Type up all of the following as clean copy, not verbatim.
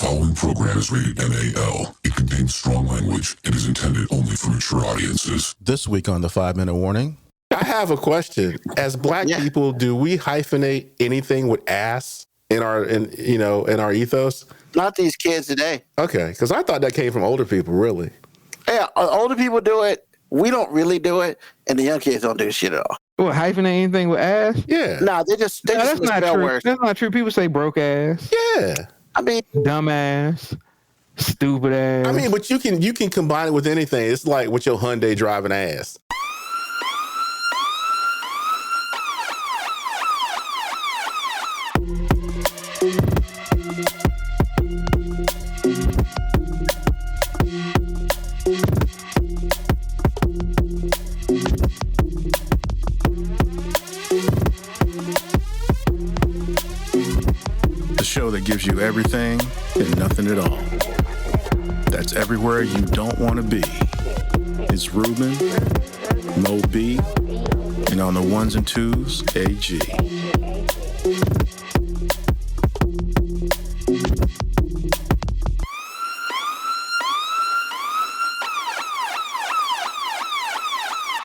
following program is rated MAL. It contains strong language and is intended only for mature audiences. This week on the 5-Minute Warning. I have a question. As black people, do we hyphenate anything with ass in our ethos? Not these kids today. Okay, because I thought that came from older people, really. Yeah, older people do it. We don't really do it, and the young kids don't do shit at all. What, hyphenate anything with ass? Yeah. Nah, they just that's not misspell true. words. That's not true. People say broke ass, Yeah. I mean, dumbass, stupid ass. I mean, but you can combine it with anything. It's like with your Hyundai driving ass. The show that gives you everything and nothing at all. That's everywhere you don't want to be. It's Ruben, Mo B, and on the ones and twos, AG.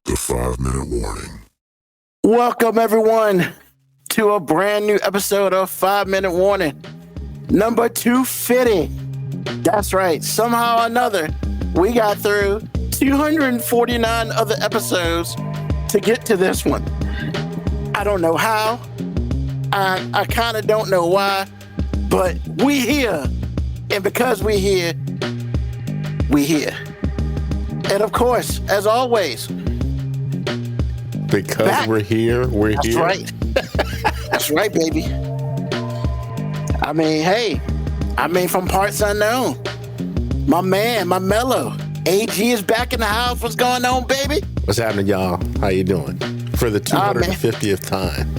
The 5-Minute Warning. welcome everyone to a brand new episode of 5-Minute Warning, number 250. That's right. Somehow or another, we got through 249 other episodes to get to this one. I don't know how. I kind of don't know why, but we here. And because we here, we here. And of course, as always, Because back. we're here, we're That's here. right. That's right, baby. I mean, hey, from parts unknown. My man, my mellow. AG is back in the house. What's going on, baby? What's happening, y'all? How you doing? For the 250th time.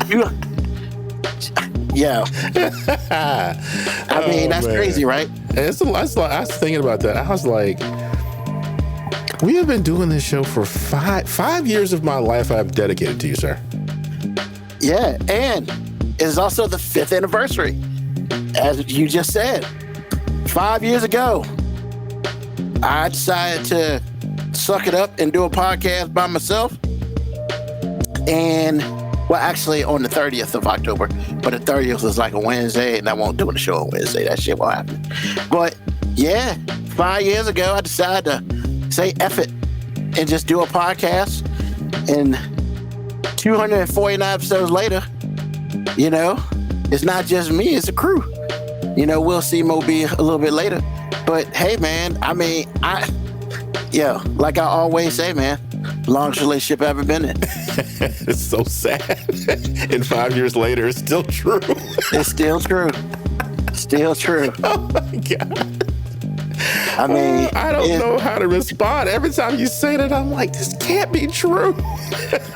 You, yeah. I mean, that's man. crazy, right? I was thinking about that. I was like, we have been doing this show for five years of my life I've dedicated to you, sir. Yeah, and it's also the 5th anniversary, as you just said. 5 years ago, I decided to suck it up and do a podcast by myself. And, well, actually on the 30th of October, but the 30th was like a Wednesday, and I won't do the show on Wednesday. That shit won't happen. But, yeah, 5 years ago, I decided to say F it and just do a podcast. And 249 episodes later, you know, it's not just me, it's a crew. You know, we'll see Moby a little bit later. But hey, man, I mean, like I always say, man, longest relationship I've ever been in. It's so sad. And 5 years later, it's still true. It's still true. Still true. Oh my God. I mean, I don't know how to respond. Every time you say that, I'm like, this can't be true.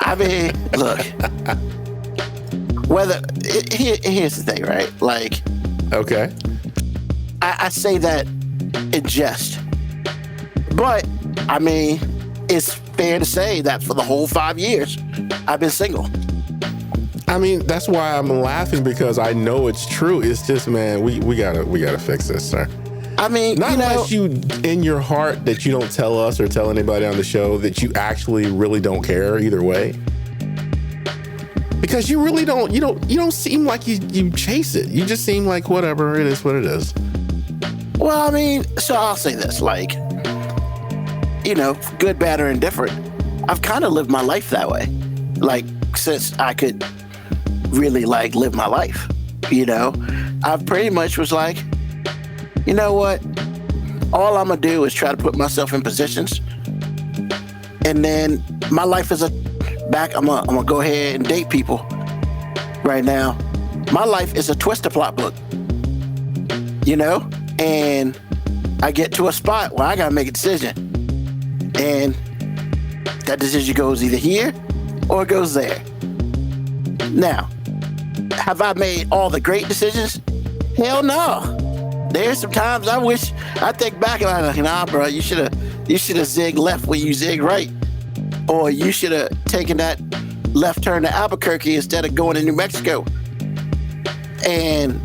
I mean, look, here's the thing, right? Like, Okay. I say that in jest, but I mean, it's fair to say that for the whole 5 years, I've been single. I mean, that's why I'm laughing, because I know it's true. It's just, man, we gotta fix this, sir. I mean, Not unless you, in your heart, that you don't tell us or tell anybody on the show that you actually really don't care either way. Because you really don't. You don't seem like you chase it. You just seem like whatever it is, what it is. well, I mean, so I'll say this, like, you know, good, bad, or indifferent, I've kind of lived my life that way. Like, since I could really, like, live my life, you know, I've pretty much was like, you know what? All I'm going to do is try to put myself in positions. And then my life is I'm going to go ahead and date people right now. My life is a Twister plot book, you know? And I get to a spot where I got to make a decision. And that decision goes either here or it goes there. Now, have I made all the great decisions? Hell no. There's some times I think back and I'm like, nah, bro, you should have zigged left when you zigged right. Or you should have taken that left turn to Albuquerque instead of going to New Mexico. And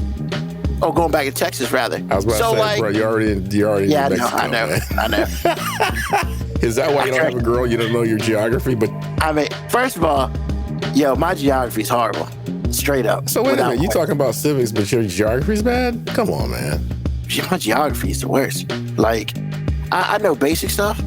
Oh, going back to Texas rather. I was about so to say, like, bro, you're already in yeah, Mexico, I know. Is that why you don't have a girl? You don't know your geography? But I mean, first of all, yo, my geography is horrible. Straight up. so wait a Without minute, you question. talking about civics, but your geography's bad? Come on, man. My geography is the worst. Like, I know basic stuff,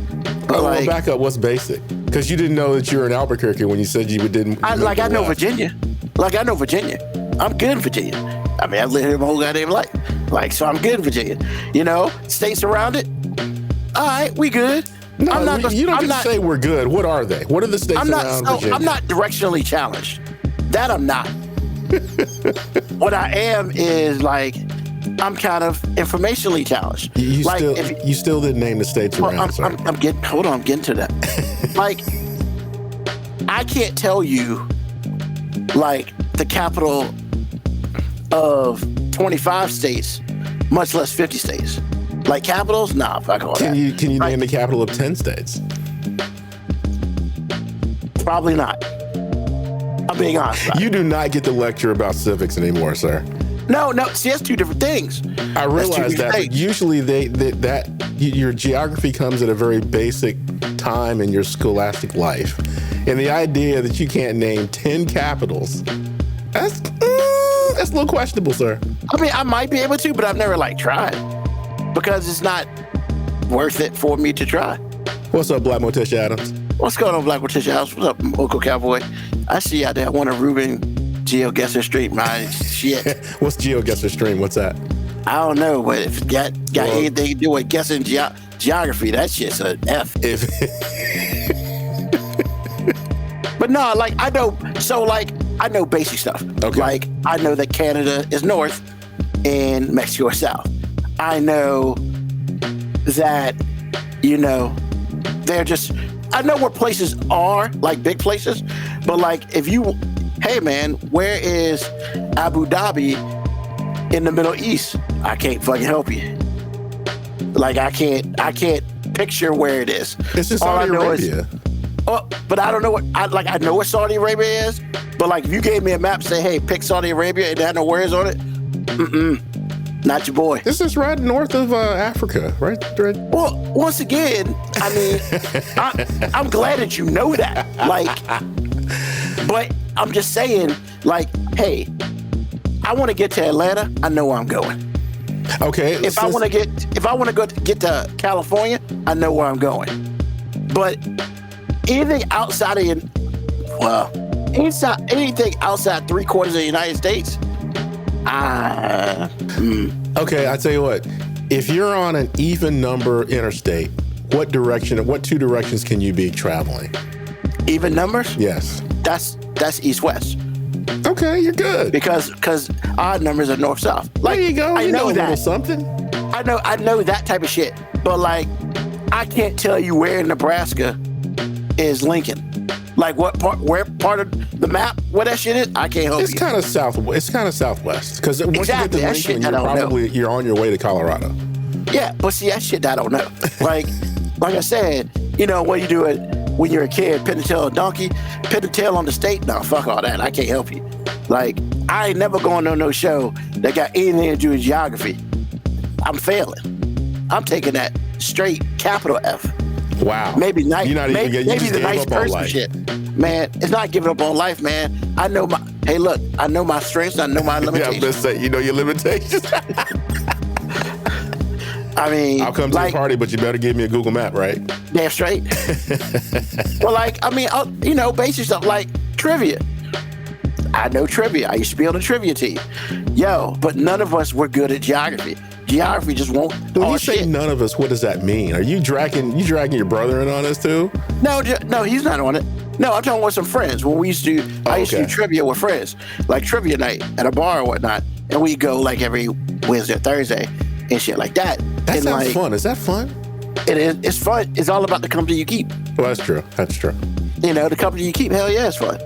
but Oh, well, like, back up. What's basic? Because you didn't know that you were in Albuquerque when you said you didn't. I know Virginia. Like, I know Virginia. I'm good in Virginia. I mean, I've lived here my whole goddamn life. Like, so I'm good in Virginia. You know, states around it. All right, we good. No, I'm not. you don't I'm get not, to say we're good. What are they? What are the states I'm not. around So, Virginia? I'm not directionally challenged. That I'm not. What I am is like, I'm kind of informationally challenged. You like, you still didn't name the states around. sir. I'm getting. Hold on, I'm getting to that. Like, I can't tell you, like, the capital of 25 states, much less 50 states. Like capitals, nah, fuck all Can that. you name the capital of 10 states? Probably not. I'm being honest. About You do not get to lecture about civics anymore, sir. it. No. See, that's two different things. I realize that, but things. usually your geography comes at a very basic time in your scholastic life, and the idea that you can't name 10 capitals, that's a little questionable, sir. I mean, I might be able to, but I've never like tried because it's not worth it for me to try. What's up, Black Morticia Adams? What's going on, Black Morticia House? What's up, Uncle Cowboy? I see you out there. One of Ruben GeoGuessr Street, man. Shit. What's GeoGuessr Stream? What's that? I don't know, but if it got Well- anything to do with guessing geography, that shit's an F. If But no, like I know, so like I know basic stuff. Okay. Like I know that Canada is north and Mexico is south. I know that, you know, they're just, I know where places are, like big places, but like if you, hey man, where is Abu Dhabi in the Middle East? I can't fucking help you. Like I can't picture where it is. it's in All I Saudi know is- Arabia. Oh, but I don't know I know what Saudi Arabia is, but like if you gave me a map, say, hey, pick Saudi Arabia and it had no words on it, not your boy. This is right north of Africa, right? Well, once again, I mean, I'm glad that you know that. Like, but I'm just saying, like, hey, I want to get to Atlanta. I know where I'm going. Okay. If I want to get to California, I know where I'm going. But anything outside of anything outside 3/4 of the United States, Okay, I tell you what. If you're on an even number interstate, what two directions can you be traveling? even numbers. Yes. That's east-west Okay, you're good. because odd numbers are north-south. Like, there you go. I You know a little that. something. I know that type of shit. But like, I can't tell you where in Nebraska is Lincoln. Like where part of the map where that shit is, I can't help It's you. kind of southwest because once Exactly, you that get to shit Lincoln, I don't know. you're on your way to Colorado. Yeah, but see that shit I don't know. Like I said, you know what you do it when you're a kid, pin the tail on a donkey, pin the tail on the state. No, fuck all that. I can't help you. Like I ain't never going on no show that got anything to do with geography. I'm failing. I'm taking that straight capital F. Wow. Maybe nice. You're not even maybe, getting. You just the gave nice up on person life. shit. Man, it's not giving up on life, man. I know my. Hey, look, I know my strengths. I know my Yeah, I'm limitations. gonna say you know your limitations. I mean, I'll come to like, the party, but you better give me a Google map, right? damn straight. Well, like, I mean, you know, basic stuff like trivia. I know trivia. I used to be on the trivia team. Yo, but none of us were good at geography. Geography just won't. When oh, you say shit. none of us, what does that mean? Are you dragging your brother in on this too? No, he's not on it. No, I'm talking with some friends. When we used to, I used to do okay. trivia with friends, like trivia night at a bar or whatnot, and we go like every Wednesday or Thursday and shit like that. That and sounds like, fun. Is that fun? It is. It's fun. It's all about the company you keep. Well, that's true. That's true. You know, the company you keep. Hell yeah, it's fun.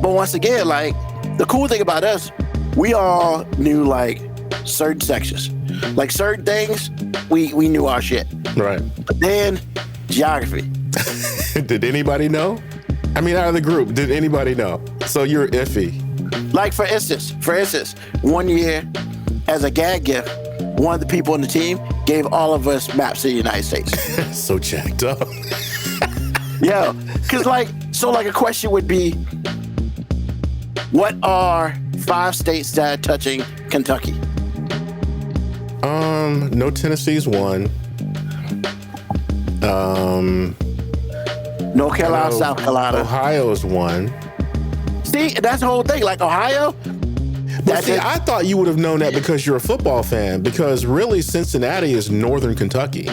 But once again, like the cool thing about us, we all knew like certain sections, like certain things. We knew our shit. Right. But then geography. Did anybody know? I mean, out of the group, did anybody know? So you're iffy. Like for instance, 1 year, as a gag gift, one of the people on the team gave all of us maps of the United States. So jacked up. Yo, because like a question would be, what are 5 states that are touching Kentucky? No, Tennessee's one. North Carolina, South Carolina. Ohio's one. See, that's the whole thing. Like Ohio. But see, I thought you would have known that because you're a football fan. Because really, Cincinnati is northern Kentucky.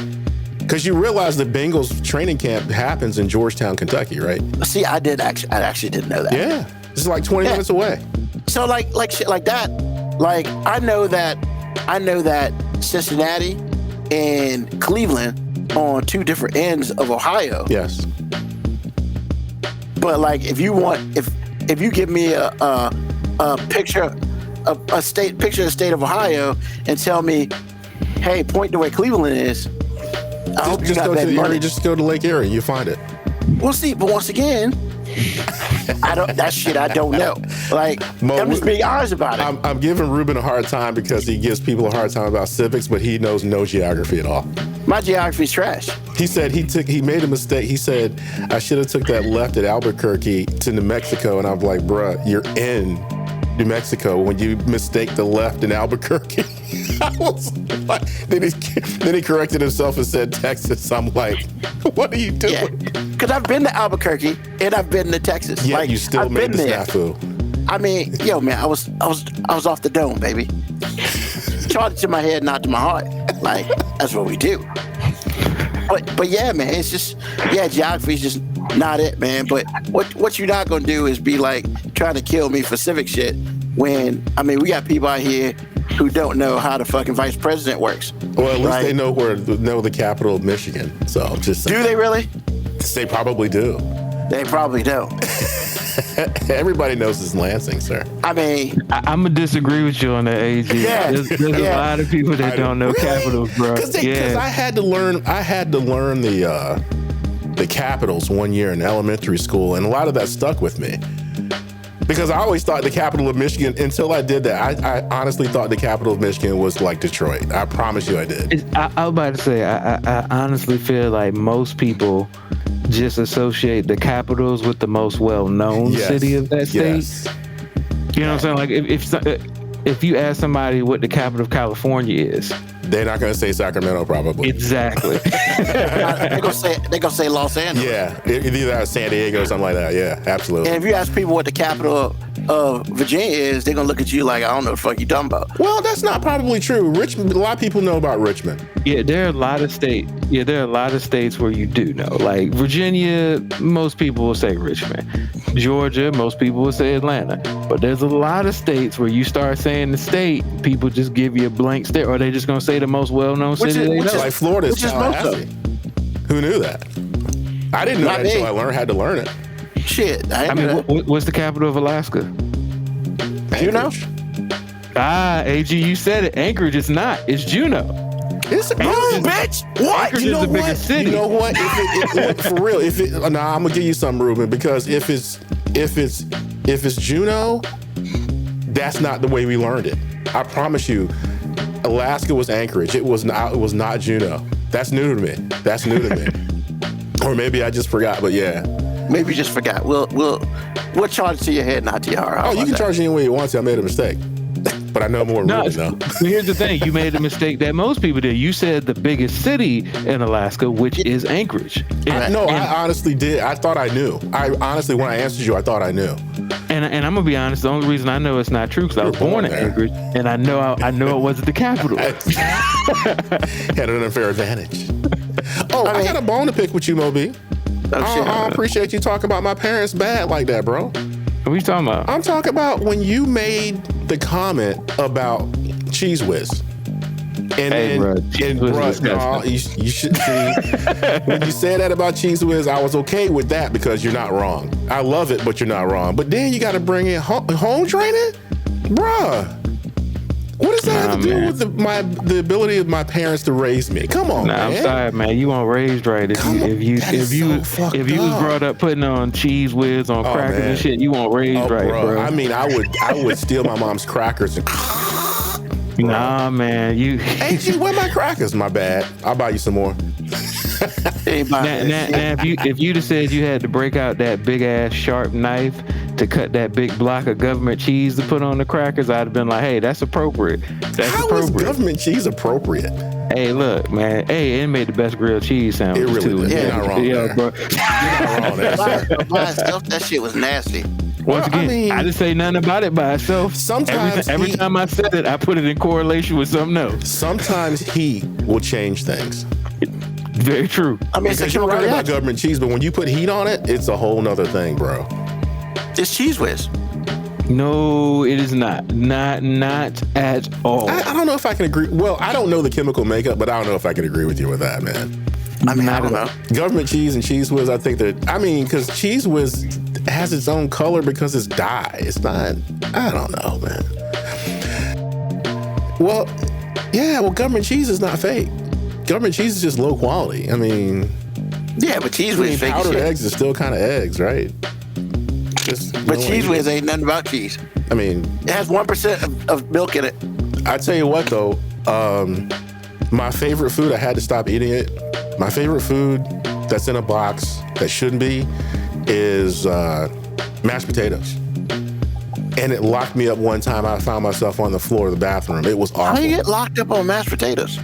Because you realize the Bengals training camp happens in Georgetown, Kentucky, right? See, I actually didn't know that. Yeah, it's like 20 minutes away. So like shit like that. Like I know that Cincinnati and Cleveland on 2 different ends of Ohio. Yes. But like, if you give me a picture of the state of Ohio and tell me, hey, point to where Cleveland is. I hope you got that money. Just go to Lake Erie, you find it. We'll see, but once again, I don't know. Like, Mo, I'm just being honest about it. I'm giving Ruben a hard time because he gives people a hard time about civics, but he knows no geography at all. My geography's trash. He said he made a mistake. He said, I should have took that left at Albuquerque to New Mexico. And I'm like, bruh, you're in New Mexico when you mistake the left in Albuquerque. I was like, then he corrected himself and said Texas. I'm like, what are you doing? Yeah, because I've been to Albuquerque and I've been to Texas. Yeah, like, you still I've made been the there. snafu. I mean, yo, man, I was off the dome, baby. Charge it to my head, not to my heart. Like, that's what we do. But yeah, man, it's just, geography's just not it, man. But what you're not gonna do is be like trying to kill me for civic shit when, I mean, we got people out here who don't know how the fucking vice president works. Well, at least right? they know the capital of Michigan. So I'm just saying. Do they really? They probably do. They probably don't. Everybody knows it's Lansing, sir. I mean, I'm gonna disagree with you on that, AG. Yeah, There's a lot of people that don't know capitals, bro. Because I had to learn the capitals one year in elementary school, and a lot of that stuck with me. Because I always thought the capital of Michigan, until I did that, I honestly thought the capital of Michigan was like Detroit. I promise you I did. I was about to say, I honestly feel like most people just associate the capitals with the most well-known Yes. city of that state. Yes. You know what I'm saying? Like if you ask somebody what the capital of California is, They're not going to say Sacramento, probably. exactly. they're gonna say Los Angeles. Yeah, either San Diego or something like that. Yeah, absolutely. And if you ask people what the capital of Virginia is, they're gonna look at you like, I don't know what the fuck you talking about. Well, that's not probably true. Richmond, a lot of people know about Richmond. Yeah, there are a lot of states where you do know. Like Virginia, most people will say Richmond. Georgia, most people will say Atlanta. But there's a lot of states where you start saying the state, people just give you a blank stare, or they just gonna say the most well-known Which city is- they which know. is- Like Florida's which is most of Tallahassee. Who knew that? I didn't know Not that until me. I had to learn it. Shit, I mean, what's the capital of Alaska? Juneau? Anchorage. AG, you said it. Anchorage is not. It's Juneau. It's a Boom, bitch! What? Anchorage You know is the what? biggest city. You know what? For real, I'm gonna give you something, Ruben, because if it's Juneau, that's not the way we learned it. I promise you, Alaska was Anchorage. It was not Juneau. That's new to me. Or maybe I just forgot, but yeah. Maybe you just forgot. We'll charge it to your head, not to your heart. How Oh, you about can that? charge any way you want to. I made a mistake. But I know more No, Ruben though. here's the thing. You made a mistake that most people did. You said the biggest city in Alaska, which is Anchorage. I honestly did. I thought I knew. I honestly, when I answered you, I thought I knew. And I'm gonna be honest. The only reason I know it's not true because I was You were born born in there. Anchorage, and I know it wasn't the capital. Had an unfair advantage. Oh, I got a bone to pick with you, Moby. Oh, shit. I don't appreciate you talking about my parents bad like that, bro. What are you talking about? I'm talking about when you made the comment about Cheese Whiz. And Hey, then, bro, Cheez Whiz is no, disgusting. you should see. When you said that about Cheese Whiz, I was okay with that because you're not wrong. I love it, but you're not wrong. But then you got to bring in home training, bruh. What does that have to do man. with the ability of my parents to raise me? Come on, Nah, man. I'm sorry, man. You weren't raised right. Come on, that is so fucked if you was up. brought up putting on cheese whiz on crackers man. and shit, you weren't raised Oh, right, bro. I mean, I would steal my mom's crackers and bro. Nah, man, you. Hey, G, where my crackers? My bad. I'll buy you some more. Now, if you'd have said you had to break out that big ass sharp knife to cut that big block of government cheese to put on the crackers, I'd have been like, hey, that's appropriate. That's How is appropriate. government cheese appropriate? Hey, look, man. Hey, it made the best grilled cheese sandwich It really too. did. You're not wrong there. bro. You're not wrong there, sir. By itself, that shit was nasty. Once Well, I again, mean- I didn't say nothing about it by itself. Sometimes every heat- time I said it, I put it in correlation with something else. Sometimes heat will change things. Very true. I mean, it's a Because you're chemical right about reaction. government cheese, but when you put heat on it, it's a whole nother thing, bro. It's Cheese Whiz. No, it is not. Not at all. I don't know if I can agree. Well, I don't know the chemical makeup, but I don't know if I can agree with you with that, man. I mean, I Not don't at know. Government cheese and Cheese Whiz, I think because Cheese Whiz has its own color because it's dye. It's not, I don't know, man. Well, yeah, government cheese is not fake. Government cheese is just low quality. I mean, Yeah, but Cheese Whiz fake as powdered shit. eggs is still kind of eggs, right? Just, But no Cheese way- Whiz ain't nothing about cheese. I mean, It has 1% of milk in it. I tell you what though, my favorite food, I had to stop eating it. My favorite food that's in a box that shouldn't be is mashed potatoes. And it locked me up one time. I found myself on the floor of the bathroom. It was How awful. you get locked up on mashed potatoes?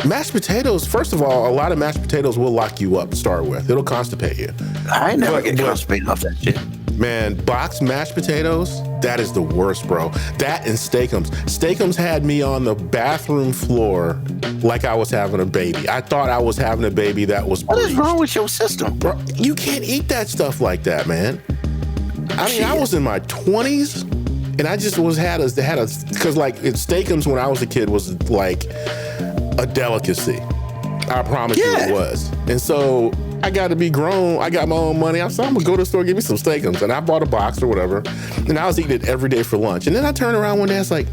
Mashed potatoes, first of all, a lot of mashed potatoes will lock you up to start with. It'll constipate you. I ain't never But- get but- constipated off that shit. Man, boxed mashed potatoes, that is the worst, bro. That and Steakums. Steakums had me on the bathroom floor like I was having a baby. I thought I was having a baby that was What is breached. wrong with your system? Bro, you can't eat that stuff like that, man. I mean, I was in my 20s and I just because like Steakums when I was a kid was like a delicacy. I promise you Yeah. it was. And so I got to be grown. I got my own money. I'm gonna go to the store, give me some Steakums. And I bought a box or whatever. And I was eating it every day for lunch. And then I turned around one day, I was like,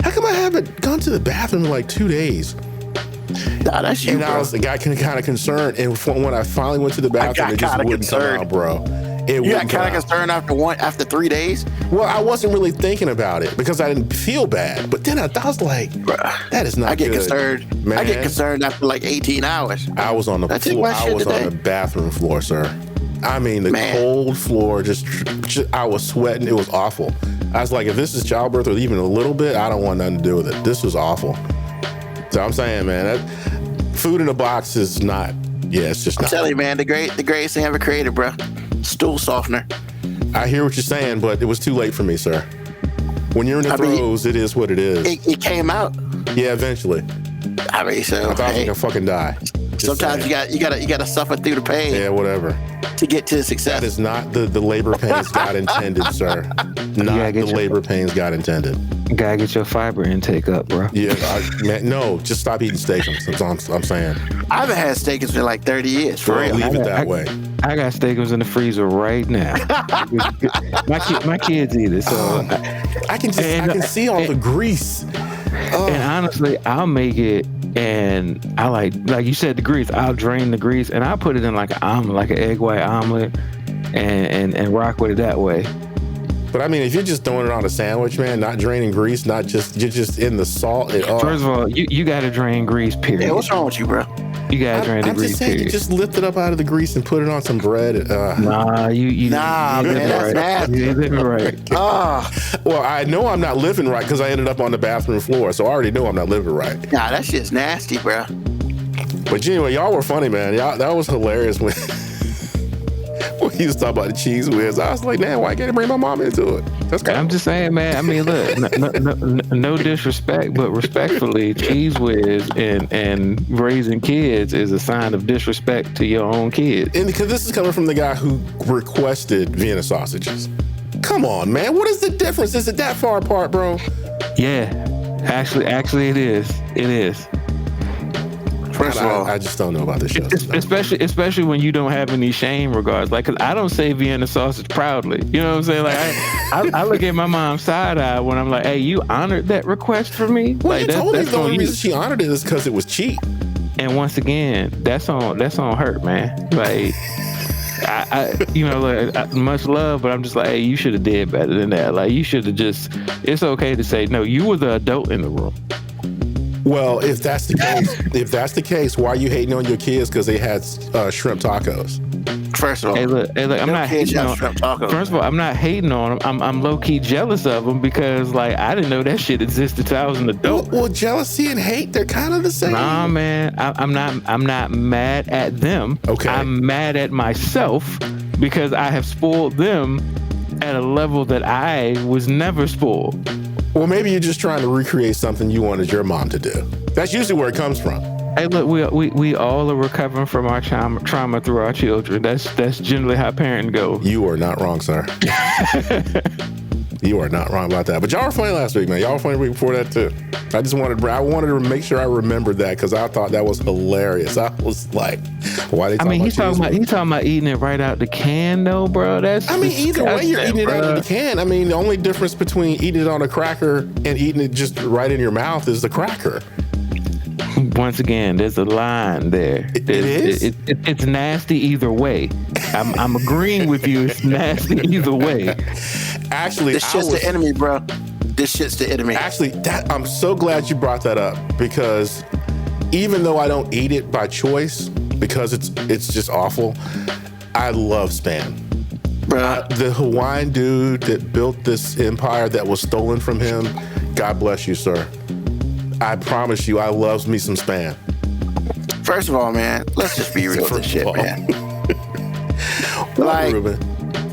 how come I haven't gone to the bathroom in like 2 days? Nah, that's you, And I bro. was kind of concerned. And when I finally went to the bathroom, got it just kinda wouldn't come concerned. out, bro. It You wouldn't got come kind of out. concerned after 3 days? Well, I wasn't really thinking about it because I didn't feel bad. But then I was like, Bruh. that is not I get good. concerned. Man, I get concerned after like 18 hours. I was on the I took floor. my I shit was on today. the bathroom floor, sir. I mean, the Man. cold floor, just I was sweating. It was awful. I was like, if this is childbirth or even a little bit, I don't want nothing to do with it. This was awful. So I'm saying, man, that food in a box is not, it's just I'm not. telling you, man, the greatest thing ever created, bro. Stool softener. I hear what you're saying, but it was too late for me, sir. When you're in the I mean, throes, it is what it is. It came out. Yeah, eventually. I mean, so I thought I was hey, gonna fucking die. Just sometimes saying. you gotta suffer through the pain Yeah, whatever. to get to success. That is not the labor pains God intended, sir. gotta Not get the your- labor pains God intended. Gotta get your fiber intake up, bro. Yeah, man, no, just stop eating steakums. That's all I'm saying. I haven't had steaks in like 30 years, for Bro, real. leave it that way. I got steakums in the freezer right now. my kids eat it, so I can see all the grease. and honestly, I'll make it, and I like you said, the grease. I'll drain the grease, and I'll put it in like an omelet, like an egg white omelet, and rock with it that way. But I mean, if you're just throwing it on a sandwich, man, not draining grease, you're just in the salt. First of all, you got to drain grease. Period. Yeah, what's wrong with you, bro? You got to drain the I'm grease. just saying, you Period. just lift it up out of the grease and put it on some bread. Nah, you Nah, you man, living that's right. nasty. You living right. Well, I know I'm not living right because I ended up on the bathroom floor, so I already know I'm not living right. Nah, that shit's nasty, bro. But anyway, y'all were funny, man. Y'all, that was hilarious when he was talking about the Cheese Whiz. I was like, man, why can't I bring my mom into it? That's kind I'm just saying, man. I mean, look, no disrespect, but respectfully, Cheese Whiz and raising kids is a sign of disrespect to your own kids. And because this is coming from the guy who requested Vienna sausages. Come on, man. What is the difference? Is it that far apart, bro? Yeah, actually, it is. It is. First of all, I just don't know about this show. Especially when you don't have any shame regards. Like, 'cause I don't say Vienna sausage proudly. You know what I'm saying? Like, I look at my mom side eye when I'm like, "Hey, you honored that request for me." Well, Like, you told me that's the on only you. reason she honored it is because it was cheap. And once again, that's on her, man. Like, much love, but I'm just like, hey, you should have did better than that. Like, you should have just. It's okay to say no. You were the adult in the room. Well, if that's the case, why are you hating on your kids because they had shrimp tacos? First of all, Hey, look, I'm not kids hating have on. shrimp tacos. First of all, I'm not hating on them. I'm low key jealous of them because like I didn't know that shit existed till I was an adult. Well, jealousy and hate, they're kind of the same. Nah, man, I'm not mad at them. Okay. I'm mad at myself because I have spoiled them at a level that I was never spoiled. Well, maybe you're just trying to recreate something you wanted your mom to do. That's usually where it comes from. Hey, look, we all are recovering from our trauma through our children. That's generally how parenting goes. You are not wrong, sir. You are not wrong about that. But y'all were funny last week, man. Y'all were funny the week before that too. I wanted to make sure I remembered that because I thought that was hilarious. I was like, why they? He's talking about eating it right out the can, though, bro. Either way, you're eating it out of the can. I mean, the only difference between eating it on a cracker and eating it just right in your mouth is the cracker. Once again, there's a line there. It is? It's nasty either way. I'm agreeing with you. It's nasty either way. Actually, this shit's the enemy, bro. This shit's the enemy. Actually, I'm so glad you brought that up because even though I don't eat it by choice because it's just awful, I love Spam. Bruh. The Hawaiian dude that built this empire that was stolen from him, God bless you, sir. I promise you, I loves me some Spam. First of all, man, let's just be real with this shit, man. Like,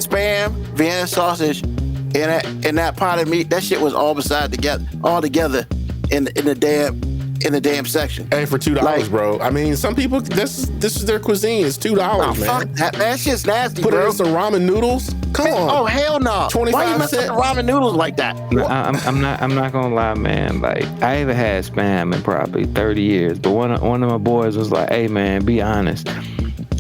Spam, Vienna sausage, and that pot of meat, that shit was all together in the damn section. Hey, for $2, Like, bro. I mean, some people this is their cuisine. It's $2, man. Fuck that shit's nasty, Put bro. it in some ramen noodles. Come on. Oh hell no! 25 Why you messing with the ramen noodles like that? I'm not gonna lie, man. Like I haven't had Spam in probably 30 years, but one of my boys was like, "Hey, man, be honest.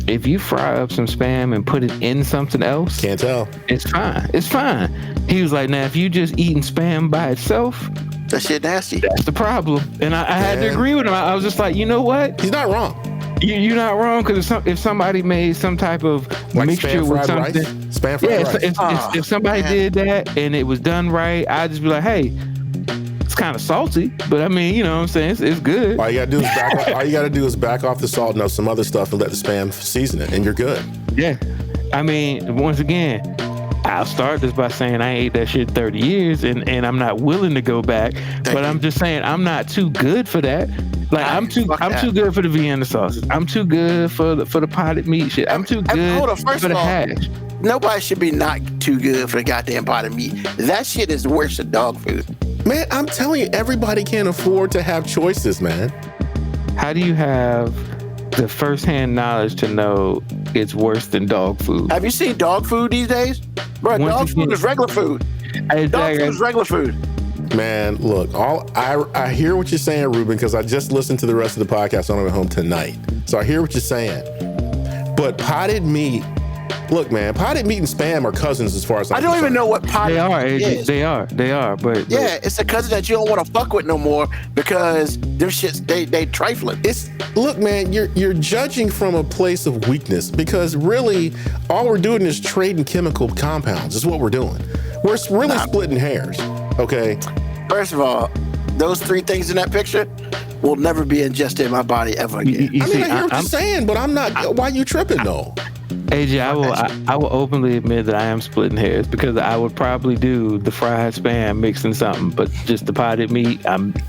If you fry up some Spam and put it in something else, Can't tell. it's fine. It's fine." He was like, "Now, if you just eating Spam by itself, That shit nasty. that's the problem." And I had to agree with him. I was just like, you know what? He's not wrong. You're not wrong because if somebody made some type of Like mixture Spam with fried rice. something. Spam fried rice. If somebody man. did that and it was done right, I'd just be like, hey, it's kind of salty, but I mean, you know what I'm saying? It's good. All you gotta do is back off the salt and some other stuff and let the Spam season it, and you're good. Yeah. I mean, once again, I'll start this by saying I ate that shit 30 years and I'm not willing to go back, but I'm just saying I'm not too good for that. Like I'm too good for the Vienna sausage. I'm too good for the potted meat shit. I'm too good Hold on, first for of the all, hash. nobody should be not too good for the goddamn pot of meat. That shit is worse than dog food. Man, I'm telling you, everybody can't afford to have choices, man. How do you have the first-hand knowledge to know it's worse than dog food? Have you seen dog food these days? Bro, Once dog again- food is regular food. Hey, Dog Zach, food is regular food. Man, look, I hear what you're saying, Ruben, because I just listened to the rest of the podcast on the way home tonight. So I hear what you're saying. But potted meat, look, man, potted meat and Spam are cousins as far as I don't even know what potted they are. meat is. They are. But Yeah, it's a cousin that you don't want to fuck with no more because them shits they trifling. Look, man, you're judging from a place of weakness because really all we're doing is trading chemical compounds is what we're doing. We're really splitting hairs, okay? First of all, those three things in that picture will never be ingested in my body ever again. You I see, mean, I hear what you're saying, but I'm not. Why you tripping though? AJ, I will openly admit that I am splitting hairs because I would probably do the fried Spam mixed in something, but just the potted meat,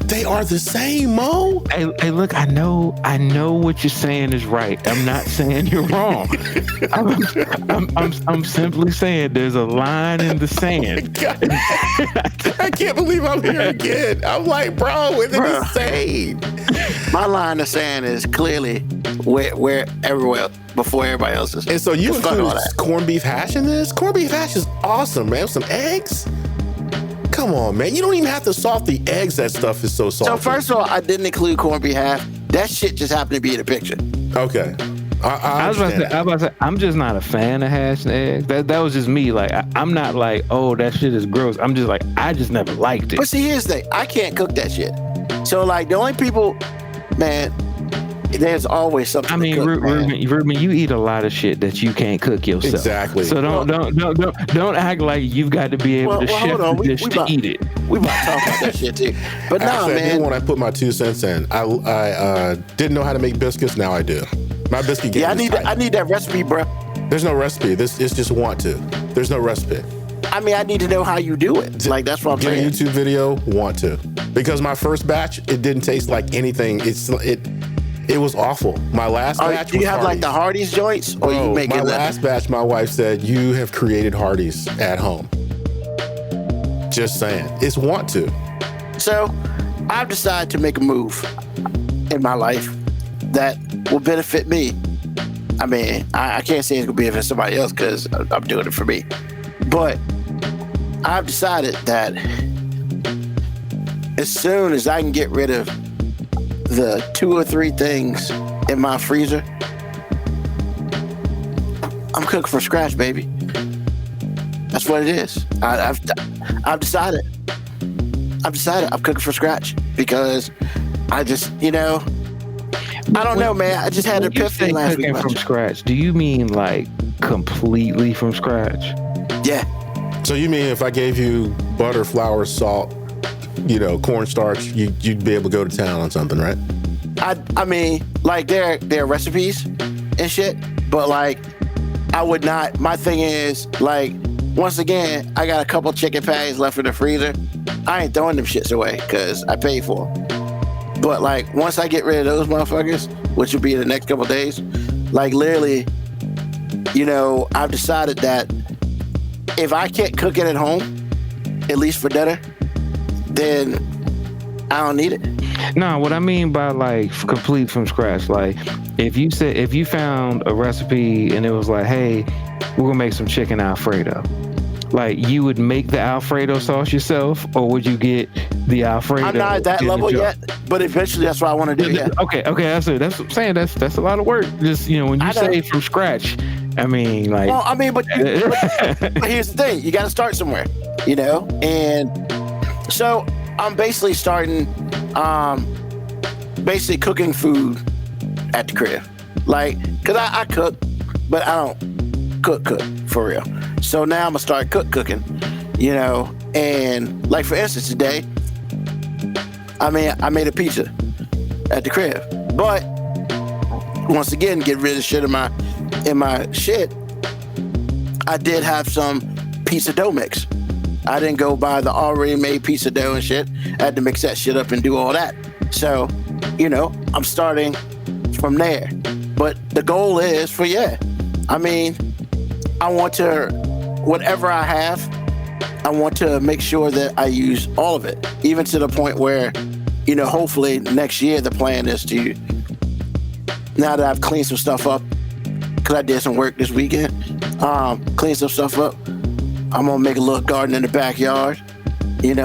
They are the same, Mo. Hey, look, I know what you're saying is right. I'm not saying you're wrong. I'm simply saying there's a line in the sand. I can't believe I'm here again. I'm like, bro, it's insane. My line of sand is clearly where everywhere before everybody else is. And so you Fuck all included that. corned beef hash in this? Corned beef hash is awesome, man. With some eggs? Come on, man. You don't even have to salt the eggs. That stuff is so salty. So first of all, I didn't include corned beef hash. That shit just happened to be in the picture. Okay. I was about understand. to say, I'm just not a fan of hash and eggs. That was just me. Like, I'm not like, oh, that shit is gross. I'm just like, I just never liked it. But see, here's the thing. I can't cook that shit. So like the only people, man, there's always something. I mean, to cook, man. Ruben, you eat a lot of shit that you can't cook yourself. Exactly. So don't act like you've got to be able to chef hold on. the dish to eat it. We about to talk about that shit too. But no, Actually, I man. did when I put my 2 cents in. I didn't know how to make biscuits. Now I do. My biscuit game Yeah, is tight. I need that recipe, bro. There's no recipe. This is just want to. There's no recipe. I mean, I need to know how you do it. Like, that's what I'm Get a saying. YouTube video, want to. Because my first batch, it didn't taste like anything. It was awful. My last batch Do you was have like the Hardee's. Hardee's joints, or you make my it? last batch, my wife said, you have created Hardee's at home. Just saying. It's want to. So, I've decided to make a move in my life that will benefit me. I mean, I can't say it's gonna benefit somebody else because I'm doing it for me. But I've decided that as soon as I can get rid of the 2 or 3 things in my freezer, I'm cooking from scratch, baby. That's what it is. I've decided. I'm cooking from scratch because I just, I don't know, man. I just had an When you epiphany say last week. cooking from scratch, do you mean like completely from scratch? Yeah. So you mean if I gave you butter, flour, salt, cornstarch, you'd be able to go to town on something, right? I mean, like there are recipes and shit, but like I would not. My thing is like, once again, I got a couple chicken patties left in the freezer. I ain't throwing them shits away because I paid for them. But like once I get rid of those motherfuckers, which will be in the next couple days, like literally, I've decided that if I can't cook it at home, at least for dinner, then I don't need it. No, what I mean by like complete from scratch, like if you found a recipe and it was like, hey, we're gonna make some chicken Alfredo, like you would make the Alfredo sauce yourself, or would you get the Alfredo? I'm not at that in the level jar? yet, but eventually that's what I want to do. Yeah. Okay, that's it. That's what I'm saying. That's a lot of work. Just when you say from scratch, I mean like. Well, I mean, but here's the thing: you got to start somewhere, And so I'm basically starting, basically cooking food at the crib, like, cause I cook, but I don't cook for real. So now I'm gonna start cooking, And like for instance, today, I made a pizza at the crib, but once again, get rid of shit in my shit. I did have some pizza dough mix. I didn't go buy the already made pizza dough and shit. I had to mix that shit up and do all that. So, I'm starting from there. But the goal is I want to, whatever I have, I want to make sure that I use all of it, even to the point where, hopefully next year the plan is to, now that I've cleaned some stuff up, because I did some work this weekend, clean some stuff up, I'm going to make a little garden in the backyard,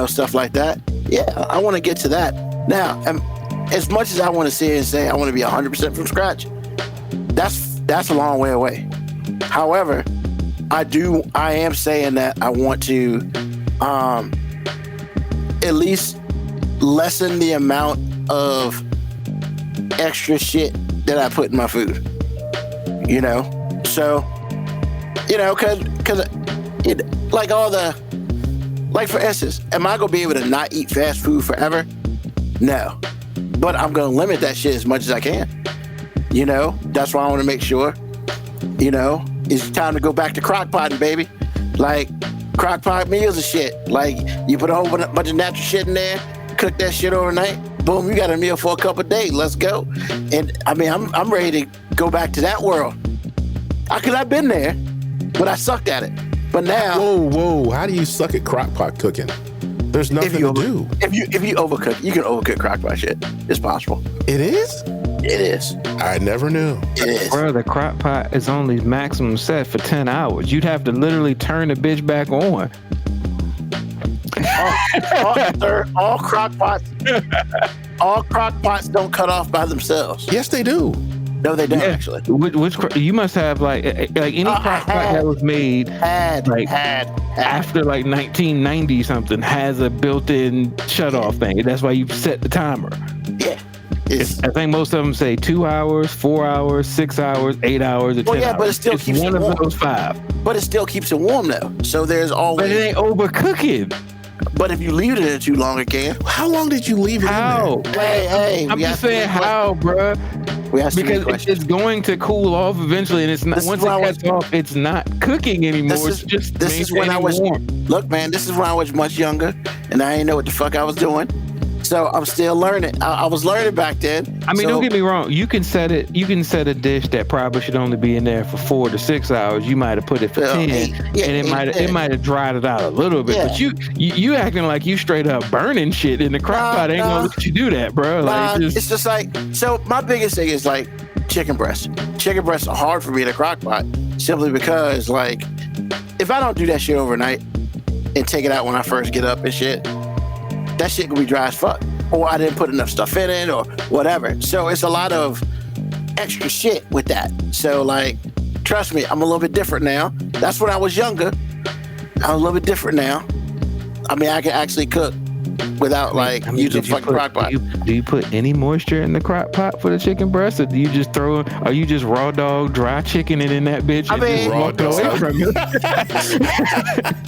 stuff like that. Yeah, I want to get to that. Now, as much as I want to sit and say I want to be 100% from scratch, that's a long way away. However, I am saying that I want to at least lessen the amount of extra shit that I put in my food. So, because like all the, like for instance, am I gonna be able to not eat fast food forever? No, but I'm gonna limit that shit as much as I can. That's why I want to make sure. It's time to go back to crock potting, baby. Like crock pot meals and shit. Like you put a whole bunch of natural shit in there, cook that shit overnight. Boom, you got a meal for a couple of days. Let's go. And I'm ready to go back to that world. Cause I've been there, but I sucked at it. But now, Whoa! How do you suck at crock pot cooking? There's nothing to do. If you overcook, you can overcook crock pot shit. It's possible. It is? It is. I never knew. It is. Bro, the crock pot is only maximum set for 10 hours. You'd have to literally turn the bitch back on. All crock pots don't cut off by themselves. Yes, they do. No, they don't actually. Which you must have like any crock pot that was made had after like 1990 something has a built-in shut-off thing. That's why you set the timer. Yeah. It's I think most of them say 2 hours, 4 hours, 6 hours, 8 hours, or 10 Well, yeah, hours. but it still it's keeps one it of warm. those 5. but it still keeps it warm though. So there's But always. it ain't overcooking. But if you leave it in too long, it can. How long did you leave it How? Hey, I'm we just asked too saying many how, bruh. questions. We asked too many Because questions. it's going to cool off eventually, and it's not. This is Once it why I cuts off, it's not cooking anymore. This It's just is when I maintaining was warm. look, man. This is when I was much younger, and I didn't know what the fuck I was doing. So I'm still learning. I was learning back then. I mean, So- don't get me wrong. You can set it. You can set a dish that probably should only be in there for 4 to 6 hours. You might have put it for Yeah, 10, 8, yeah, and it 10. might have dried it out a little bit. Yeah. But you acting like you straight up burning shit in the crock pot. Ain't Nah. gonna let you do that, bro. Nah, Like it's just like so. My biggest thing is like chicken breasts. Chicken breasts are hard for me in a crock pot simply because like if I don't do that shit overnight and take it out when I first get up and shit, that shit can be dry as fuck. Or I didn't put enough stuff in it or whatever. So it's a lot of extra shit with that. So like, trust me, I'm a little bit different now. That's when I was younger. I'm a little bit different now. I mean, I can actually cook without like I mean, using did you fucking crock pot. Do you put any moisture in the crock pot for the chicken breast, or do you just throw? Are you just raw dog dry chicken it in that bitch? I and mean- just Raw walk away dog. from it?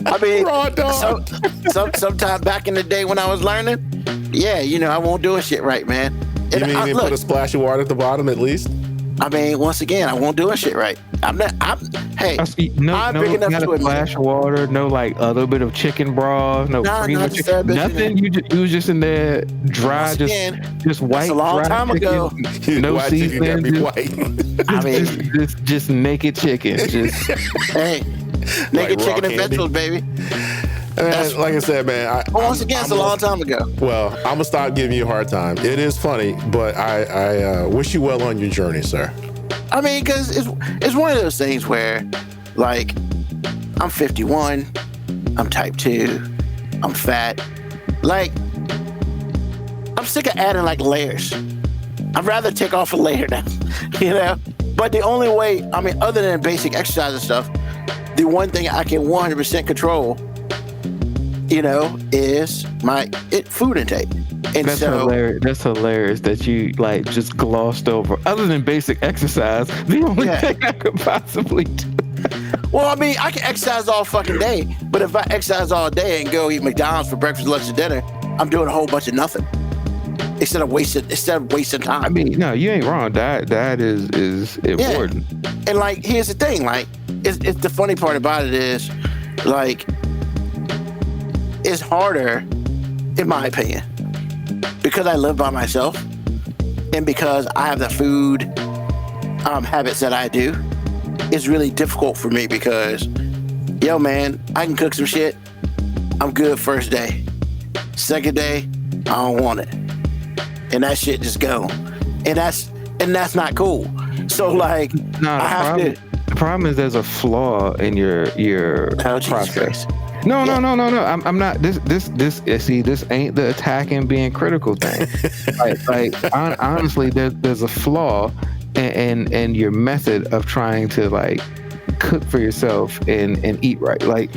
I mean, Raw dog. sometime back in the day when I was learning, yeah, you know, I won't do a shit right, man. You And mean I, they look, put a splash of water at the bottom at least? I mean, once again, I won't do a shit right. Hey, No, I'm big enough not to a admit splash of water. No, like a little bit of chicken broth. No, Nah, cream nah, of just chicken. that bitch in Nothing. You was just in there dry, Once just again, white. a long dry time ago. chicken, No White chicken gotta seasoning. be Just, white. I mean, just naked chicken. Just hey, naked raw chicken and candy. vegetables, baby. Man, like I said, man. Once again, it's a long time ago. Well, I'm gonna stop giving you a hard time. It is funny, but I wish you well on your journey, sir. I mean, because it's one of those things where, like, I'm 51, I'm type 2, I'm fat. Like, I'm sick of adding, like, layers. I'd rather take off a layer now, you know? But the only way, I mean, other than basic exercise and stuff, the one thing I can 100% control, you know, is my food intake. And that's so, hilarious. That's hilarious that you like just glossed over. Other than basic exercise, the only Yeah. thing I could possibly do. well, I mean, I can exercise all fucking day, but if I exercise all day and go eat McDonald's for breakfast, lunch, and dinner, I'm doing a whole bunch of nothing instead of wasting time. I mean, no, you ain't wrong. That is important. And like, here's the thing, like, it's the funny part about it is, like, it's harder, in my opinion, because I live by myself and because I have the food habits that I do. It's really difficult for me because, yo, man, I can cook some shit. I'm good first day. Second day, I don't want it, and that shit just go, and that's not cool. So like, No, I have to. the problem is there's a flaw in your Oh, Jesus process. Christ. No. I'm not. This. See, this ain't the attacking, being critical thing. Honestly, there's a flaw in your method of trying to like cook for yourself and eat right. Like,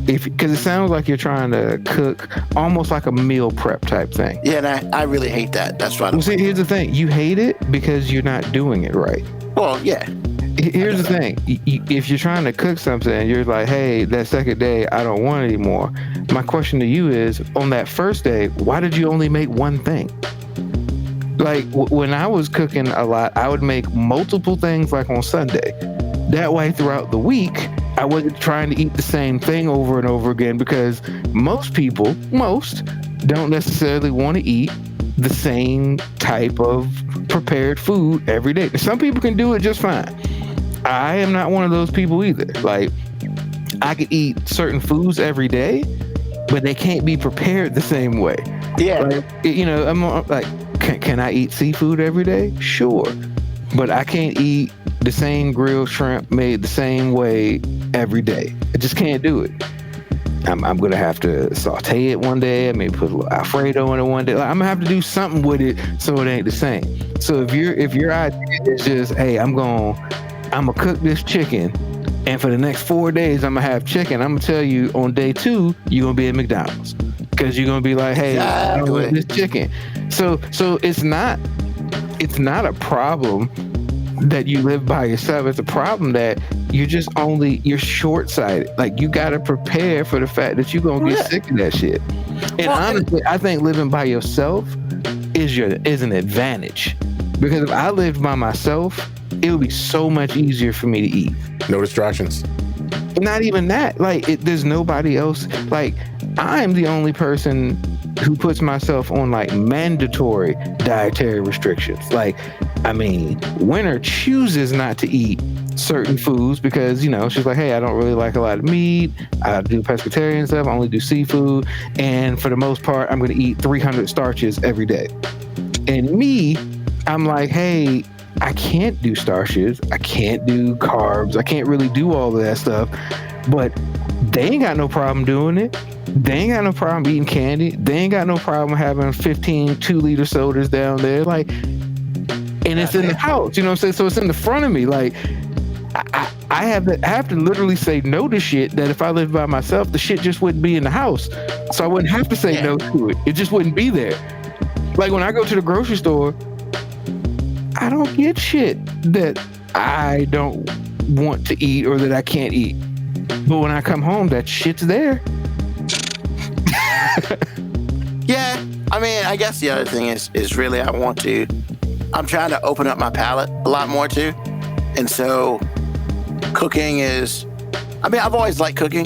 because it sounds like you're trying to cook almost like a meal prep type thing. Yeah, and I really hate that. That's why. Well, see, here's the thing: you hate it because you're not doing it right. Well, yeah. Here's the thing. If you're trying to cook something and you're like, hey, that second day, I don't want it anymore. My question to you is, on that first day, why did you only make one thing? Like, when I was cooking a lot, I would make multiple things like on Sunday. That way, throughout the week, I wasn't trying to eat the same thing over and over again, because most people don't necessarily want to eat the same type of prepared food every day. Some people can do it just fine. I am not one of those people either. Like, I could eat certain foods every day, but they can't be prepared the same way. Yeah. Like, you know, I'm like, can I eat seafood every day? Sure. But I can't eat the same grilled shrimp made the same way every day. I just can't do it. I'm gonna have to saute it one day. I may put a little Alfredo in it one day. Like, I'm gonna have to do something with it so it ain't the same. So if your idea is just, hey, I'm gonna cook this chicken, and for the next 4 days I'm gonna have chicken, I'm gonna tell you on day 2 you're gonna be at McDonald's, because you're gonna be like, hey, I don't want this chicken. So it's not it's not a problem that you live by yourself. It's a problem that you're short-sighted. Like, you got to prepare for the fact that you're going to get sick of that shit. And honestly, I think living by yourself is an advantage, because if I lived by myself, it would be so much easier for me to eat. No distractions. Not even that. Like, there's nobody else. Like, I'm the only person who puts myself on like mandatory dietary restrictions. Like, I mean, Winter chooses not to eat certain foods because, you know, she's like, hey, I don't really like a lot of meat. I do pescatarian stuff. I only do seafood. And for the most part, I'm going to eat 300 starches every day. And me, I'm like, hey, I can't do starches. I can't do carbs. I can't really do all of that stuff. But they ain't got no problem doing it. They ain't got no problem eating candy. They ain't got no problem having 15 2-liter sodas down there. Like, and it's in the house, you know what I'm saying? So it's in the front of me. Like, I have to literally say no to shit that if I lived by myself, the shit just wouldn't be in the house. So I wouldn't have to say no to it. It just wouldn't be there. Like, when I go to the grocery store, I don't get shit that I don't want to eat or that I can't eat. But when I come home, that shit's there. Yeah, I mean, I guess the other thing is really I'm trying to open up my palate a lot more too. And so cooking is, I mean, I've always liked cooking,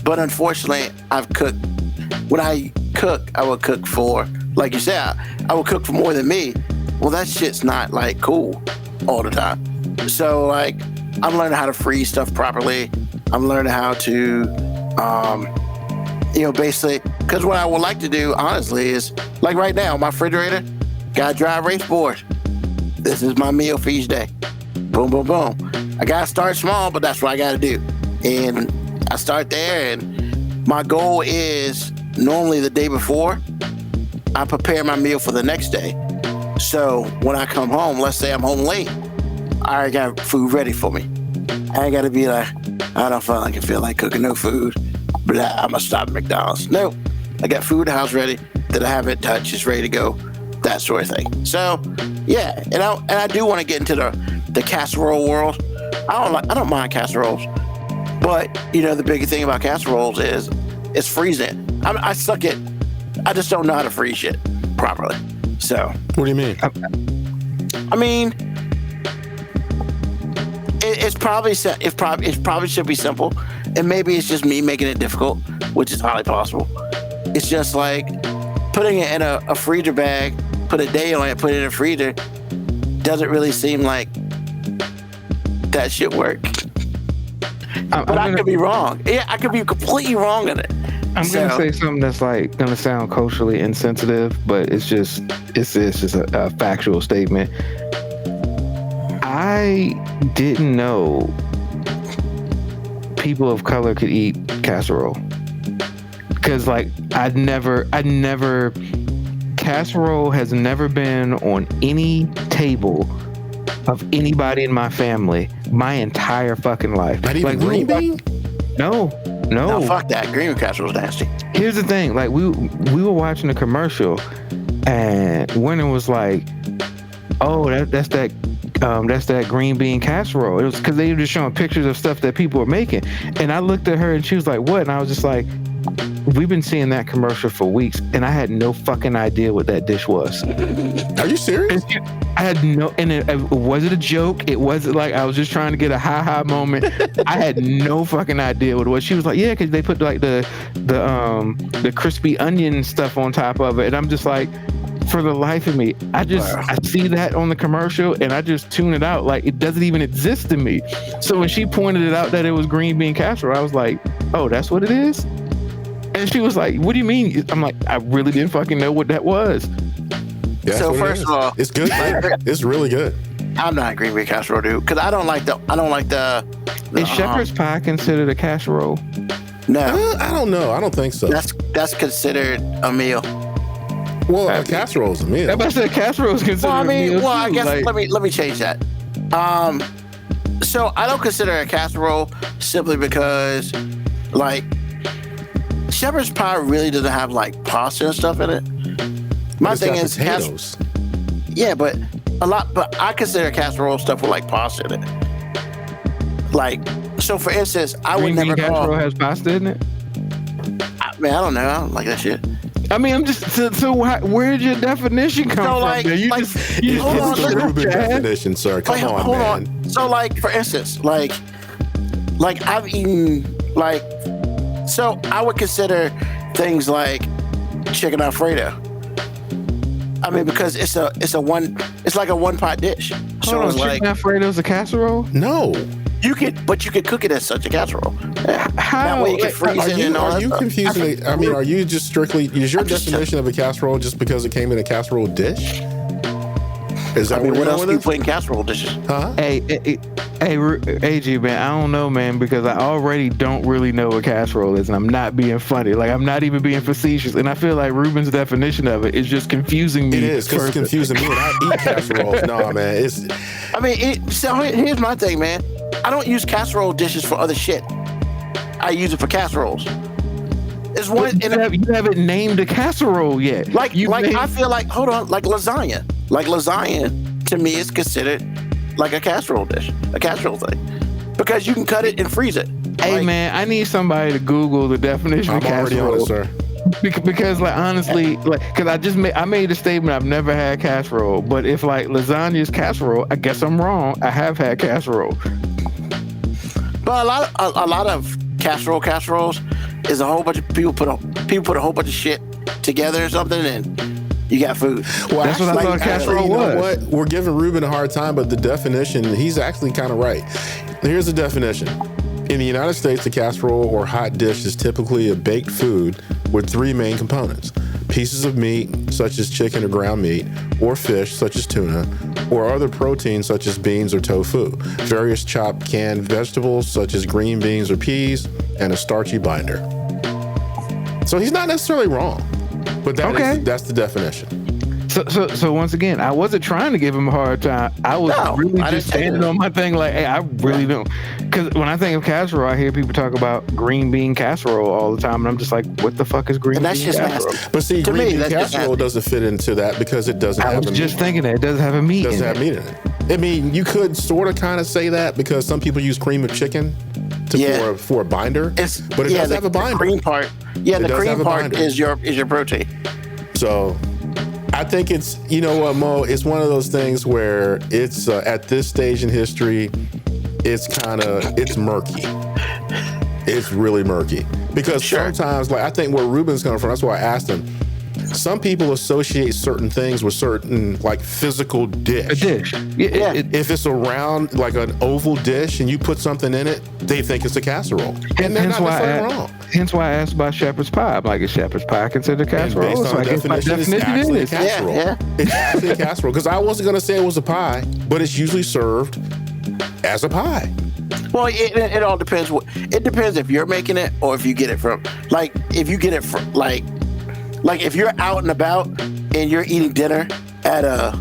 but unfortunately when I cook, I would cook for, like you said, I would cook for more than me. Well, that shit's not like cool all the time. So like, I'm learning how to freeze stuff properly. I'm learning how to, basically, because what I would like to do, honestly, is like right now, my refrigerator got a dry erase board. This is my meal for each day. Boom, boom, boom. I got to start small, but that's what I got to do. And I start there, and my goal is normally the day before, I prepare my meal for the next day. So when I come home, let's say I'm home late, I already got food ready for me. I ain't got to be like, I don't feel like cooking no food. But I'm going to stop at McDonald's. No, I got food in the house ready that I haven't touched. It's ready to go. That sort of thing. So, yeah. And I do want to get into the casserole world. I don't mind casseroles. But, the biggest thing about casseroles is it's freezing. I suck at, I just don't know how to freeze shit properly. So. What do you mean? I mean, it probably should be simple, and maybe it's just me making it difficult, which is highly possible. It's just like putting it in a freezer bag, put a day on it, put it in a freezer. Doesn't really seem like that should work. But I could be wrong. Yeah, I could be completely wrong in it. I'm gonna say something that's like gonna sound culturally insensitive, but it's just a factual statement. I didn't know people of color could eat casserole, because like casserole has never been on any table of anybody in my family my entire fucking life. Not even green bean? No, fuck that. Green casserole's nasty. Here's the thing, like we were watching a commercial, and Winter was like, "Oh, that's that green bean casserole." It was because they were just showing pictures of stuff that people were making, and I looked at her and she was like, "What?" And I was just like, "We've been seeing that commercial for weeks, and I had no fucking idea what that dish was." Are you serious? I had no, and it wasn't a joke. It wasn't like I was just trying to get a ha moment. I had no fucking idea what it was. She was like, "Yeah, because they put like the crispy onion stuff on top of it," and I'm just like, for the life of me, I see that on the commercial and I just tune it out. Like, it doesn't even exist to me. So when she pointed it out that it was green bean casserole, I was like, "Oh, that's what it is?" And she was like, "What do you mean?" I'm like, I really didn't fucking know what that was. Yeah, so first of all, it's good. It's really good. I'm not a green bean casserole dude because I don't like the Is shepherd's pie considered a casserole? No, I don't know. I don't think so. That's considered a meal. Well, a casserole is a meal. I about to say casserole is considered a meal. Well, I guess like, let me change that. So I don't consider it a casserole simply because, like, shepherd's pie really doesn't have like pasta and stuff in it. My thing is potatoes. Yeah, but but I consider casserole stuff with like pasta in it. Like, so for instance, I would Green bean never casserole call. has pasta in it. Man, I don't know. I don't like that shit. I mean, I'm just so where did your definition come So, from? like- there? You like- just you Hold on, just look- The Reuben Chad. definition, sir. Come Like, on, hold man. on. So, like, for instance, like I've eaten like, so I would consider things like chicken Alfredo. I mean, because it's like a one pot dish. So Hold on, it's like chicken Alfredo's a casserole? No. you could cook it as such a casserole. That How? way you can Like, freeze Are it you, and all are that you stuff. confusing it? I mean, are you just strictly, is your I'm just- definition of a casserole just because it came in a casserole dish? Is that I mean, where what you're else going do you with put in casserole dishes? this? Huh? Hey, AG, man, I don't know, man, because I already don't really know what casserole is, and I'm not being funny. Like, I'm not even being facetious, and I feel like Ruben's definition of it is just confusing me. It is, because it's further. confusing me, and I eat casseroles. No, man, it's, I mean, so here's my thing, man. I don't use casserole dishes for other shit. I use it for casseroles. It's one, But and you haven't named a casserole yet. like You named- I feel like, hold on, like lasagna. Like lasagna to me is considered like a casserole dish, a casserole thing, because you can cut it and freeze it. Hey, Like, man, I need somebody to Google the definition I'm of already on casserole. it, sir. Because like honestly, like because I made a statement I've never had casserole, but if like lasagna is casserole, I guess I'm wrong. I have had casserole. But a lot of casseroles is a whole bunch of people put a whole bunch of shit together or something, and you got food. Well, That's what I thought casserole you know was. what? We're giving Ruben a hard time, but the definition, he's actually kind of right. Here's the definition. In the United States, a casserole or hot dish is typically a baked food with three main components: pieces of meat, such as chicken or ground meat, or fish, such as tuna, or other proteins, such as beans or tofu, various chopped canned vegetables, such as green beans or peas, and a starchy binder. So he's not necessarily wrong, but that's the definition. So once again, I wasn't trying to give him a hard time. I was No, really I just didn't say standing that. on my thing. Like, hey, I really don't. Because when I think of casserole, I hear people talk about green bean casserole all the time, and I'm just like, what the fuck is green And that's bean just casserole? nasty. But see, To green me, bean that's just casserole nasty. doesn't fit into that because it doesn't I have was a just meat. thinking that it doesn't have a meat. Doesn't in have it. meat in it. I mean, you could sort of kind of say that because some people use cream of chicken for a binder, It's but it yeah, does the, have a binder. The cream part. Yeah, It the does have cream a part binder. is your protein. So I think it's, you know what, Mo, it's one of those things where it's at this stage in history, it's murky. It's really murky because Sure. sometimes, like I think where Ruben's coming from, that's why I asked him. Some people associate certain things with certain like physical dish. A dish. Yeah. If it's a round, like an oval dish, and you put something in it, they think it's a casserole, and they're not necessarily wrong. Hence why I asked about shepherd's pie. I'm like, is shepherd's pie considered And casserole? based So on I guess my definition, it's definition actually a is. casserole. Yeah. It's actually a casserole because I wasn't going to say it was a pie, but it's usually served as a pie. Well, it all depends. It depends if you're making it or if you get it from. Like, if you get it from, like if you're out and about and you're eating dinner at a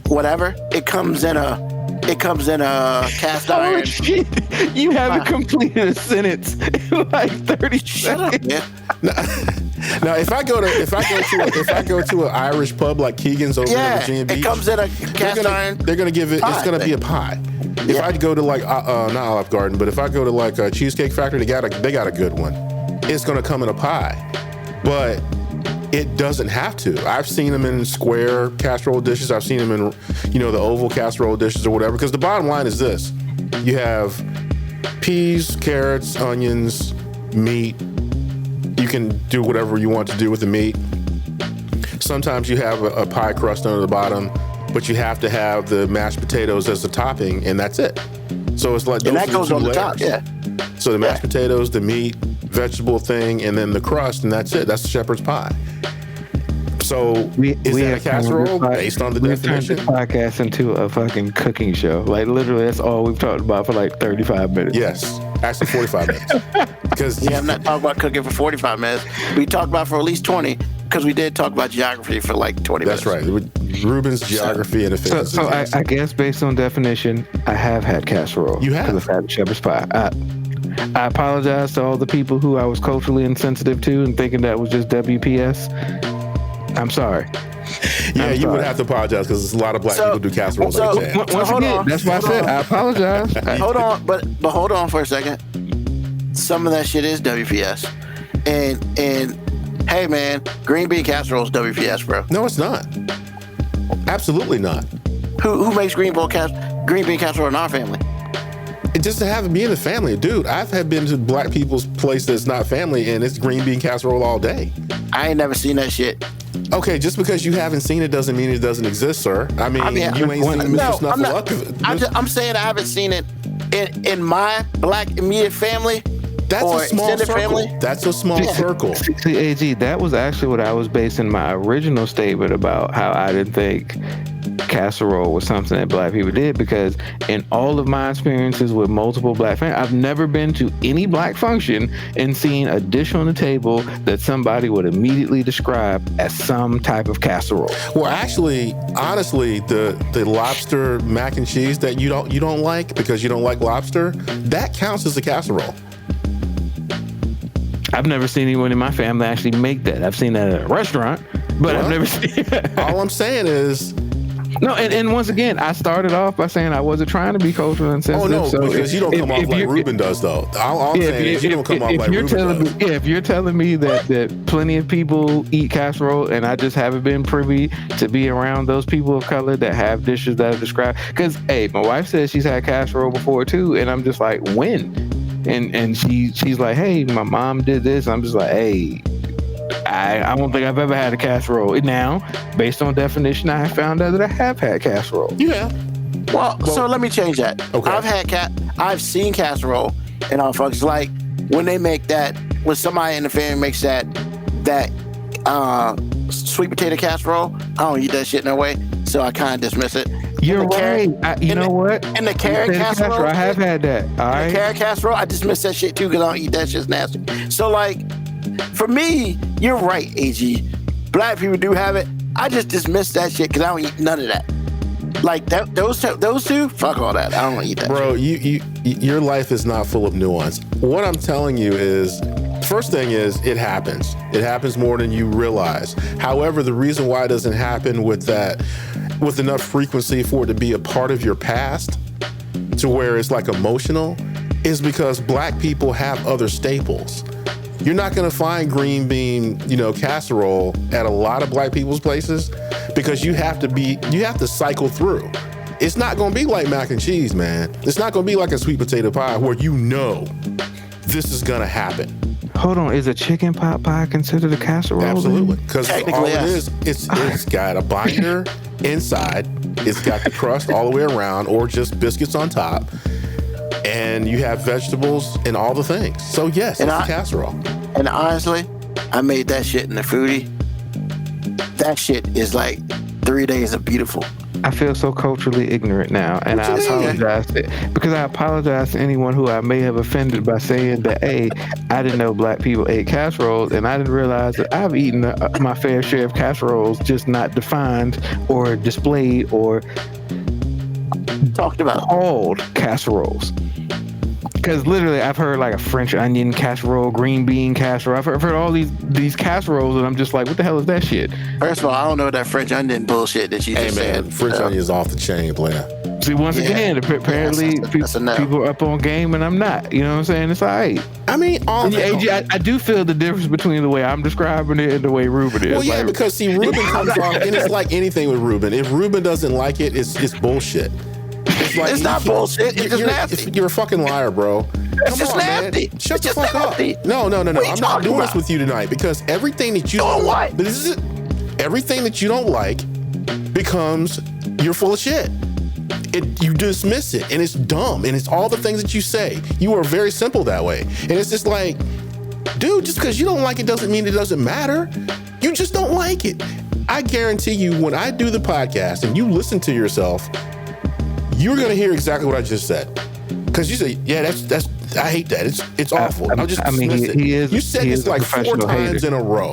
whatever, it comes in a cast Oh, iron. shit. You haven't completed a sentence in like 30 Shut up, seconds. man. Now, if I go to an Irish pub like Keegan's over in Yeah, Virginia Beach, it comes in a cast iron. they're gonna give it. pie It's gonna be a thing. pie. If Yeah. I go to like not Olive Garden, but if I go to like a Cheesecake Factory, they got a good one. It's gonna come in a pie, but it doesn't have to. I've seen them in square casserole dishes. I've seen them in, the oval casserole dishes or whatever. Because the bottom line is this: you have peas, carrots, onions, meat. You can do whatever you want to do with the meat. Sometimes you have a pie crust under the bottom, but you have to have the mashed potatoes as the topping, and that's it. So it's like And those that are goes two on the layers. top, yeah. So the mashed potatoes, the meat, vegetable thing, and then the crust, and that's it. That's the shepherd's pie. So is that a have turned casserole this based on the we've turned definition? this podcast into a fucking cooking show. Like literally, that's all we've talked about for like 35 minutes. Yes, actually 45 minutes. Because Yeah, I'm not talking about cooking for 45 minutes. We talked about for at least 20 because we did talk about geography for like 20 that's minutes. right. With Ruben's geography and So, efficiency. I guess based on definition, I have had casserole. You have? Because I've had shepherd's pie. I apologize to all the people who I was culturally insensitive to and thinking that was just WPS. I'm sorry. Yeah, you would have to apologize because there's a lot of black people do casseroles like that. Once hold again, on, that's why I hold said on. I apologize. Hold on, but hold on for a second. Some of that shit is WPS, and hey man, green bean casserole is WPS, bro. No, it's not. Absolutely not. Who makes green bean casserole in our family? It just to have it be in the family, dude. I've been to black people's place that's not family, and it's green bean casserole all day. I ain't never seen that shit. Okay, just because you haven't seen it doesn't mean it doesn't exist, sir. I mean, you ain't seen Mr. Snuffleupagus. I'm saying I haven't seen it in my black immediate family. That's or a small extended circle. family. That's a small circle. See, AG, that was actually what I was basing my original statement about how I didn't think casserole was something that black people did, because in all of my experiences with multiple black families, I've never been to any black function and seen a dish on the table that somebody would immediately describe as some type of casserole. Well, actually, honestly, the lobster mac and cheese that you don't like because you don't like lobster, that counts as a casserole. I've never seen anyone in my family actually make that. I've seen that at a restaurant, but I've never seen All I'm saying is, no, and once again, I started off by saying I wasn't trying to be culturally insensitive. oh no, so because you don't come off like Ruben does, though. All I'm saying is you don't come off like Ruben does. If you're telling me that plenty of people eat casserole and I just haven't been privy to be around those people of color that have dishes that are described, because hey, my wife says she's had casserole before too, and I'm just like, when? And she's like, hey, my mom did this. I'm just like, hey, I don't think I've ever had a casserole. Now, based on definition, I found out that I have had casserole. Yeah. Well, so let me change that. Okay. I've seen casserole and all folks like when they make that, when somebody in the family makes that sweet potato casserole, I don't eat that shit no way, so I kind of dismiss it. You're right. You know what? And the carrot casserole, I have had that. All right. The carrot casserole, I dismiss that shit too because I don't eat that shit's nasty. So like, for me, you're right, AG. Black people do have it. I just dismiss that shit because I don't eat none of that. Like those two, fuck all that. I don't eat that. Bro, your life is not full of nuance. What I'm telling you is, first thing is, it happens. It happens more than you realize. However, the reason why it doesn't happen with enough frequency for it to be a part of your past, to where it's like emotional, is because black people have other staples. You're not going to find green bean, casserole at a lot of black people's places because you have to cycle through. It's not going to be like mac and cheese, man. It's not going to be like a sweet potato pie where this is going to happen. Hold on, is a chicken pot pie considered a casserole? Absolutely, because all Technically, it yes. is, it's got a binder inside, it's got the crust all the way around, or just biscuits on top, and you have vegetables and all the things. So yes, it's a casserole. And honestly, I made that shit in the foodie. That shit is like 3 days of beautiful. I feel so culturally ignorant now, and I apologize because I apologize to anyone who I may have offended by saying that, hey, I didn't know black people ate casseroles, and I didn't realize that I've eaten my fair share of casseroles, just not defined or displayed or talked about called casseroles. Because literally, I've heard like a French onion casserole, green bean casserole. I've heard all these casseroles, and I'm just like, what the hell is that shit? First of all, I don't know that French onion bullshit that you just said. Hey man, French onion is off the chain, player. See, once again, apparently people are up on game and I'm not. You know what I'm saying? It's all right. I mean, I do feel the difference between the way I'm describing it and the way Ruben is. Well, yeah, because see, Ruben comes off, and it's like anything with Ruben. If Ruben doesn't like it, it's bullshit. It's not bullshit. It's just nasty. You're a fucking liar, bro. It's just nasty. Man. Shut the fuck nasty. up. No. I'm not doing this with you tonight because everything that you don't like, everything that you don't like becomes you're full of shit. You dismiss it, and it's dumb, and it's all the things that you say. You are very simple that way, and it's just like, dude, just because you don't like it doesn't mean it doesn't matter. You just don't like it. I guarantee you, when I do the podcast and you listen to yourself, you're gonna hear exactly what I just said. Because you say, yeah, that's I hate that. It's awful. I'll just dismiss it. You said this like 4 times in a row.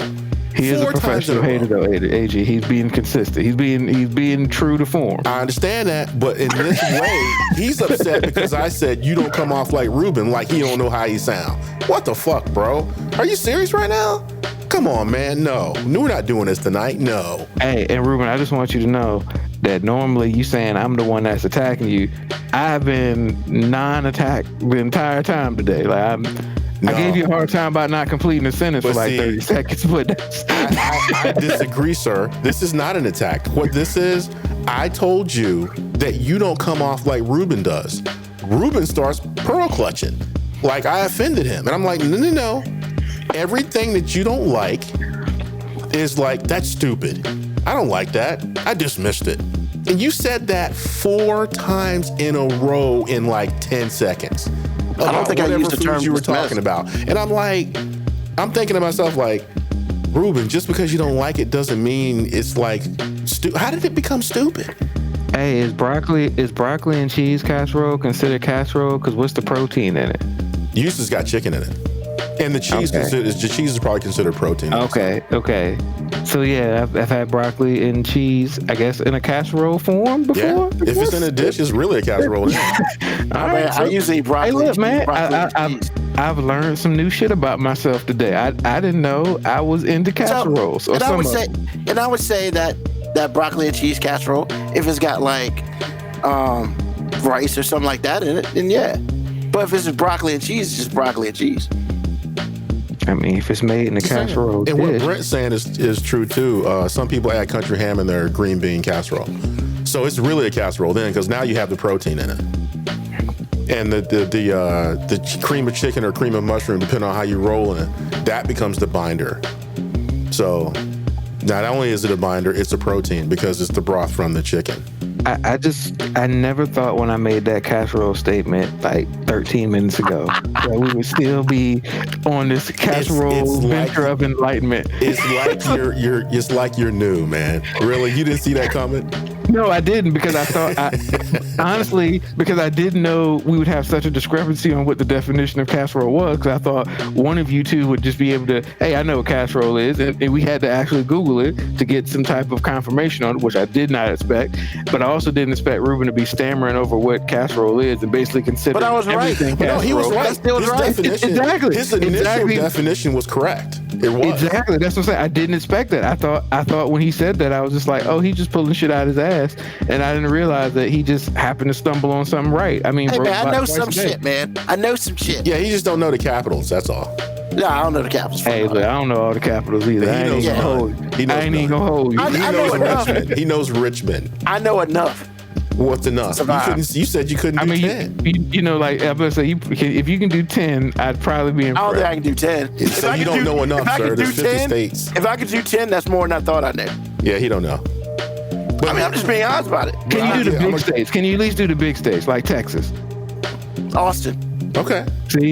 He is a professional hater, though, AG. He's being consistent. He's being true to form. I understand that, but in this way, he's upset because I said you don't come off like Ruben, like he don't know how he sound. What the fuck, bro? Are you serious right now? Come on, man. No, we're not doing this tonight. No. Hey, and Ruben, I just want you to know that normally you saying I'm the one that's attacking you. I've been non-attacked the entire time today. Like I gave you a hard time about not completing a sentence But for like see, 30 seconds, but that's, I disagree, sir. This is not an attack. What this is, I told you that you don't come off like Ruben does. Ruben starts pearl clutching. Like I offended him. And I'm like, no. Everything that you don't like is like, that's stupid. I don't like that. I dismissed it. And you said that 4 times in a row in like 10 seconds. I don't think I used the term you were dismiss. talking about. And I'm like, I'm thinking to myself like, Ruben, just because you don't like it doesn't mean it's like, how did it become stupid? hey, is broccoli and cheese casserole considered casserole? Because what's the protein in it? Usually it's got chicken in it. And the cheese, the cheese is probably considered protein. Okay. So yeah, I've had broccoli and cheese, I guess, in a casserole form before. Yeah. If it's in a dish, it's really a casserole. I usually eat broccoli. Hey, look, man, broccoli I've learned some new shit about myself today. I didn't know I was into casseroles. and I would say that broccoli and cheese casserole, if it's got like rice or something like that in it, then yeah. But if it's just broccoli and cheese, it's just broccoli and cheese. I mean, if it's made in a casserole And what dish. Brent's saying is true too. Some people add country ham in their green bean casserole. So it's really a casserole then, because now you have the protein in it. And the cream of chicken or cream of mushroom, depending on how you roll in it, that becomes the binder. So not only is it a binder, it's a protein because it's the broth from the chicken. I never thought when I made that casserole statement like 13 minutes ago that we would still be on this casserole venture of enlightenment. It's like you're new, man. Really? You didn't see that coming? No, I didn't, because I thought, honestly, because I didn't know we would have such a discrepancy on what the definition of casserole was, because I thought one of you two would just be able to, hey, I know what casserole is, and we had to actually Google it to get some type of confirmation on it, which I did not expect, but I also didn't expect Ruben to be stammering over what casserole is and basically consider But I was right. everything But no, he was casserole. right. His definition, Exactly. His initial definition was correct. It was. Exactly. That's what I'm saying. I didn't expect that. I thought when he said that, I was just like, oh, he's just pulling shit out of his ass. And I didn't realize that he just happened to stumble on something right. I mean, Hey, bro, man, I know twice some a day. shit, man. I know some shit. Yeah, he just don't know the capitals. That's all. No, I don't know the capitals. Hey, look, I don't know all the capitals either. He I ain't knows even gonna none. hold you. He knows I ain't even none. gonna hold you. I He know knows enough. Richmond. He knows Richmond. I know enough. What's enough? You said you couldn't I do mean, 10. you know, like I'm gonna say, if you can do 10, I'd probably be I don't think impressed. I can do 10. So you don't know enough, sir. There's 50 states. If I could do 10, that's more than I thought I knew. Yeah, he don't know. But I mean, I'm just being honest about it. Can you do the I'm big states? Can you at least do the big states like Texas? Austin. okay.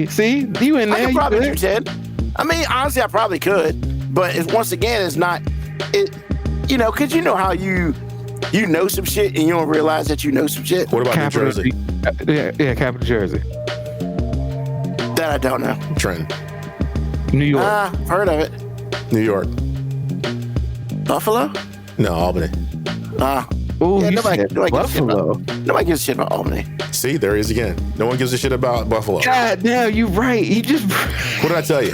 See, you in I there? could You probably do good? 10. I mean, honestly, I probably could. But once again, it's not, you know, because you know how you know some shit and you don't realize that you know some shit. What about New Jersey? Yeah, Capital Jersey. That I don't know. Trenton. New York. Heard of it. New York. Buffalo? No, Albany. Oh, yeah, you nobody said gives a shit Buffalo. about- nobody gives a shit about Albany. See, there he is again. No one gives a shit about Buffalo. God damn, you right. He just What did I tell you?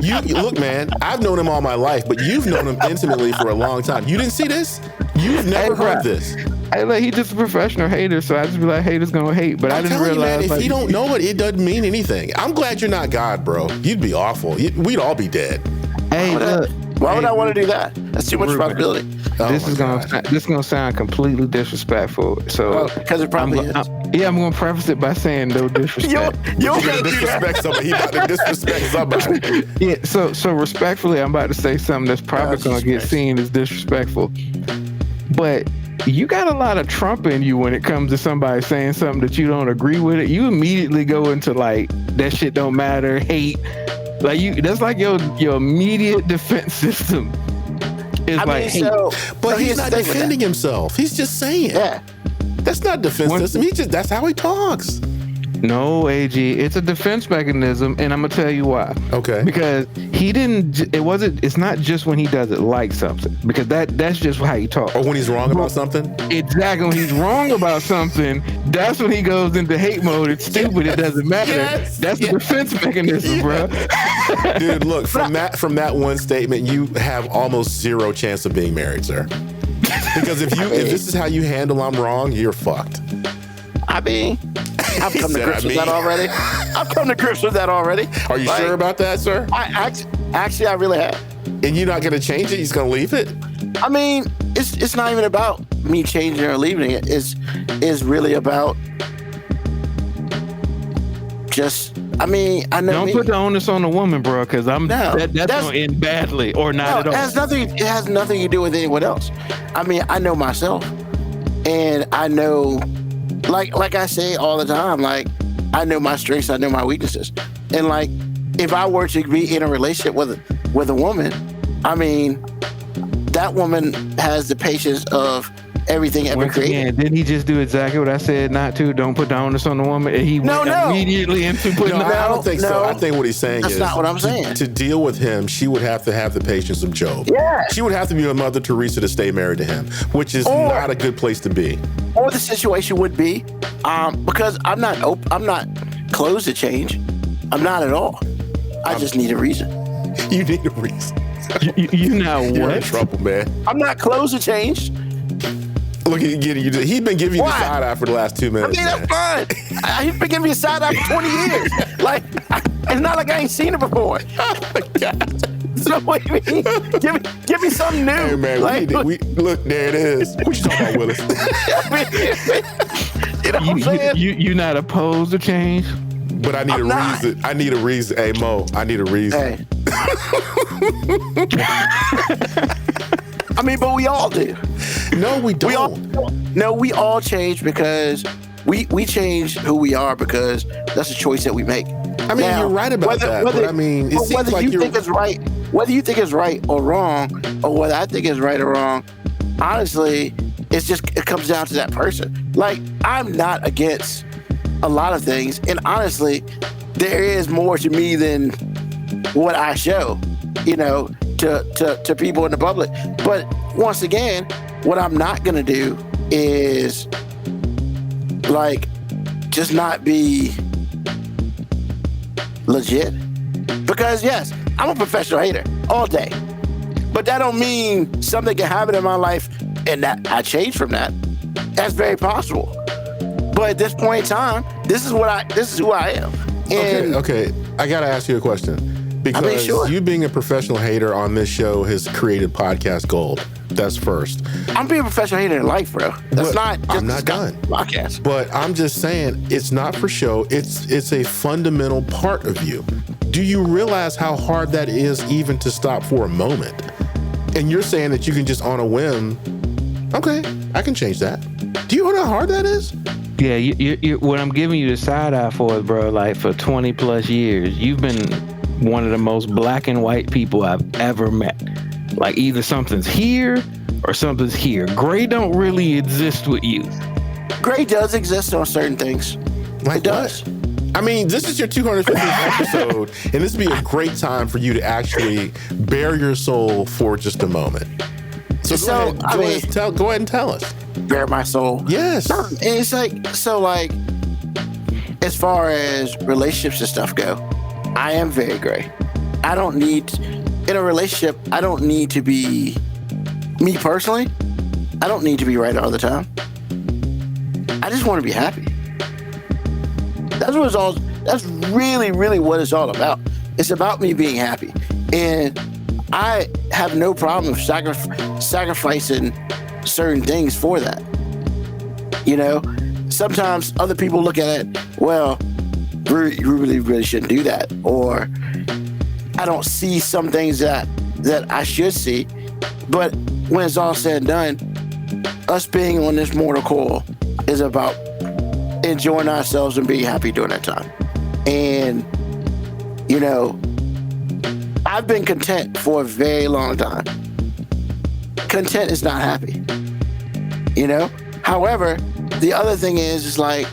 You look, man, I've known him all my life, but you've known him intimately for a long time. You didn't see this? You've never heard this. he just a professional hater, so I just be like, haters gonna hate. But I I'm didn't telling you, man, realize if like, you don't know it doesn't mean anything. I'm glad you're not God, bro. You'd be awful. We'd all be dead. Hey, look. Why would I want to do that? That's too much Ruben. responsibility. Oh This my is gonna sound completely disrespectful. So Because it probably is. I'm gonna preface it by saying no disrespect. You don't He's gotta gonna do that. disrespect somebody. He's about to disrespect somebody. Yeah, so respectfully, I'm about to say something that's probably Jesus gonna get Christ. seen as disrespectful. But you got a lot of Trump in you when it comes to somebody saying something that you don't agree with it. You immediately go into like that shit don't matter, hate. Like that's like your immediate defense system. It's I like mean, hate. But he's here's not the thing with defending that. himself. He's just saying. Yeah. That's not defense One- system. That's how he talks. No, AG, it's a defense mechanism, and I'm gonna tell you why. Okay. Because it's not just when he doesn't like something, because that's just how he talks. Or when he's wrong about something? Exactly. When he's wrong about something, that's when he goes into hate mode. It's stupid. It doesn't matter. Yes. That's the defense mechanism, bro. Dude, look, from that one statement, you have almost zero chance of being married, sir. Because if this is how you handle I'm wrong, you're fucked. I mean, I've come to said, grips with that already. I've come to grips with that already. Are you sure about that, sir? Actually, I really have. And you're not going to change it? You're just going to leave it? I mean, it's not even about me changing or leaving it. It's really about just. I mean, I know. Don't put the onus on the woman, bro, because that's gonna end badly or not at all. It has nothing to do with anyone else. I mean, I know myself, and I know, like I say all the time, like I know my strengths, I know my weaknesses, and like if I were to be in a relationship with a woman, I mean, that woman has the patience of everything ever created. Again, didn't he just do exactly what I said not to? Don't put the onus on the woman. And he went immediately into putting the I don't think so. I think what he's saying that's is not what I'm saying. To deal with him, she would have to have the patience of Job. Yeah. She would have to be a Mother Teresa to stay married to him, which is not a good place to be. Or the situation would be, because I'm not closed to change. I'm not at all. I just need a reason. You need a reason. You now what? You're in trouble, man. I'm not closed to change. Look at you. He's been giving you the side eye for the last 2 minutes. I mean, that's fine. He's been giving me a side eye for 20 years. Like, it's not like I ain't seen it before. Oh my God. So what do you mean? Give me something new. Hey man, like, we look, there it is. What you talking about, Willis? You know what I'm saying? You're not opposed to change? But I need a reason. I need a reason. Hey Mo, I need a reason. Hey. I mean, but we all do. No, we don't. We all change because we change who we are because that's a choice that we make. I mean, you're right about that. But I mean, it seems like you think it's right, whether you think it's right or wrong, or whether I think it's right or wrong, honestly, it comes down to that person. Like, I'm not against a lot of things, and honestly, there is more to me than what I show, to people in the public. But once again, what I'm not gonna do is like just not be legit. Because yes, I'm a professional hater all day, but that don't mean something can happen in my life and that I change from that. That's very possible. But at this point in time, this is who I am. And okay. I gotta ask you a question. Because you being a professional hater on this show has created podcast gold. That's first. I'm being a professional hater in life, bro. I'm not done. Podcast. But I'm just saying, it's not for show. It's a fundamental part of you. Do you realize how hard that is even to stop for a moment? And you're saying that you can just on a whim, okay, I can change that. Do you know how hard that is? Yeah, you what I'm giving you the side eye for, bro, like for 20 plus years, you've been one of the most black and white people I've ever met. Like either something's here or something's here. Gray don't really exist with you. Gray does exist on certain things. Like it does. I mean, this is your 250th episode, and this would be a great time for you to actually bare your soul for just a moment. So go ahead and tell us. Bare my soul. Yes. And it's like, as far as relationships and stuff go, I am very gray. In a relationship, I don't need to be, me personally, I don't need to be right all the time. I just want to be happy. That's really, really what it's all about. It's about me being happy. And I have no problem sacrificing certain things for that. Sometimes other people look at it, well, you really shouldn't do that. Or I don't see some things that I should see. But when it's all said and done, us being on this mortal coil is about enjoying ourselves and being happy during that time. And, I've been content for a very long time. Content is not happy. However, the other thing is like,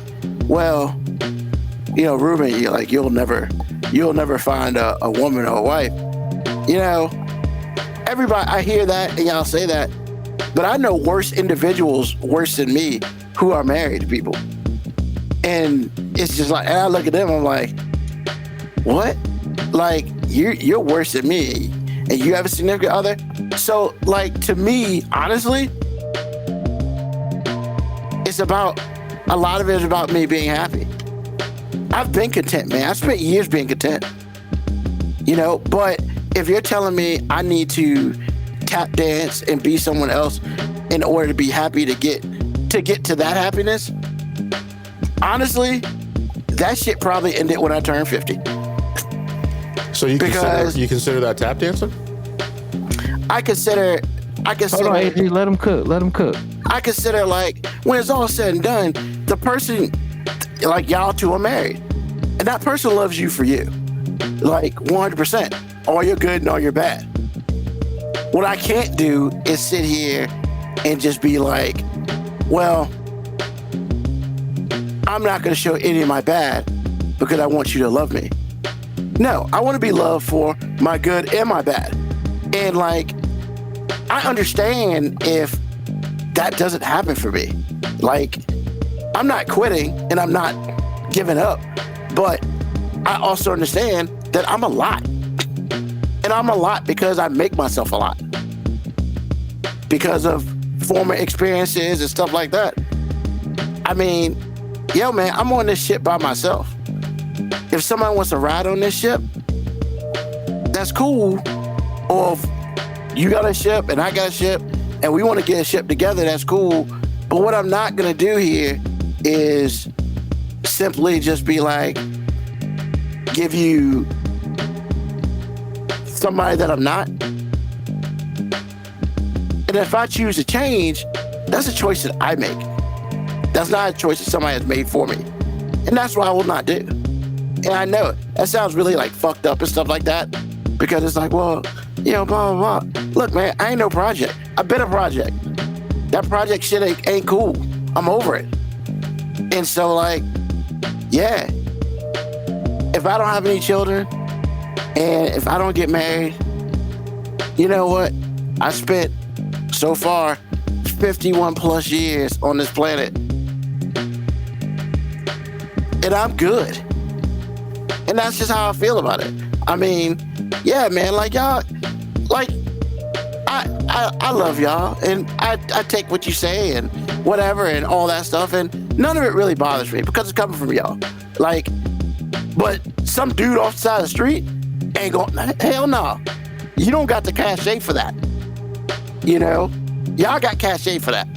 well, Ruben, you'll never find a woman or a wife. Everybody, I hear that and y'all say that, but I know worse individuals worse than me who are married to people. And it's just like, and I look at them, I'm like, what? Like, you're worse than me, and you have a significant other? So, like, to me, honestly, a lot of it is about me being happy. I've been content, man. I've spent years being content. But if you're telling me I need to tap dance and be someone else in order to be happy to get to that happiness, honestly, that shit probably ended when I turned 50. So you consider that tap dancing? I consider. Hold on, AG, let him cook. I consider, like, when it's all said and done, the person, like, y'all two are married, and that person loves you for you, like 100%, all your good and all your bad. What I can't do is sit here and just be like, well, I'm not going to show any of my bad because I want you to love me. No, I want to be loved for my good and my bad. And, like, I understand if that doesn't happen for me. Like, I'm not quitting and I'm not giving up, but I also understand that I'm a lot. And I'm a lot because I make myself a lot. Because of former experiences and stuff like that. I mean, yo, man, I'm on this ship by myself. If somebody wants to ride on this ship, that's cool. Or if you got a ship and I got a ship and we want to get a ship together, that's cool. But what I'm not going to do here is simply just be like, give you somebody that I'm not. And if I choose to change, that's a choice that I make. That's not a choice that somebody has made for me. And that's what I will not do. And I know it. That sounds really like fucked up and stuff like that. Because it's like, well, blah, blah, blah. Look, man, I ain't no project. I've been a project. That project shit ain't cool. I'm over it. And so, like, yeah. If I don't have any children and if I don't get married, you know what? I spent so far 51 plus years on this planet. And I'm good. And that's just how I feel about it. I mean, yeah, man, like y'all, like I love y'all and I take what you say and whatever and all that stuff, and none of it really bothers me because it's coming from y'all. Like, but some dude off the side of the street ain't going, hell no. You don't got the cachet for that. Y'all got cachet for that.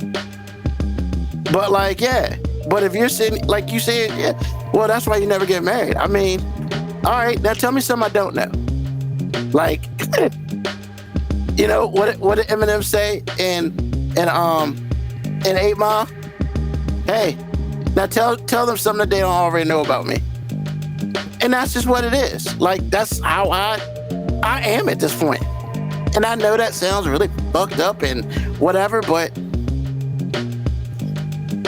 But like, yeah. But if you're sitting, like you said, yeah, well, that's why you never get married. I mean, all right, now tell me something I don't know. Like, what did Eminem say in 8 Mile? Hey, now tell them something that they don't already know about me. And that's just what it is. Like, that's how I am at this point. And I know that sounds really fucked up and whatever, but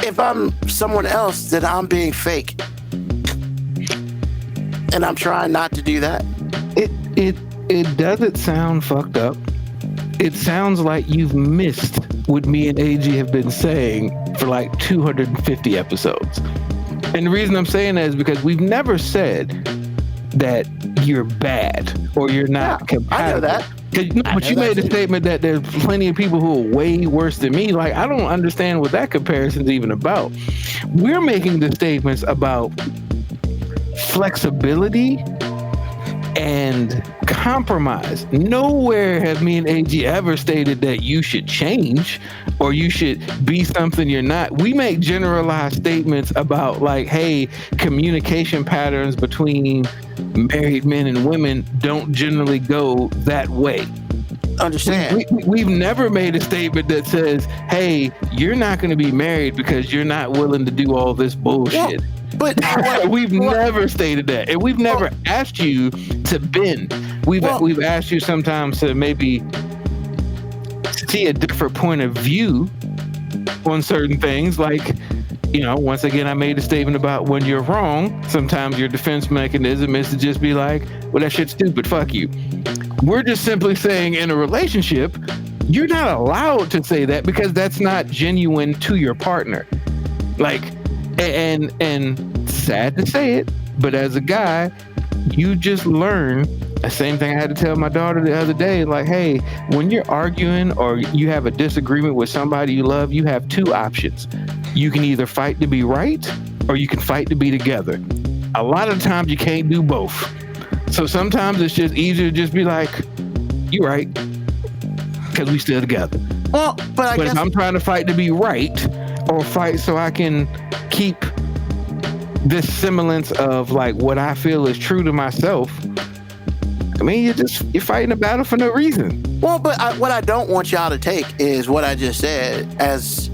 if I'm someone else, then I'm being fake. And I'm trying not to do that. It doesn't sound fucked up. It sounds like you've missed what me and AG have been saying for like 250 episodes. And the reason I'm saying that is because we've never said that you're bad or you're not compatible. I know that. But you made a statement that there's plenty of people who are way worse than me. Like, I don't understand what that comparison's even about. We're making the statements about flexibility and compromise. Nowhere have me and AG ever stated that you should change or you should be something you're not. We make generalized statements about, like, hey, communication patterns between married men and women don't generally go that way. Understand. We've never made a statement that says, hey, you're not going to be married because you're not willing to do all this bullshit. Well, but we've never stated that, and we've never asked you to bend. We've asked you sometimes to maybe see a different point of view on certain things. Like, once again, I made a statement about when you're wrong, sometimes your defense mechanism is to just be like, well, that shit's stupid, fuck you. We're just simply saying in a relationship, you're not allowed to say that because that's not genuine to your partner. Like, and sad to say it, but as a guy, you just learn the same thing I had to tell my daughter the other day. Like, hey, when you're arguing or you have a disagreement with somebody you love, you have two options. You can either fight to be right or you can fight to be together. A lot of times you can't do both. So sometimes it's just easier to just be like, you're right, because we still together. Well, but I guess if I'm trying to fight to be right or fight so I can keep this semblance of like what I feel is true to myself, I mean, you're fighting a battle for no reason. Well, but what I don't want y'all to take is what I just said as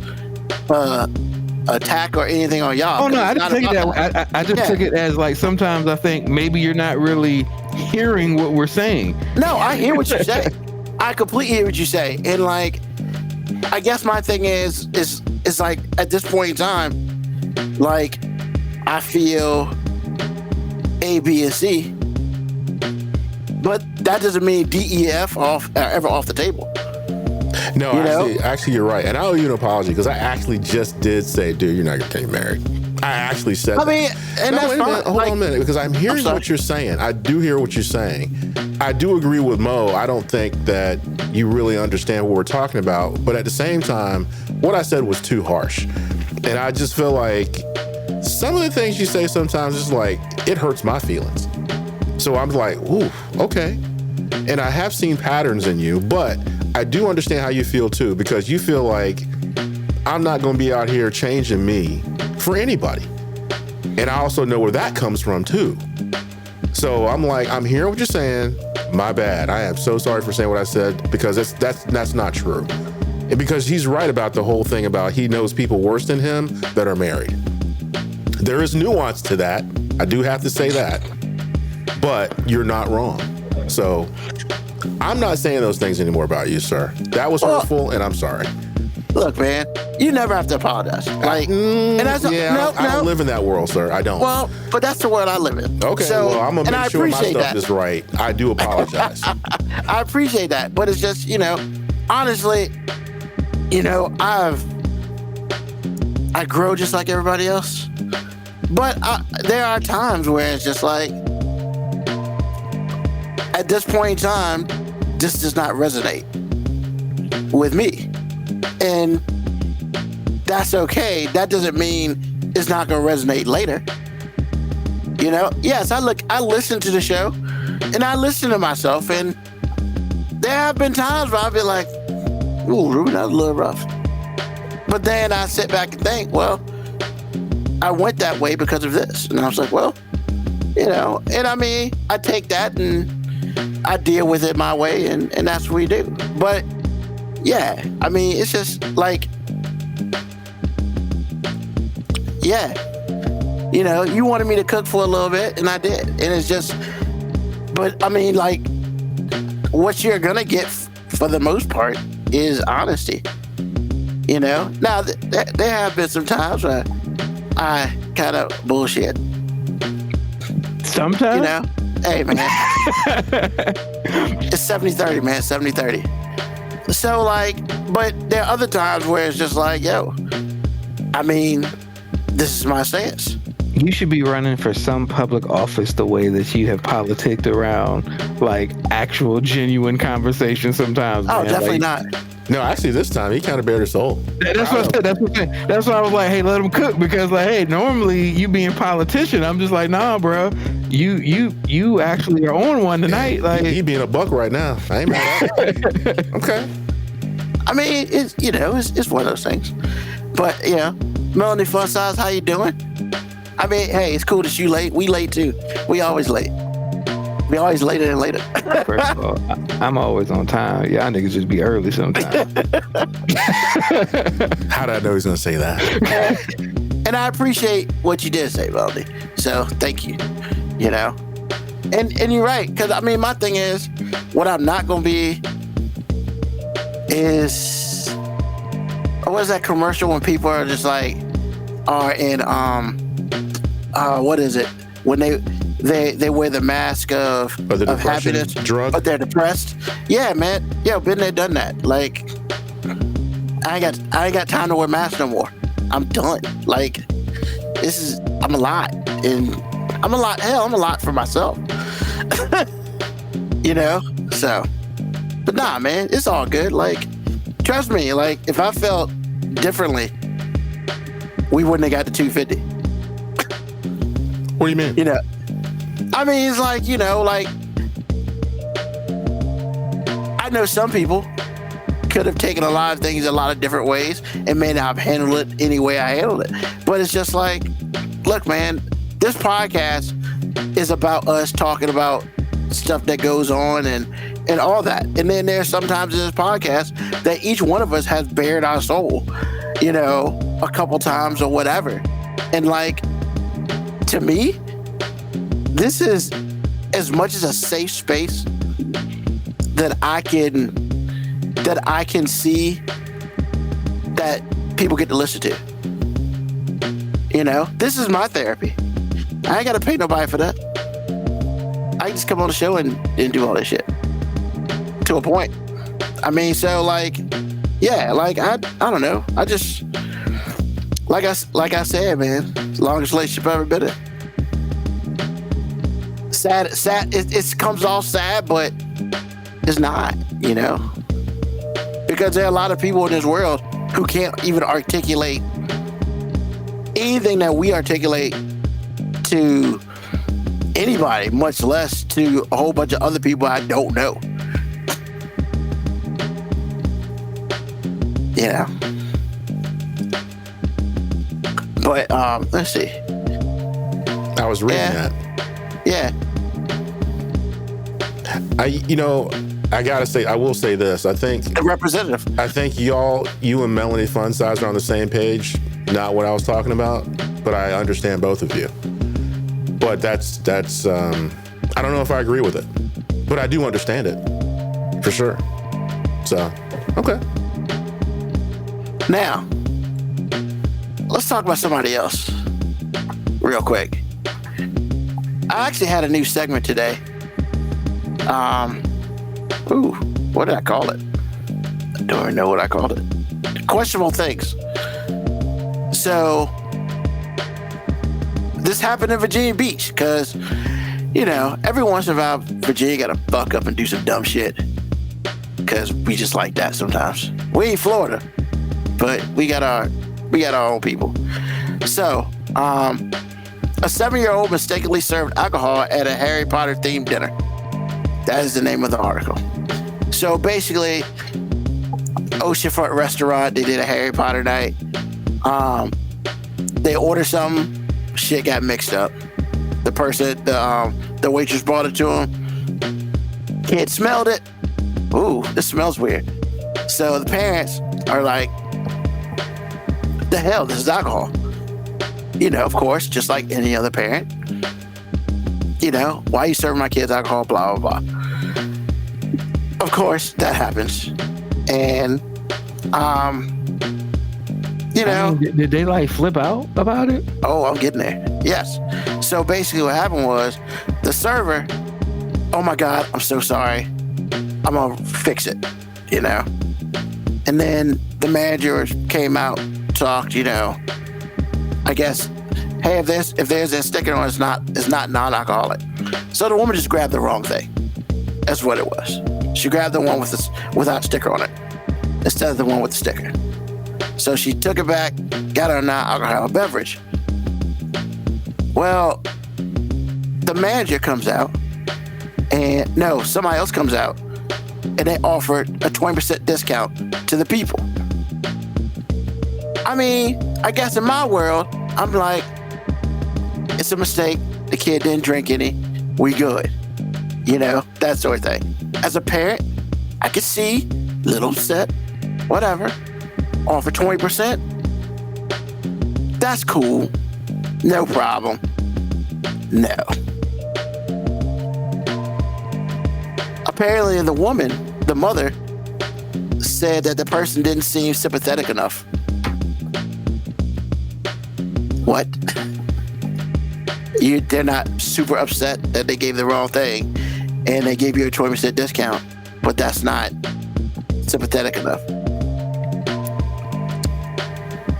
attack or anything on y'all. Oh no, I didn't take it that way. I just took it as like sometimes I think maybe you're not really hearing what we're saying. No, I hear what you say. I completely hear what you say, and like, I guess my thing is like at this point in time, like I feel A, B, and C. But that doesn't mean D, E, F ever off the table. No, actually, you're right. And I owe you an apology because I actually just did say, dude, you're not going to get married. I actually said that. I mean, and that's fine. Hold on a minute, because I'm hearing what you're saying. I do hear what you're saying. I do agree with Mo. I don't think that you really understand what we're talking about. But at the same time, what I said was too harsh. And I just feel like some of the things you say sometimes is like, it hurts my feelings. So I'm like, ooh, okay. And I have seen patterns in you, but I do understand how you feel too, because you feel like I'm not going to be out here changing me for anybody. And I also know where that comes from too. So I'm like, I'm hearing what you're saying. My bad. I am so sorry for saying what I said, because that's not true. And because he's right about the whole thing about he knows people worse than him that are married. There is nuance to that. I do have to say that. But you're not wrong. So I'm not saying those things anymore about you, sir. That was hurtful, and I'm sorry. Look, man, you never have to apologize. Like, and that's I don't live in that world, sir. I don't. Well, but that's the world I live in. Okay, so, well, I'm gonna make sure my stuff that. is right. I do apologize. I appreciate that, but it's just, honestly, I grow just like everybody else. But there are times where it's just like, at this point in time, this does not resonate with me. And that's okay. That doesn't mean it's not going to resonate later. Yes, I listen to the show and I listen to myself, and there have been times where I've been like, ooh, Ruben, that was a little rough. But then I sit back and think, well, I went that way because of this. And I was like, well, and I mean, I take that and I deal with it my way, and that's what we do. But yeah, I mean, it's just like, yeah, you wanted me to cook for a little bit, and I did. And it's just, but I mean, like, what you're gonna get for the most part is honesty. Now, there have been some times where I kind of bullshit. Sometimes? Hey, man. It's 70-30, man. 70-30. So, like, but there are other times where it's just like, yo, I mean, this is my stance. You should be running for some public office the way that you have politicked around, like, actual, genuine conversation sometimes. Oh, man. definitely like, not. No, actually, this time he kind of bared his soul. That's what I said. That's why I was like, hey, let him cook, because like, hey, normally you being politician, I'm just like, nah, bro, you actually are on one tonight. Like, he being a buck right now. I ain't mad at it. Okay. I mean, it's one of those things. But Melanie Fun Size, how you doing? I mean, hey, it's cool that you late. We late too. We always late. We always later and later. First of all, I'm always on time. Y'all niggas just be early sometimes. How did I know he's gonna say that? And I appreciate what you did say, Melody. So thank you. And you're right, because I mean, my thing is, what I'm not gonna be is, what is that commercial when people are just like, are in what is it when they wear the mask of Or the depression happiness, drug? but they're depressed. Yeah, man. Yeah, been there, done that. Like, I ain't got time to wear masks no more. I'm done. Like, I'm a lot, and I'm a lot. Hell, I'm a lot for myself. You know. So, but nah, man, it's all good. Like, trust me. Like, if I felt differently, we wouldn't have got the 250. What do you mean? You know, I mean, it's like, you know, like, I know some people could have taken a lot of things a lot of different ways and may not have handled it any way I handled it. But it's just like, look, man, this podcast is about us talking about stuff that goes on and all that. And then there's sometimes in this podcast that each one of us has bared our soul, you know, a couple times or whatever. And like, to me, this is as much as a safe space that I can see that people get to listen to. You know, this is my therapy. I ain't got to pay nobody for that. I can just come on the show and do all this shit to a point. I mean, so like, yeah, like I don't know. I just like I said, man, longest relationship I've ever been in. Sad. It comes off sad, but it's not, you know, because there are a lot of people in this world who can't even articulate anything that we articulate to anybody, much less to a whole bunch of other people I don't know. You know. But let's see. I was reading that. Yeah. I will say this. I think The representative. you and Melanie Funsize are on the same page. Not what I was talking about, but I understand both of you. But that's I don't know if I agree with it, but I do understand it for sure. So, okay. Now, let's talk about somebody else real quick. I actually had a new segment today. What did I call it? I don't even know what I called it. Questionable things. So, this happened in Virginia Beach because, you know, every once in a while, Virginia got to buck up and do some dumb shit because we just like that sometimes. We ain't Florida, but we got our own people. So, a 7-year-old mistakenly served alcohol at a Harry Potter themed dinner. That is the name of the article. So basically, Oceanfront Restaurant, they did a Harry Potter night. They ordered something, shit got mixed up. The waitress brought it to him. Kid smelled it. Ooh, this smells weird. So the parents are like, the hell, this is alcohol. You know, of course, just like any other parent. You know, why are you serving my kids alcohol, blah, blah, blah. Of course, that happens. And, you know. Did they like flip out about it? Oh, I'm getting there. Yes. So basically what happened was the server, oh my God, I'm so sorry. I'm going to fix it, you know. And then the manager came out, talked, you know, I guess, hey, if there's a sticker on it, it's not non-alcoholic. So the woman just grabbed the wrong thing. That's what it was. She grabbed the one without sticker on it instead of the one with the sticker. So she took it back, got her a non-alcoholic beverage. Well, the manager comes out, and no, somebody else comes out, and they offered a 20% discount to the people. I mean, I guess in my world, I'm like, it's a mistake. The kid didn't drink any. We good. You know, that sort of thing. As a parent, I could see, little upset, whatever. Offer 20%. That's cool. No problem. No. Apparently, the mother, said that the person didn't seem sympathetic enough. what? They're not super upset that they gave the wrong thing and they gave you a 20% discount, but that's not sympathetic enough.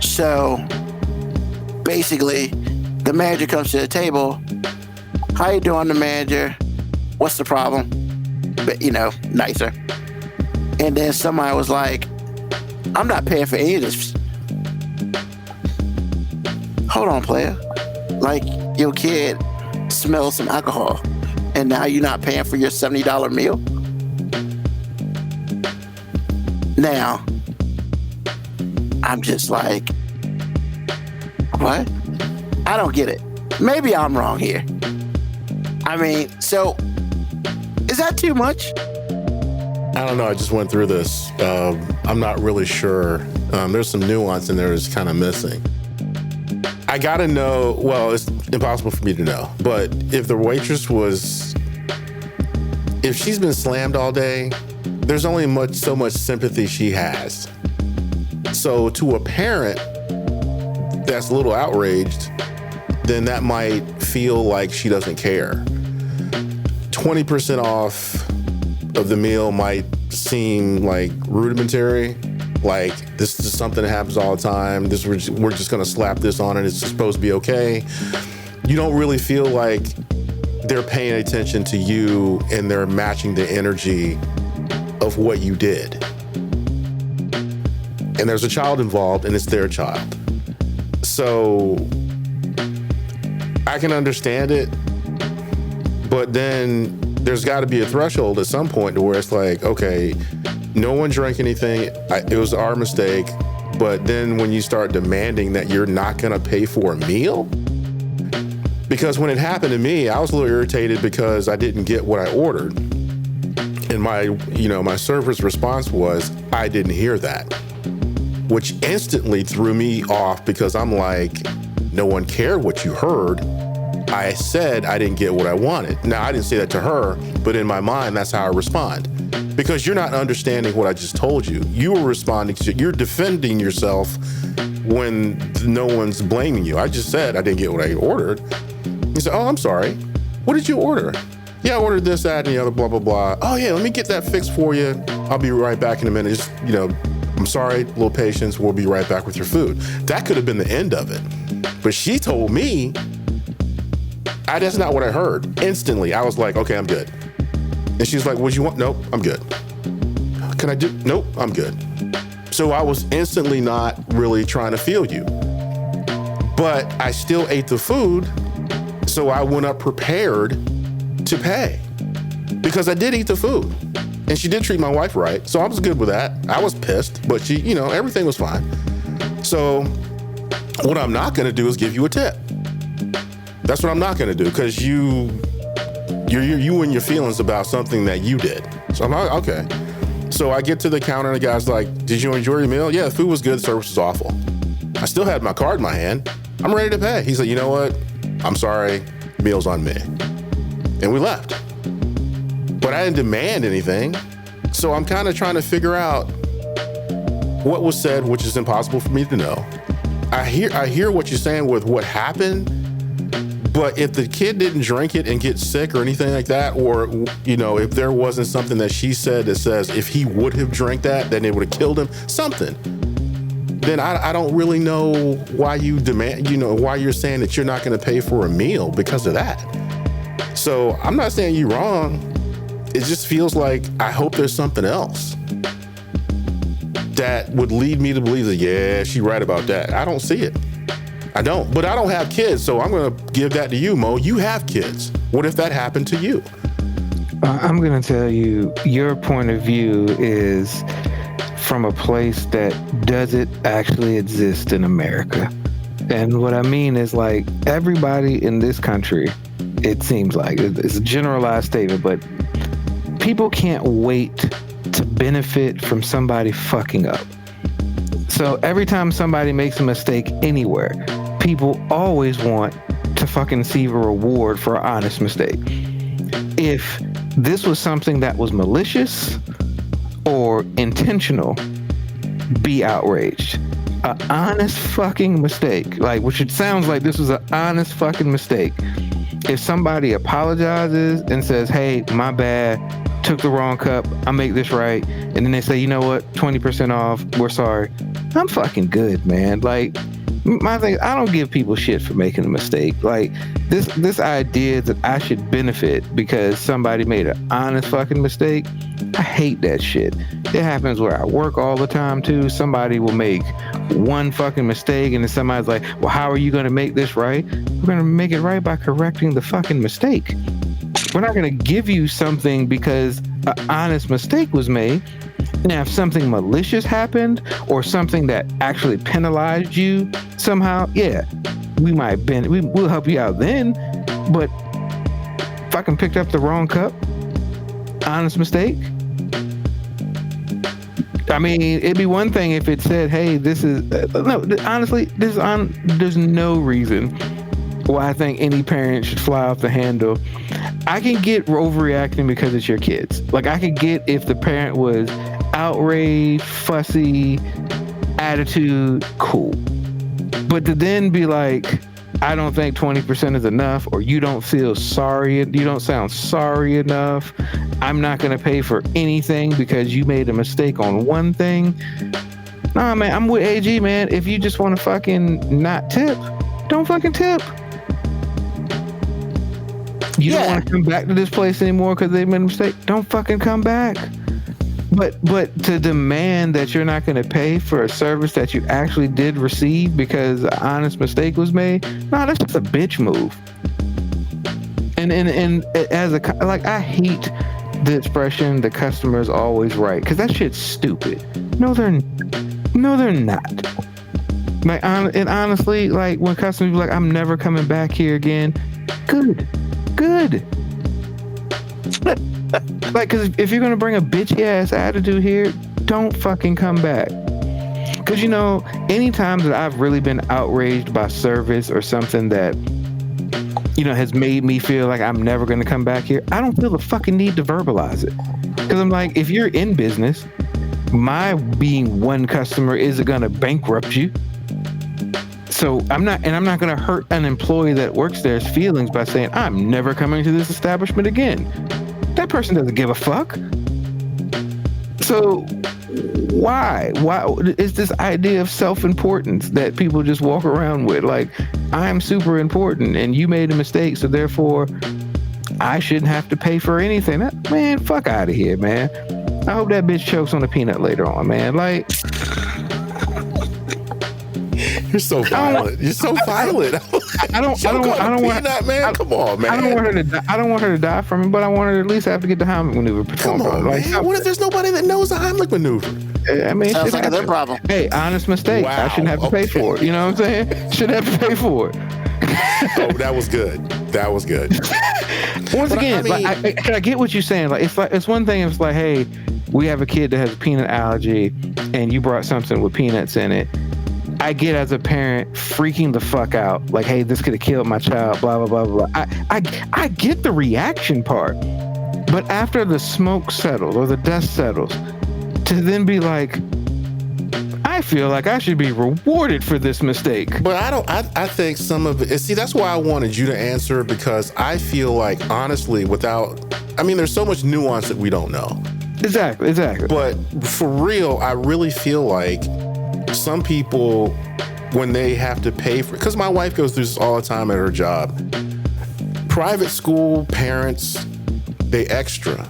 So basically, the manager comes to the table. How you doing, the manager? What's the problem? But, nicer. And then somebody was like, I'm not paying for any of this. Hold on, player. Like, your kid smells some alcohol, and now you're not paying for your $70 meal? Now, I'm just like, what? I don't get it. Maybe I'm wrong here. I mean, so, is that too much? I don't know. I just went through this. I'm not really sure. There's some nuance in there that's kind of missing. I gotta know. Well, it's impossible for me to know. But if the waitress if she's been slammed all day, there's only so much sympathy she has. So to a parent that's a little outraged, then that might feel like she doesn't care. 20% off of the meal might seem like rudimentary, like this is something that happens all the time. We're just gonna slap this on and it's supposed to be okay. You don't really feel like they're paying attention to you and they're matching the energy of what you did. And there's a child involved and it's their child. So I can understand it, but then there's got to be a threshold at some point to where it's like, okay, no one drank anything. It was our mistake. But then when you start demanding that you're not going to pay for a meal, because when it happened to me, I was a little irritated because I didn't get what I ordered. And my server's response was, I didn't hear that, which instantly threw me off because I'm like, no one cared what you heard. I said I didn't get what I wanted. Now, I didn't say that to her, but in my mind, that's how I respond. Because you're not understanding what I just told you. You were responding you're defending yourself when no one's blaming you. I just said I didn't get what I ordered. He said, oh, I'm sorry. What did you order? Yeah, I ordered this, that, and the other, blah, blah, blah. Oh, yeah, let me get that fixed for you. I'll be right back in a minute. Just, I'm sorry, a little patience. We'll be right back with your food. That could have been the end of it. But she told me, that's not what I heard. Instantly, I was like, okay, I'm good. And she's like, what do you want? Nope, I'm good. Can I do? Nope, I'm good. So I was instantly not really trying to feel you. But I still ate the food, so I went up prepared to pay. Because I did eat the food. And she did treat my wife right, so I was good with that. I was pissed, but she, everything was fine. So what I'm not gonna do is give you a tip. That's what I'm not gonna do, because you in your feelings about something that you did. So I'm like, okay. So I get to the counter and the guy's like, did you enjoy your meal? Yeah, the food was good, the service was awful. I still had my card in my hand. I'm ready to pay. He's like, you know what? I'm sorry, meal's on me. And we left. But I didn't demand anything. So I'm kind of trying to figure out what was said, which is impossible for me to know. I hear what you're saying with what happened, but if the kid didn't drink it and get sick or anything like that, or, if there wasn't something that she said that says if he would have drank that, then it would have killed him, something, then I don't really know why you demand, why you're saying that you're not going to pay for a meal because of that. So I'm not saying you're wrong. It just feels like I hope there's something else that would lead me to believe that, yeah, she's right about that. I don't see it. I don't. But I don't have kids, so I'm going to give that to you, Mo. You have kids. What if that happened to you? I'm going to tell you, your point of view is from a place that doesn't actually exist in America. And what I mean is, like, everybody in this country, it seems like, it's a generalized statement, but people can't wait to benefit from somebody fucking up. So every time somebody makes a mistake anywhere, people always want to fucking receive a reward for an honest mistake. If this was something that was malicious or intentional, be outraged. an honest fucking mistake, like, which it sounds like this was an honest fucking mistake. If somebody apologizes and says, hey, my bad, took the wrong cup, I'll make this right, and then they say, you know what, 20% off, we're sorry, I'm fucking good, man. Like, my thing, I don't give people shit for making a mistake. Like, this idea that I should benefit because somebody made an honest fucking mistake, I hate that shit. It happens where I work all the time too. Somebody will make one fucking mistake and then somebody's like, well, how are you going to make this right? We're going to make it right by correcting the fucking mistake. We're not going to give you something because an honest mistake was made. Now, if something malicious happened or something that actually penalized you somehow, yeah, we'll help you out then. But fucking picked up the wrong cup, honest mistake. I mean, it'd be one thing if it said, hey, this is no, honestly, there's no reason why I think any parent should fly off the handle. I can get overreacting because it's your kids. Like, I could get if the parent was outraged, fussy, attitude, cool. But to then be like, I don't think 20% is enough, or you don't feel sorry, you don't sound sorry enough, I'm not going to pay for anything because you made a mistake on one thing. Nah, man, I'm with AG, man. If you just want to fucking not tip, don't fucking tip. You don't want to come back to this place anymore because they made a mistake, don't fucking come back. But to demand that you're not going to pay for a service that you actually did receive because an honest mistake was made, no, that's just a bitch move. And as I hate the expression "the customer's always right" because that shit's stupid. No, they're not. Like, and honestly, like, when customers be like, "I'm never coming back here again," good. Like, because if you're gonna bring a bitchy ass attitude here, don't fucking come back. Because, you know, anytime that I've really been outraged by service or something that, you know, has made me feel like I'm never gonna come back here, I don't feel the fucking need to verbalize it. Because I'm like, if you're in business, my being one customer isn't gonna bankrupt you. So I'm not going to hurt an employee that works there's feelings by saying, I'm never coming to this establishment again. That person doesn't give a fuck. So why is this idea of self-importance that people just walk around with? Like, I'm super important and you made a mistake, so therefore I shouldn't have to pay for anything. Man, fuck out of here, man. I hope that bitch chokes on a peanut later on, man. Like, you're so violent. I don't want that, man. Come on, man. I don't want her to die from it, but I want her to at least have to get the Heimlich maneuver performed. Come on, like, man. What if there's nobody that knows the Heimlich maneuver? I mean, sounds like their problem. Hey, honest mistake. Wow, I shouldn't have to pay for it. You know what I'm saying? Shouldn't have to pay for it. Oh, that was good. Once again, I get what you're saying. Like, it's one thing if it's like, hey, we have a kid that has a peanut allergy, and you brought something with peanuts in it. I get as a parent freaking the fuck out, like, hey, this could have killed my child, blah, blah, blah, blah. I get the reaction part, but after the smoke settles or the dust settles, to then be like, I feel like I should be rewarded for this mistake. But I think some of it, see, that's why I wanted you to answer, because I feel like, honestly, there's so much nuance that we don't know. Exactly. But for real, I really feel like some people, when they have to pay for, because my wife goes through this all the time at her job, private school parents, they extra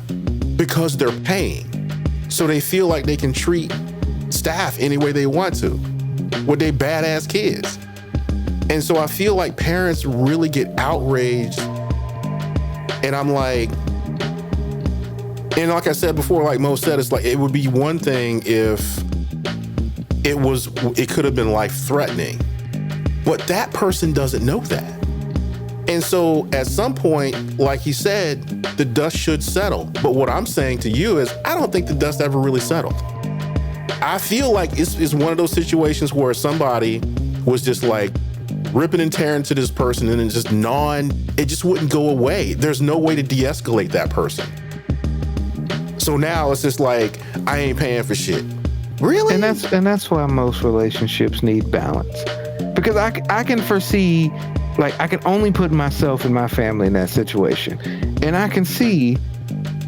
because they're paying. So they feel like they can treat staff any way they want to with their badass kids. And so I feel like parents really get outraged. And I'm like, and like I said before, like Mo said, it's like, it would be one thing if it could have been life-threatening, but that person doesn't know that. And so at some point, like he said, the dust should settle. But what I'm saying to you is, I don't think the dust ever really settled. I feel like it's one of those situations where somebody was just like ripping and tearing to this person and it just wouldn't go away. There's no way to de-escalate that person. So now it's just like, I ain't paying for shit. Really? And that's why most relationships need balance, because I can foresee, like, I can only put myself and my family in that situation, and I can see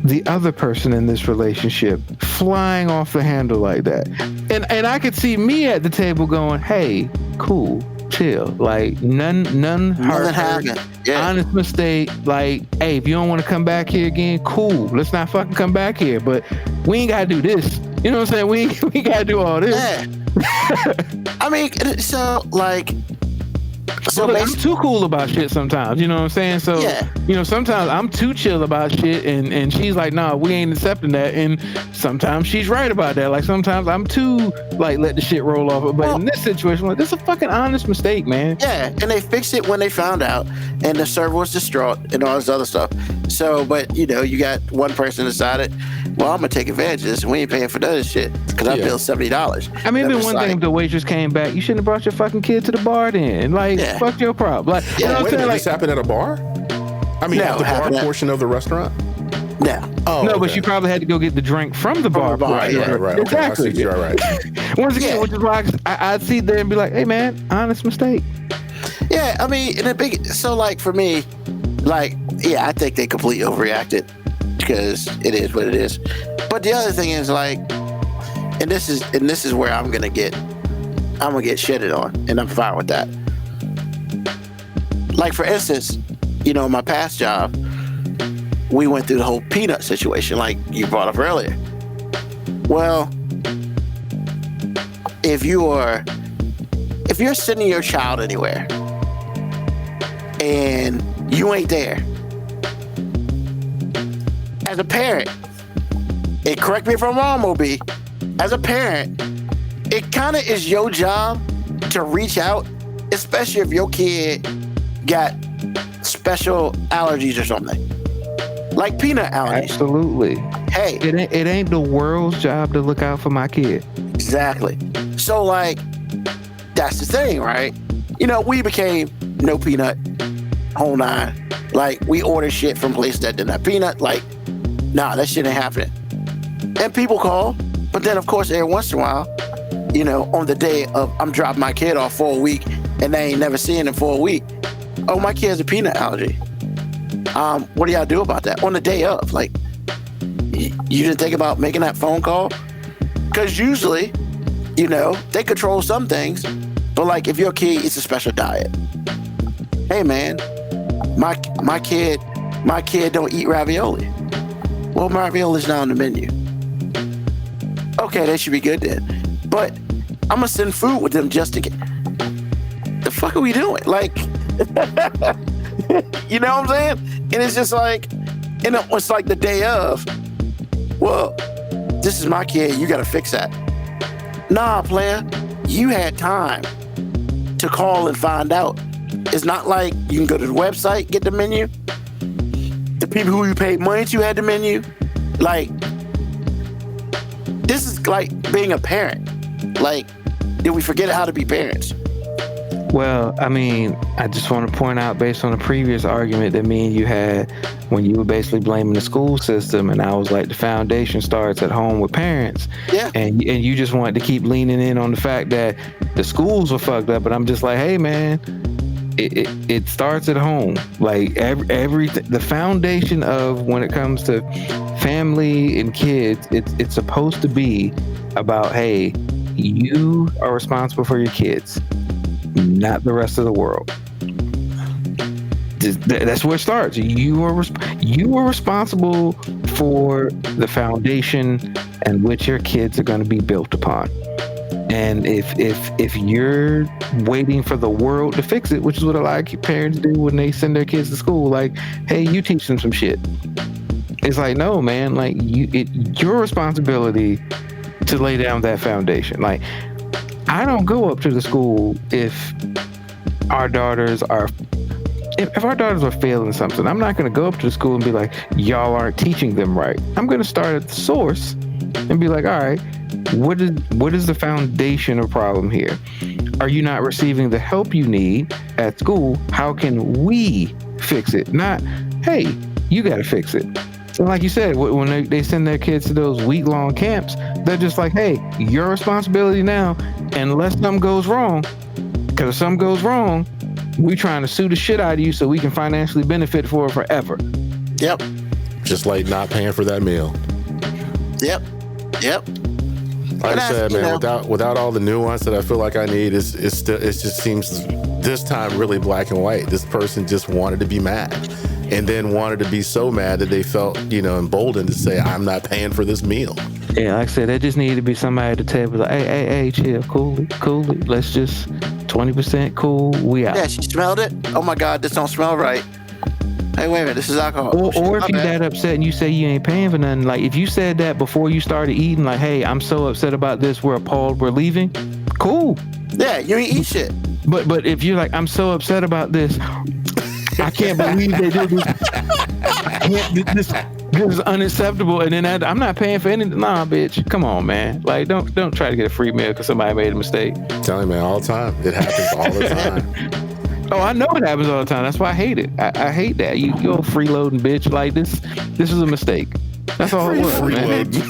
the other person in this relationship flying off the handle like that, and I could see me at the table going, hey, cool, chill, like none hurt, Yeah. honest mistake, like, hey, if you don't want to come back here again, cool, let's not fucking come back here, but we ain't gotta do this, you know what I'm saying, we gotta do all this. Yeah. I mean, so like, so But look, I'm too cool about shit sometimes, you know what I'm saying? So, Yeah. you know, sometimes I'm too chill about shit, and she's like, nah, we ain't accepting that. And sometimes she's right about that. Like, sometimes I'm too, like, let the shit roll off. But Well- in this situation, like, this is a fucking honest mistake, man. yeah, and they fixed it when they found out, and the server was distraught and all this other stuff. So, but you know, you got one person decided, well, I'm gonna take advantage of this, and we ain't paying for that shit because I Yeah. billed $70. I mean, it'd I'm been just one like, thing if the waitress came back. You shouldn't have brought your fucking kid to the bar then. Like, Yeah. fuck your problem. Like, you Yeah, know what Wait I'm a minute, saying? this happened at a bar? I mean, No, at the it bar happened at- portion of the restaurant? No. Oh, No, but okay. she probably had to go get the drink from the bar. the bar, portion. yeah. Right. Okay, Exactly. I see you're right. Once again, Yeah. which is why I'd sit there and be like, hey, man, honest mistake. Yeah, I mean, in a big, so like for me, like, yeah, I think they completely overreacted because it is what it is. But the other thing is like, and this is where I'm gonna get shitted on, and I'm fine with that. Like for instance, you know, my past job, we went through the whole peanut situation, like you brought up earlier. Well, if you're sending your child anywhere and you ain't there, as a parent, and correct me if I'm wrong, Moby, as a parent, it kind of is your job to reach out, especially if your kid got special allergies or something, like peanut allergies. Absolutely. Hey, It ain't the world's job to look out for my kid. exactly. So like, that's the thing, right? You know, we became no peanut, whole nine. Like, we order shit from places that didn't have peanut. Like, nah, that shit ain't happening. And people call, but then of course every once in a while, you know, on the day of I'm dropping my kid off for a week and they ain't never seen him for a week. Oh, my kid has a peanut allergy. What do y'all do about that? On the day of, like, you didn't think about making that phone call? Because usually, you know, they control some things, but like if your kid eats a special diet, hey man, my kid don't eat ravioli. Well, ravioli's not on the menu. Okay, that should be good then. But I'm gonna send food with them just to get. The fuck are we doing? Like, you know what I'm saying? And it's just like, and it's like the day of. Well, this is my kid. You gotta fix that. Nah, player, you had time to call and find out. It's not like you can go to the website, get the menu. The people who you paid money to had the menu. Like, this is like being a parent. Like, did we forget how to be parents? Well, I mean, I just want to point out, based on the previous argument that me and you had, when you were basically blaming the school system, and I was like, the foundation starts at home with parents. Yeah. And you just wanted to keep leaning in on the fact that the schools were fucked up, but I'm just like, hey man, it starts at home. Like the foundation of when it comes to family and kids, it's supposed to be about, hey, you are responsible for your kids, not the rest of the world. That's where it starts. You are responsible for the foundation and which your kids are going to be built upon. And if you're waiting for the world to fix it, which is what a lot of parents do when they send their kids to school, like, hey, you teach them some shit. It's like, no, man, like your responsibility to lay down that foundation. Like, I don't go up to the school if our daughters are failing something. I'm not going to go up to the school and be like, y'all aren't teaching them right. I'm going to start at the source and be like, all right, what is the foundation of problem here? Are you not receiving the help you need at school? How can we fix it? Not, hey, you got to fix it. And like you said, when they send their kids to those week-long camps, they're just like, hey, your responsibility now, unless something goes wrong, because if something goes wrong, we trying to sue the shit out of you so we can financially benefit for it forever. Yep. Just like not paying for that meal. Yep. Like I said, man, without all the nuance that I feel like I need, it just seems this time really black and white. This person just wanted to be mad, and then wanted to be so mad that they felt, emboldened to say, "I'm not paying for this meal." Yeah, like I said, there just needed to be somebody at the table like, hey, chill, cool it. Let's just 20% cool. We out. Yeah, she smelled it. Oh my God, this don't smell right. Hey, wait a minute, this is alcohol. Or if you're that upset and you say you ain't paying for nothing, like if you said that before you started eating, like, hey, I'm so upset about this, we're appalled, we're leaving, cool. Yeah, you ain't eat shit. But if you're like, I'm so upset about this, I can't believe they did this. This is unacceptable. And then I'm not paying for anything. Nah, bitch, come on, man. Like, don't try to get a free meal because somebody made a mistake. Tell me, man, all the time. It happens all the time. Oh, I know it happens all the time. That's why I hate it. I hate that. You freeloading bitch. Like this is a mistake. That's all it was. Freeloading.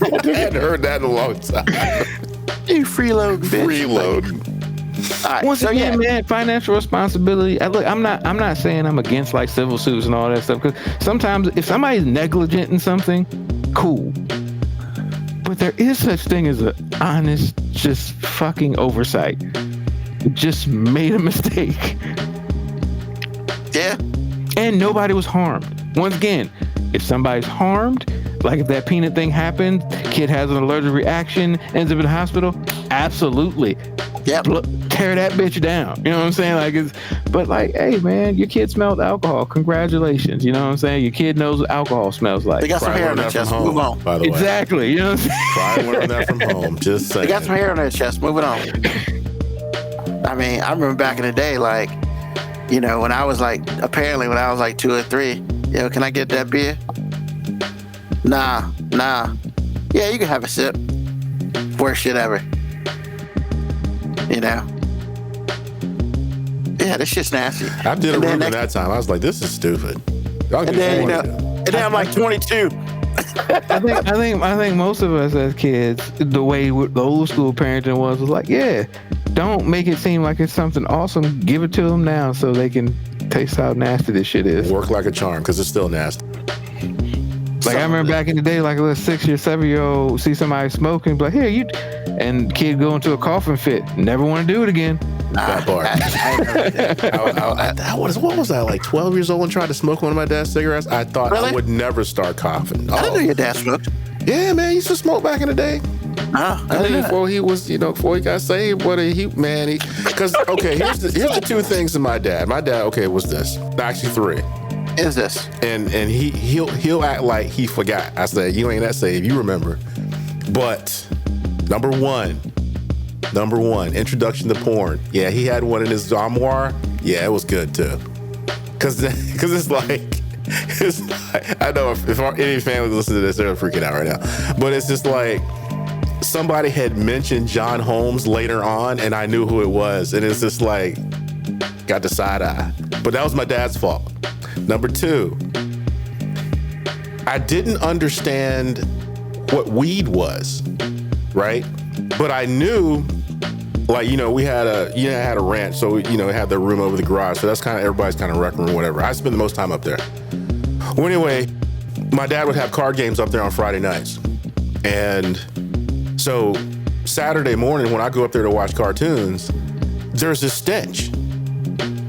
I hadn't heard that in a long time. You freeloading bitch. Freeloading. All right, Once again, man, financial responsibility. Look, I'm not saying I'm against like civil suits and all that stuff, because sometimes if somebody's negligent in something, cool. But there is such thing as an honest, just fucking oversight. Just made a mistake. Yeah. And nobody was harmed. Once again, if somebody's harmed, like if that peanut thing happened, kid has an allergic reaction, ends up in the hospital, absolutely. Yep. Tear that bitch down. You know what I'm saying? But hey, man, your kid smelled alcohol. Congratulations. You know what I'm saying? Your kid knows what alcohol smells like. They got some hair on their chest. Move on. By the way. Exactly. You know what I'm saying? Probably learned that from home. Just saying. They got some hair on their chest. Moving on. I mean, I remember back in the day, when I was like 2 or 3, can I get that beer? Nah. Yeah, you can have a sip. Worst shit ever. Yeah, this shit's nasty. I did a room that time. I was like, this is stupid. And then I'm like 22. I think most of us as kids, the way the old school parenting was like, yeah, don't make it seem like it's something awesome. Give it to them now so they can taste how nasty this shit is. Work like a charm, because it's still nasty. Like I remember back in the day, like a little 6 or 7 year old see somebody smoking, be like, here, you, and kid go into a coughing fit, never want to do it again. That part. What was I, like 12 years old and tried to smoke one of my dad's cigarettes? I thought I would never start coughing. I didn't know your dad smoked. Yeah, man, he used to smoke back in the day. Before he was, before he got saved, because here's the two things to my dad. My dad, was this. Actually, 3. Is this? And he'll act like he forgot. I said, you ain't that saved, you remember. But number one, introduction to porn. Yeah, he had one in his armoire. Yeah, it was good too. Cause it's like I know if any family listen to this, they're freaking out right now. But it's just like somebody had mentioned John Holmes later on, and I knew who it was, and it's just like got the side eye. But that was my dad's fault. Number 2, I didn't understand what weed was, right? But I knew, we had a ranch, so it had the room over the garage, so that's kind of everybody's kind of rec room, whatever. I spend the most time up there. Well, anyway, my dad would have card games up there on Friday nights, and so Saturday morning when I go up there to watch cartoons, there's this stench.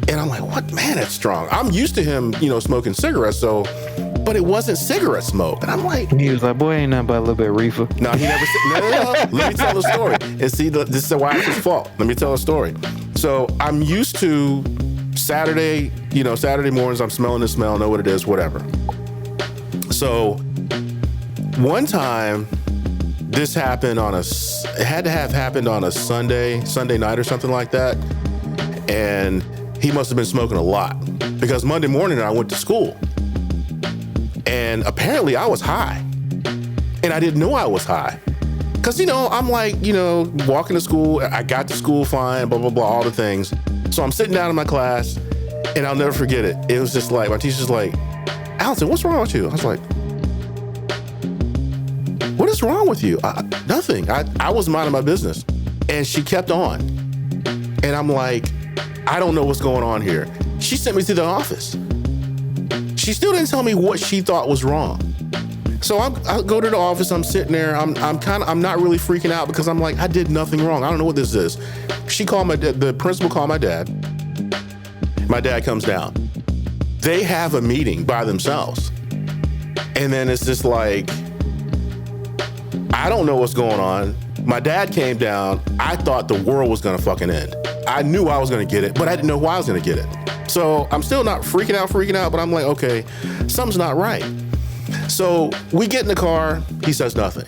And I'm like, what? Man, that's strong. I'm used to him, smoking cigarettes, but it wasn't cigarette smoke. And I'm like... He was like, boy, ain't nothing but a little bit of reefer. No, he never said... No. Let me tell the story. And see, this is why it's his fault. Let me tell a story. So I'm used to Saturday mornings, I'm smelling the smell, know what it is, whatever. So one time, this happened it had to have happened on a Sunday night or something like that. And he must have been smoking a lot, because Monday morning I went to school and apparently I was high, and I didn't know I was high. Cause I'm like, walking to school, I got to school fine, blah, blah, blah, all the things. So I'm sitting down in my class, and I'll never forget it. It was just like, my teacher's like, Allison, what's wrong with you? I was like, what is wrong with you? Nothing. I was minding my business. And she kept on. And I'm like, I don't know what's going on here. She sent me to the office. She still didn't tell me what she thought was wrong. So I go to the office. I'm sitting there. I'm not really freaking out because I'm like, I did nothing wrong. I don't know what this is. She called the principal called my dad. My dad comes down. They have a meeting by themselves. And then it's just like, I don't know what's going on. My dad came down. I thought the world was gonna fucking end. I knew I was gonna get it, but I didn't know why I was gonna get it. So I'm still not freaking out, but I'm like, okay, something's not right. So we get in the car, he says nothing.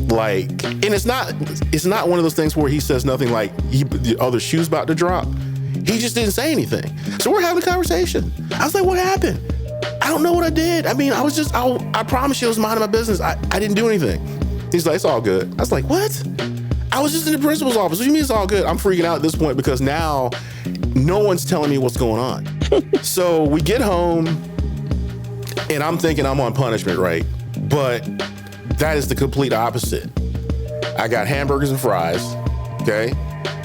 Like, and it's not one of those things where he says nothing like the other shoe's about to drop. He just didn't say anything. So we're having a conversation. I was like, what happened? I don't know what I did. I mean, I promise you I was minding my business. I didn't do anything. He's like, it's all good. I was like, what? I was just in the principal's office. What do you mean it's all good? I'm freaking out at this point because now no one's telling me what's going on. So we get home and I'm thinking I'm on punishment, right? But that is the complete opposite. I got hamburgers and fries, okay?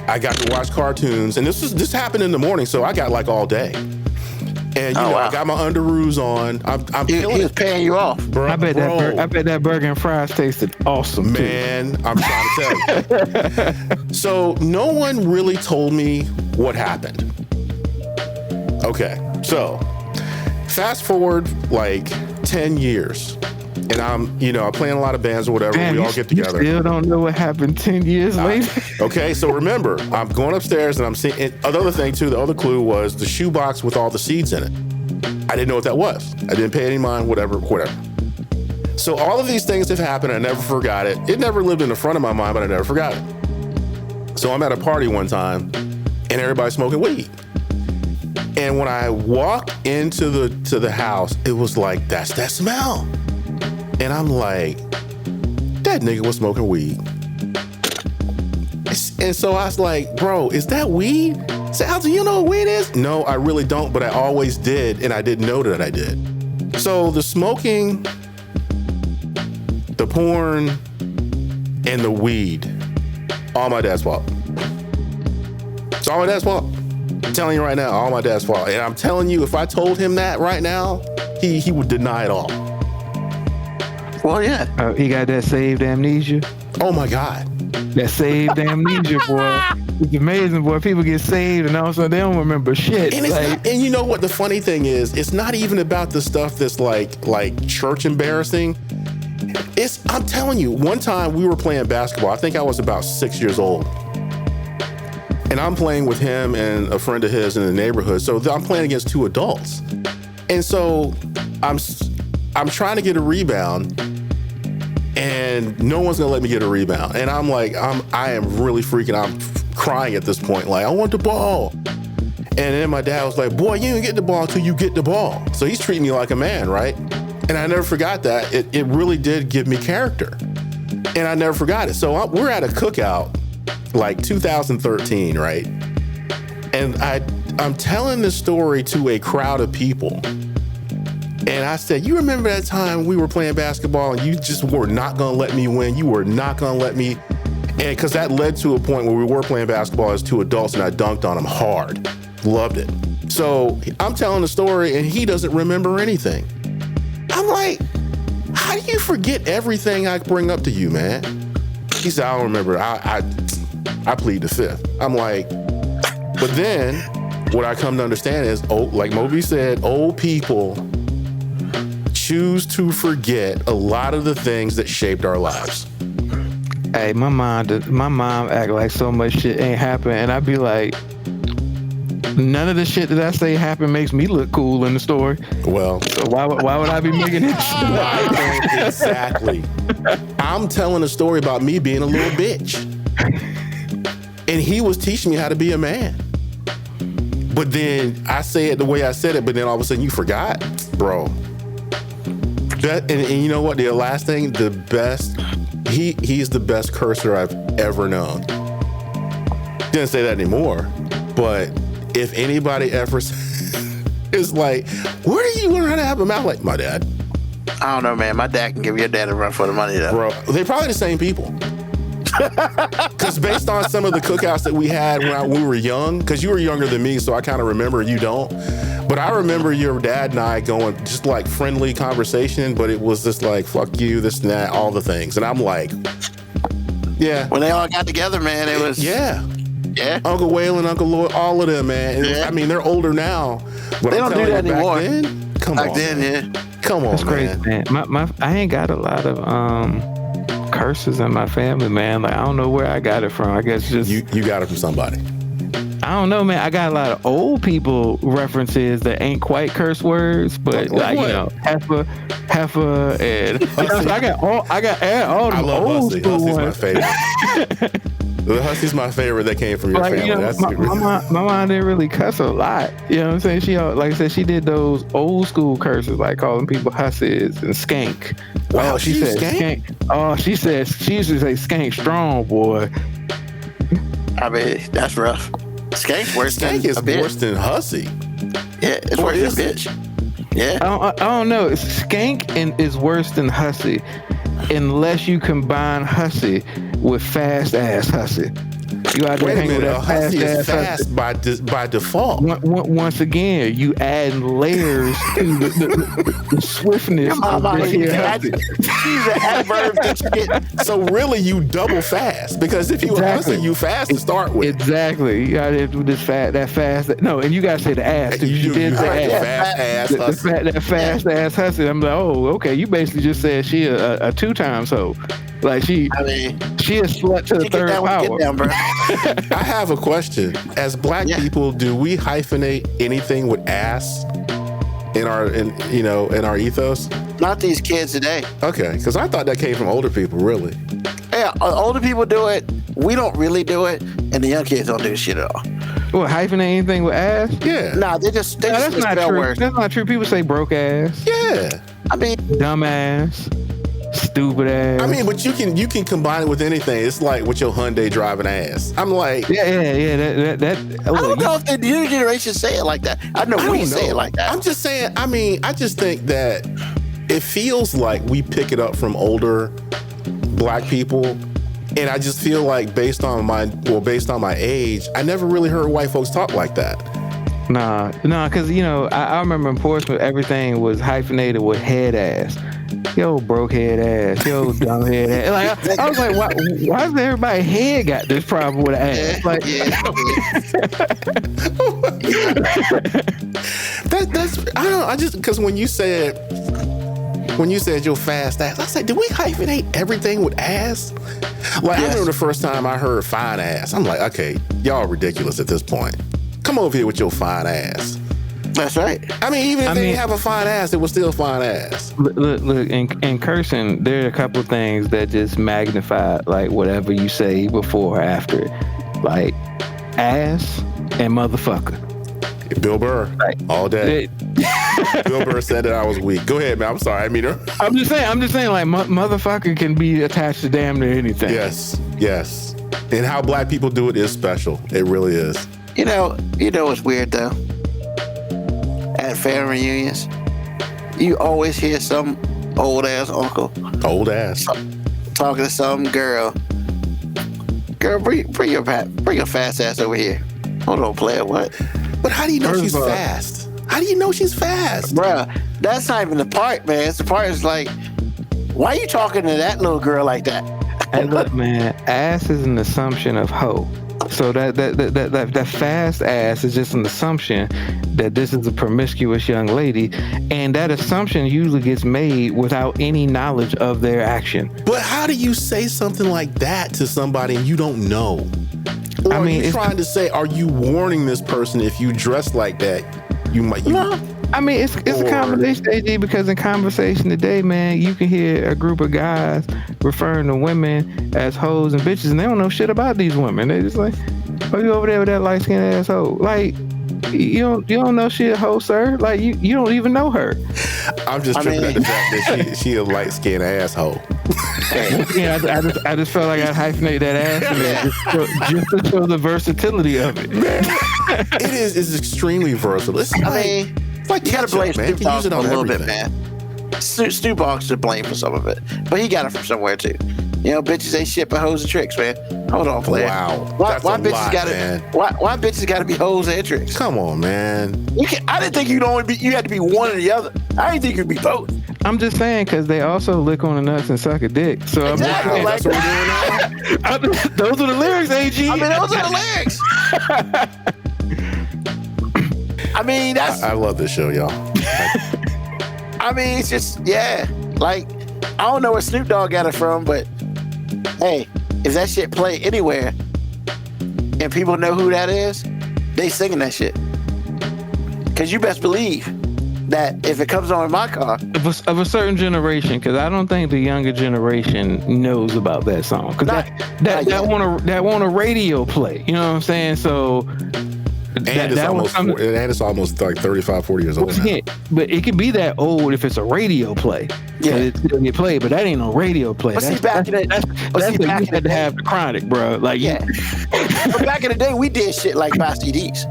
I got to watch cartoons, and this happened in the morning, so I got like all day. And wow. I got my underoos on. I'm he was paying you off, bro. I bet that burger and fries tasted awesome, man. Too. I'm trying to tell you. So no one really told me what happened. Okay, so fast forward like 10 years. And I'm playing a lot of bands or whatever. Damn, we all get together. You still don't know what happened 10 years later? Okay, so remember, I'm going upstairs and I'm seeing, another thing too, the other clue was the shoebox with all the seeds in it. I didn't know what that was. I didn't pay any mind, whatever. So all of these things have happened. I never forgot it. It never lived in the front of my mind, but I never forgot it. So I'm at a party one time and everybody's smoking weed. And when I walked into the house, it was like, that's that smell. And I'm like, that nigga was smoking weed. And so I was like, bro, is that weed? I said, Alton, you know what weed is? No, I really don't, but I always did, and I didn't know that I did. So the smoking, the porn, and the weed, all my dad's fault. It's all my dad's fault. I'm telling you right now, all my dad's fault. And I'm telling you, if I told him that right now, he would deny it all. Well, yeah. He got that saved amnesia. Oh my God. That saved amnesia, boy. It's amazing, boy. People get saved and all of a sudden they don't remember shit. And, and you know what the funny thing is? It's not even about the stuff that's like church embarrassing. I'm telling you, one time we were playing basketball. I think I was about 6 years old. And I'm playing with him and a friend of his in the neighborhood. So I'm playing against two adults. And so I'm trying to get a rebound. And no one's gonna let me get a rebound. And I'm like, I am really freaking out. I'm crying at this point. Like, I want the ball. And then my dad was like, boy, you didn't get the ball until you get the ball. So he's treating me like a man, right? And I never forgot that. It really did give me character. And I never forgot it. So we're at a cookout, like 2013, right? And I'm telling this story to a crowd of people. And I said, you remember that time we were playing basketball and you just were not going to let me win? You were not going to let me. And because that led to a point where we were playing basketball as two adults and I dunked on him hard. Loved it. So I'm telling the story and he doesn't remember anything. I'm like, how do you forget everything I bring up to you, man? He said, I don't remember. I plead the fifth. I'm like, but then what I come to understand is, like Moby said, old people choose to forget a lot of the things that shaped our lives. Hey, my mom act like so much shit ain't happen, and I be like, none of the shit that I say happened makes me look cool in the story. Well, so why would I be making it? Exactly. I'm telling a story about me being a little bitch, and he was teaching me how to be a man. But then I say it the way I said it, but then all of a sudden you forgot, bro. And you know what? The last thing, the best, he's the best cursor I've ever known. Didn't say that anymore, but if anybody ever It's like, where do you learn how to have a mouth? Like, my dad. I don't know, man. My dad can give your dad a run for the money, though. Bro, they're probably the same people. Because based on some of the cookouts that we had when we were young, because you were younger than me, so I kind of remember, you don't. But I remember your dad and I going just like friendly conversation, but it was just like, fuck you, this and that, all the things. And I'm like, yeah. When they all got together, man, it was... Yeah. Yeah. Uncle Waylon, Uncle Lloyd, all of them, man. Yeah. I mean, they're older now. But They don't do that anymore. Back then, come Back on, then, man. yeah. Come on, That's crazy, man. I ain't got a lot of curses in my family, man. Like, I don't know where I got it from. I guess just You got it from somebody. I don't know, man. I got a lot of old people references that ain't quite curse words, but Like like, what? you know, heifer, and I got all I the love old Hussey. school Hussey's my ones. favorite. The Hussey's my favorite that came from your Like, family. you know, That's my mom didn't really cuss a lot. You know what I'm saying? She, like I said, she did those old school curses, like calling people hussies and skank. Wow, Oh, she she said skank? Oh, she used to say skank strong, boy. I mean, that's rough. Skank's worse Skank than is a bitch. worse than Hussey. Yeah, it's Or worse is than a it? bitch. Yeah. I don't know. Skank is worse than hussy, unless you combine hussy with fast ass hussy. You out there Wait a hanging with minute, a that Hussey is fast ass hussy. fast by default. Once again, you adding layers to the swiftness Come of on, this man. here hussy. She's an adverb to shit. So really, you double fast because if you Exactly. a Hussey, you fast to start with. Exactly. You gotta do this fast. No, and you gotta say the ass too. She did say ass. fast ass The Hussey. that fast ass hussy. I'm like, oh, okay. You basically just said she a 2 times hoe. Like she I mean, a slut to the you get third down, power. get down, bro. I have a question. As black Yeah. people, do we hyphenate anything with ass in our ethos? Not these kids today. Okay, because I thought that came from older people, really. Yeah, older people do it. We don't really do it, and the young kids don't do shit at all. What, hyphenate anything with ass? Yeah. Nah, they just No, that's not misspell true. words. That's not true. People say broke ass, Yeah. I mean, dumb ass, stupid ass. I mean, but you can combine it with anything. It's like with your Hyundai driving ass. I'm like, yeah. That. I don't know if the new generation say it like that. I know I we don't say know. it like that. I'm just saying. I mean, I just think that it feels like we pick it up from older black people, and I just feel like based on my age, I never really heard white folks talk like that. Nah, because I remember in Portsmouth, everything was hyphenated with head ass. Yo, broke head ass. Yo, dumb head ass. Like I was like, why does everybody head got this problem with ass? Like, That's I don't know. I just because when you said your fast ass, I said, did we hyphenate everything with ass? Like I remember the first time I heard fine ass. I'm like, okay, y'all ridiculous at this point. Come over here with your fine ass. That's right. I mean, even if I they mean- didn't have a fine ass, it was still fine ass. look, in cursing, there are a couple of things that just magnify like whatever you say before or after it. Like ass and motherfucker. Bill Burr, Right. all day. It- Bill Burr said that I was weak. Go ahead, man. I'm sorry. I mean, I'm just saying, like motherfucker can be attached to damn near anything. yes. And how black people do it is special. It really is. You know what's weird though? At family reunions, you always hear some old ass uncle Old ass. talking to some girl. Girl, bring your fast ass over here. Hold on, player. What? But how do you know First she's of all- fast? How do you know she's fast? Bruh, that's not even the part, man. It's the part is like, why are you talking to that little girl like that? And look, man, ass is an assumption of hoe. So that fast ass is just an assumption that this is a promiscuous young lady, and that assumption usually gets made without any knowledge of their action. But how do you say something like that to somebody and you don't know? Or I mean, are you it's- trying to say, are you warning this person if you dress like that, you might... No, I mean it's a Or- conversation, AG, because in conversation today, man, you can hear a group of guys referring to women as hoes and bitches, and they don't know shit about these women. They just like, oh, you over there with that light skinned asshole? Like, you don't know she a hoe, sir. Like you don't even know her. I'm just tripping at the fact that she a light-skinned asshole. Yeah, I just felt like I'd hyphenate that ass in there just to show the versatility of it. It's extremely versatile. It's I like, mean, It's like You gotta ketchup, blame man. Snoop You can use Dogg it a on little bit, everything. man. Snoop Dogg's to blame for some of it, but he got it from somewhere too. You know, bitches ain't shit but hoes and tricks, man. Hold on, player. Wow. Why That's a bitches lot, gotta man. why bitches gotta be hoes and tricks? Come on, man. I didn't think you had to be one or the other. I didn't think you'd be both. I'm just saying because they also lick on the nuts and suck a dick. So I'm just Exactly. saying, Like, That's what we're doing now. those are the lyrics, AG. I mean, those are the lyrics. I mean, that's. I love this show, y'all. I mean, it's just Like, I don't know where Snoop Dogg got it from, but hey, if that shit play anywhere and people know who that is, they singing that shit. Cause you best believe that if it comes on in my car, Of a certain generation, because I don't think the younger generation knows about that song. Because Not yet. that want a radio play. You know what I'm saying? So And it's almost like 35, 40 years old Once now. again, but it could be that old if it's a radio play. Yeah. It still get played, but that ain't no radio play. But see, That's back in the- that's but see, what back you in the had to day- have the Chronic, bro. Like, yeah. But back in the day, we did shit like buy CDs.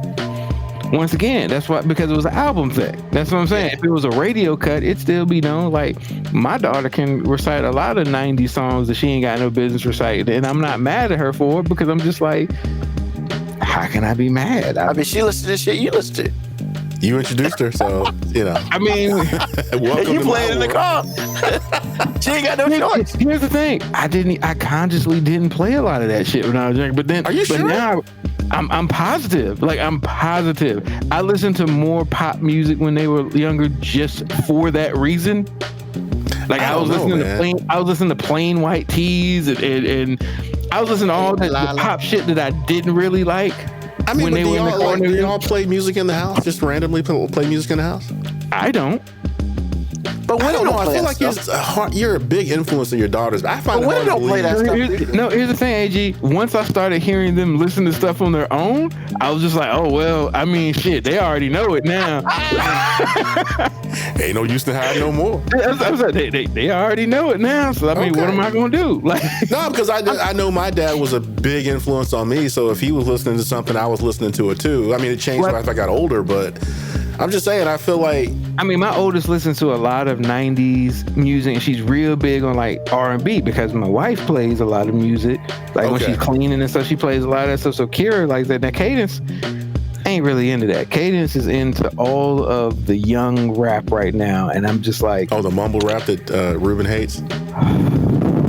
once again, that's why, because it was an album thing. That's what I'm saying. If it was a radio cut, it'd still be known. Like, my daughter can recite a lot of 90s songs that she ain't got no business reciting, and I'm not mad at her for it because I'm just like, how can I be mad? I mean, she listened to shit you listen to. You introduced her, so, you know. I mean, Welcome And you to play my it in the world. car. She ain't got no choice. here's the thing. I consciously didn't play a lot of that shit when I was younger. But then, Are you but sure? now I'm positive. Like, I'm positive. I listened to more pop music when they were younger just for that reason. Like, I was listening to Plain White Tees and I was listening to all the pop shit that I didn't really like. I mean, when but they do were in the y'all, like, corner. do y'all play music in the house? Just randomly play music in the house? I don't. But I women don't know. don't I play feel that like stuff. you're a big influence on your daughters. I find But it women hard to don't play believe. that stuff. Here's the thing, AG. Once I started hearing them listen to stuff on their own, I was just like, oh, well, I mean, shit, they already know it now. Ain't no use to hide no more. They already know it now. So, I mean, what Okay. am I going to do? Like, No, because I know my dad was a big influence on me. So if he was listening to something, I was listening to it too. I mean, it changed What? as I got older, but I'm just saying, I feel like I mean, my oldest listens to a lot of 90s music, and she's real big on like R&B because my wife plays a lot of music. Like when Okay. she's cleaning and stuff, she plays a lot of that stuff. So Kira likes that. Now Cadence ain't really into that. Cadence is into all of the young rap right now, and I'm just like, the mumble rap that Ruben hates.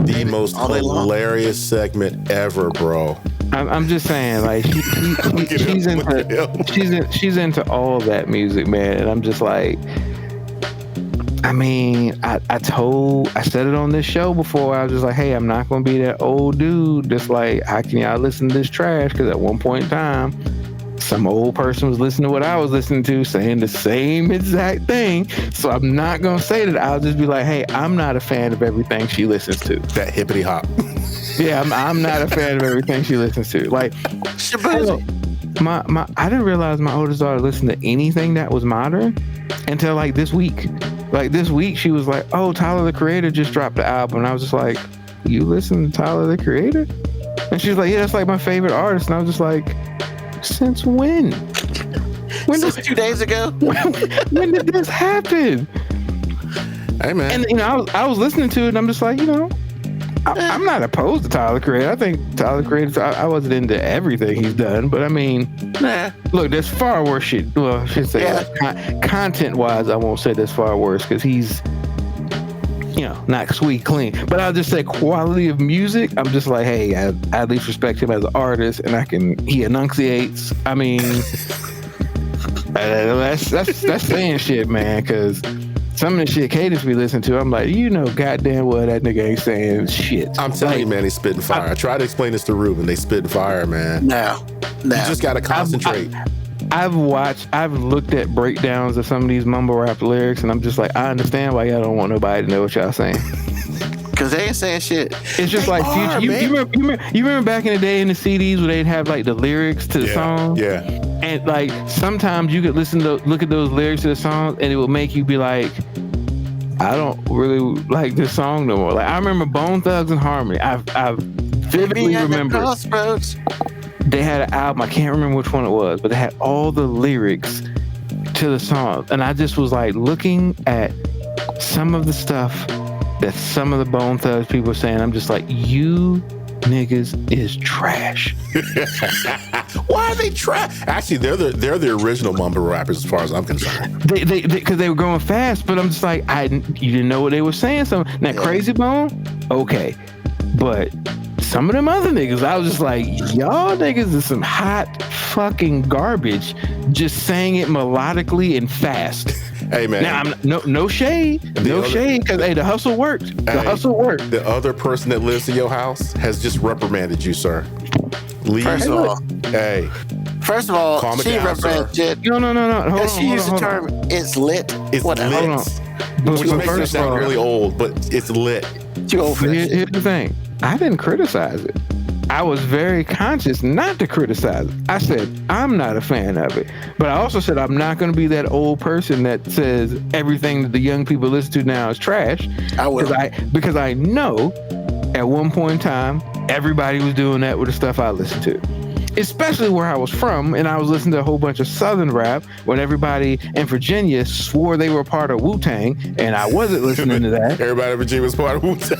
The most all day long. hilarious segment ever, bro. I'm just saying, like she's into all that music, man, and I'm just like, I mean, I said it on this show before. I was just like, hey, I'm not gonna be that old dude that's like, how can y'all listen to this trash? Because at one point in time, some old person was listening to what I was listening to, saying the same exact thing. So I'm not gonna say that. I'll just be like, hey, I'm not a fan of everything she listens to. That hippity hop. Yeah, I'm not a fan of everything she listens to. Like, Shaboozey. my I didn't realize my oldest daughter listened to anything that was modern until like this week. Like this week, she was like, "Oh, Tyler the Creator just dropped the album," and I was just like, "You listen to Tyler the Creator?" And she's like, "Yeah, that's like my favorite artist." And I was just like, "Since when? Since 2 days ago. When did this happen?" Hey, man. And you know, I was listening to it, and I'm just like, you know, I'm not opposed to Tyler the Creator. I think Tyler the Creator. I wasn't into everything he's done, but I mean, Nah. look, there's far worse shit. Well, I should say, Yeah. content-wise, I won't say that's far worse because he's, you know, not sweet clean. But I'll just say quality of music. I'm just like, hey, I at least respect him as an artist, and he enunciates. I mean, that's saying shit, man. Because some of the shit Cadence be listening to, I'm like, you know, goddamn well that nigga ain't saying shit. I'm telling you, man, he's spitting fire. I tried to explain this to Ruben. They spitting fire, man. No. You just got to concentrate. I've looked at breakdowns of some of these mumble rap lyrics, and I'm just like, I understand why y'all don't want nobody to know what y'all saying. Because they ain't saying shit. It's just They like are, Future. You man. remember back in the day in the CDs where they'd have like the lyrics to the song, Yeah. and like sometimes you could look at those lyrics to the song, and it would make you be like, I don't really like this song no more. Like I remember Bone Thugs and Harmony. I vividly Be at the remember crossroads. they had an album. I can't remember which one it was, but they had all the lyrics to the song, and I just was like looking at some of the stuff that some of the Bone Thugs people were saying. I'm just like, you niggas is trash. Why are they trash? Actually, they're the original mumble rappers as far as I'm concerned. They because they were going fast, but I'm just like, you didn't know what they were saying. So now Crazy Bone, okay, but some of them other niggas, I was just like, y'all niggas is some hot fucking garbage, just saying it melodically and fast. Hey man, now I'm no shade, shade, because hey, the hustle worked. The hustle worked. The other person that lives in your house has just reprimanded you, sir. Leave. First of all, First of all, calm it she down, represented. No. Hold on, she used the term "it's lit." It's whatever. lit. Hold on. Which makes it sound really old, but it's lit. Too old for that. Here's the thing. I didn't criticize it. I was very conscious not to criticize it. I said, I'm not a fan of it. But I also said, I'm not going to be that old person that says everything that the young people listen to now is trash. I will. Because I know at one point in time, everybody was doing that with the stuff I listened to. Especially where I was from, and I was listening to a whole bunch of Southern rap when everybody in Virginia swore they were part of Wu-Tang, and I wasn't listening to that. Everybody in Virginia was part of Wu-Tang.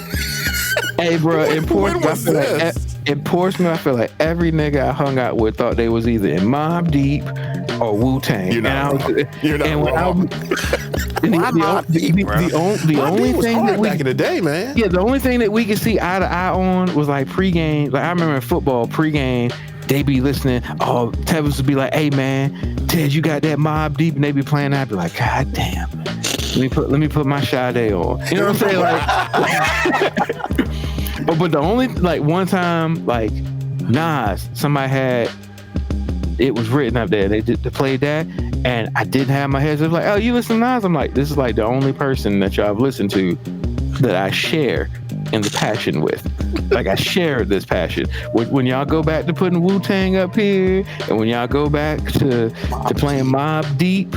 Hey, bro, in Portsmouth, I I feel like every nigga I hung out with thought they was either in Mobb Deep or Wu-Tang. You're not wrong. You're not wrong. The only thing that back in the day, man. Yeah, the only thing that we could see eye to eye on was like pregame. Like I remember in football pregame, they be listening. Oh, Tevez would be like, "Hey man, Ted, you got that Mobb Deep?" And they be playing that. I'd be like, "God damn, let me put my Sade on." You know what I'm saying? Like, but the only like one time like Nas, somebody had it was written up there. They played that, and I didn't have my head. So it was like, "Oh, you listen to Nas?" I'm like, "This is like the only person that y'all have listened to that I share in the passion with." Like I share this passion. When y'all go back to putting Wu-Tang up here, and when y'all go back to playing Mobb Deep,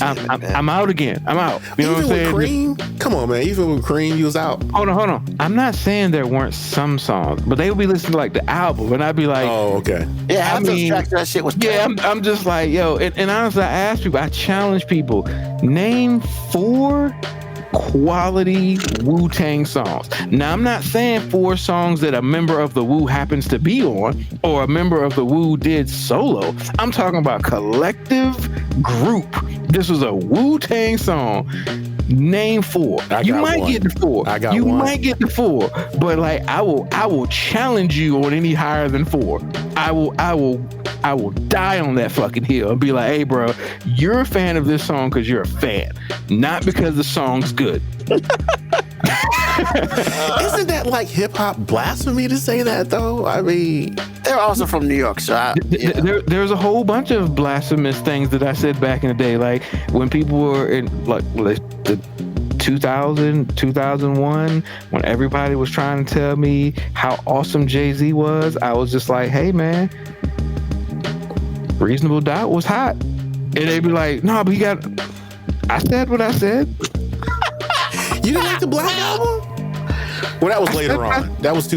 I'm out again. I'm out. You know what I'm saying? With Cream? Come on, man. Even with Cream, you was out. Hold on. I'm not saying there weren't some songs, but they would be listening to like the album, and I'd be like, "Oh, okay." Yeah, I mean, that shit was. Yeah, I'm just like, yo, and honestly, I ask people, I challenge people, name 4 quality Wu-Tang songs. Now, I'm not saying 4 songs that a member of the Wu happens to be on or a member of the Wu did solo. I'm talking about collective group. This was a Wu-Tang song. Name 4. You might get the 4. I got you one. might get the 4, but like I will challenge you on any higher than 4. I will die on that fucking hill and be like, "Hey, bro, you're a fan of this song because you're a fan, not because the song's good." Isn't that like hip hop blasphemy to say that though? I mean, they're also from New York, so there's a whole bunch of blasphemous things that I said back in the day, like when people were in like the 2001, when everybody was trying to tell me how awesome Jay-Z was. I was just like, "Hey, man, Reasonable Doubt was hot," and they'd be like, "No, but I said what I said." You didn't like the Black Album? Well, that was later on. That was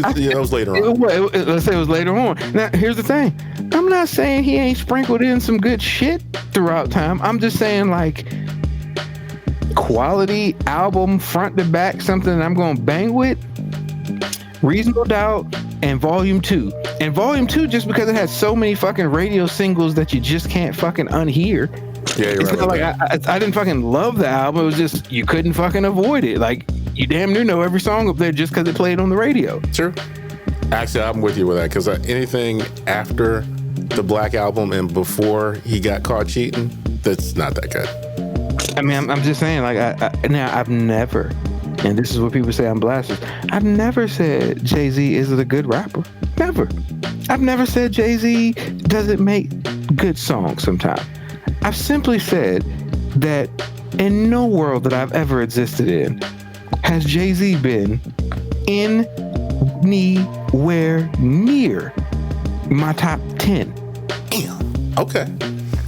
later on. Let's say it was later on. Now, here's the thing. I'm not saying he ain't sprinkled in some good shit throughout time. I'm just saying, like, quality album, front to back, something that I'm going to bang with. Reasonable Doubt and Volume 2. And Volume 2, just because it has so many fucking radio singles that you just can't fucking unhear. Yeah, you're it's right. not like I didn't fucking love the album. It was just you couldn't fucking avoid it. Like you damn near know every song up there just because it played on the radio. True. Actually, I'm with you with that because anything after the Black Album and before he got caught cheating, that's not that good. I mean, I'm just saying. Like now, I've never, and this is what people say I'm blasphemous. I've never said Jay-Z isn't a good rapper. Never. I've never said Jay-Z doesn't make good songs sometimes. I've simply said that in no world that I've ever existed in has Jay-Z been anywhere near my top 10. Damn. Okay.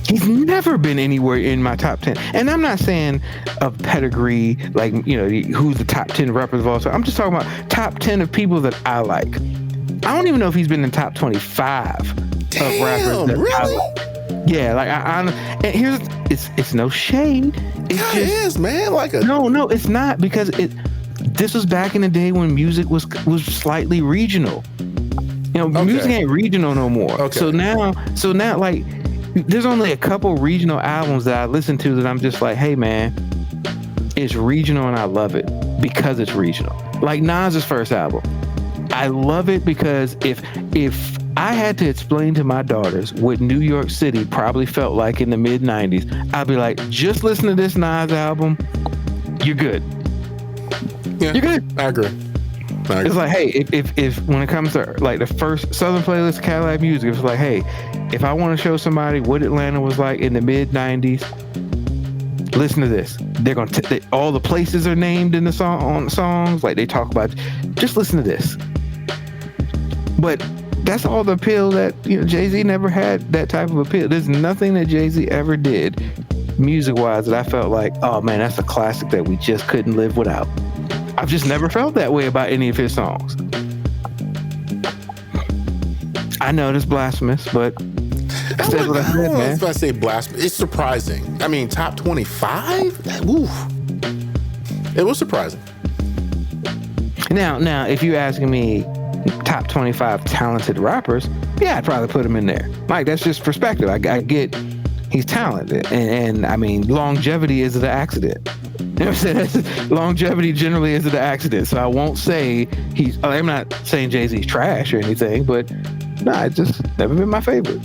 He's never been anywhere in my top 10. And I'm not saying of pedigree, like, you know, who's the top 10 rappers of all time. I'm just talking about top 10 of people that I like. I don't even know if he's been in the top 25 of rappers that I like. Yeah, like I and here's it's no shade. It's Yeah, it is, man. Like a no, it's not, because this was back in the day when music was slightly regional. You know, music ain't regional no more. Okay. So now like there's only a couple regional albums that I listen to that I'm just like, hey man, it's regional and I love it because it's regional. Like Nas's first album. I love it because if I had to explain to my daughters what New York City probably felt like in the mid 90s, I'd be like, just listen to this Nas album, you're good. yeah, You're good. I agree. It's like, hey, if when it comes to like the first Southern Playlist Cadillac Music, it's like, hey, if I want to show somebody what Atlanta was like in the mid 90s, listen to this. They're gonna all the places are named in the songs, like they talk about. Just listen to this. But that's all the appeal that, you know, Jay-Z never had that type of appeal. There's nothing that Jay-Z ever did music-wise that I felt like, oh man, that's a classic that we just couldn't live without. I've just never felt that way about any of his songs. I know it's blasphemous, but I said what I said, I was man. about to say blasphemy. It's surprising. I mean, top 25? Oof. It was surprising. Now, if you're asking me top 25 talented rappers, yeah, I'd probably put him in there. Mike, that's just perspective. I get he's talented, and I mean, longevity is the accident. You know what I'm saying? Longevity generally is the accident. So I won't say I'm not saying Jay-Z's trash or anything, but nah, it's just never been my favorite.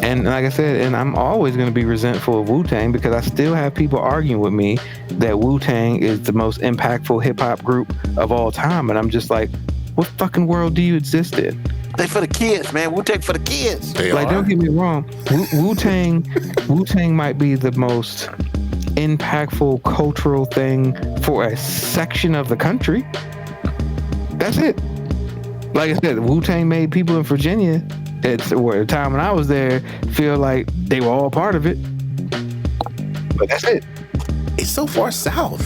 And like I said, and I'm always going to be resentful of Wu-Tang because I still have people arguing with me that Wu-Tang is the most impactful hip-hop group of all time. And I'm just like, what fucking world do you exist in? They for the kids, man. Wu-Tang for the kids. They Like, are. don't get me wrong. Wu-Tang might be the most impactful cultural thing for a section of the country. That's it. Like I said, Wu-Tang made people in Virginia at the time when I was there feel like they were all part of it. But that's it. It's so far south.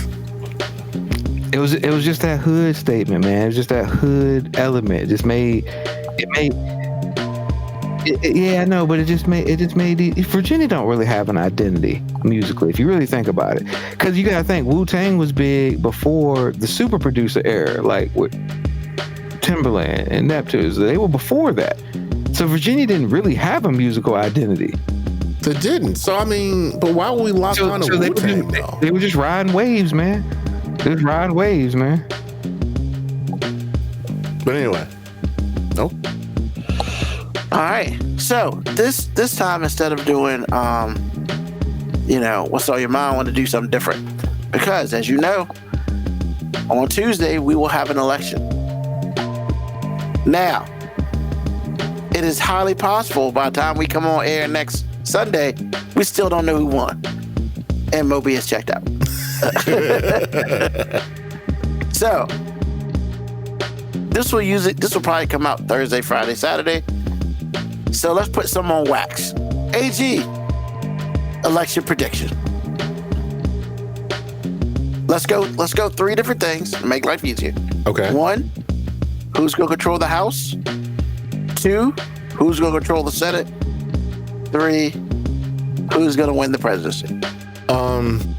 It was just that hood statement, man. It was just that hood element. Yeah, I know, but it just made Virginia don't really have an identity musically, if you really think about it. Because you gotta think Wu-Tang was big before the super producer era, like with Timberland and Neptunes. They were before that. So Virginia didn't really have a musical identity. They didn't. So, I mean, but why would we lock on to Wu-Tang, though? They were just riding waves, man. They was riding waves, man. But anyway. Nope. All right. So this time, instead of doing what's on your mind, I want to do something different. Because as you know, on Tuesday we will have an election. Now, it is highly possible by the time we come on air next Sunday, we still don't know who won. And Moby is checked out. So this will probably come out Thursday, Friday, Saturday. So let's put some on wax. AG, election prediction. Let's go 3 different things to make life easier. Okay. 1, who's gonna control the House? 2, who's gonna control the Senate? 3, who's gonna win the presidency?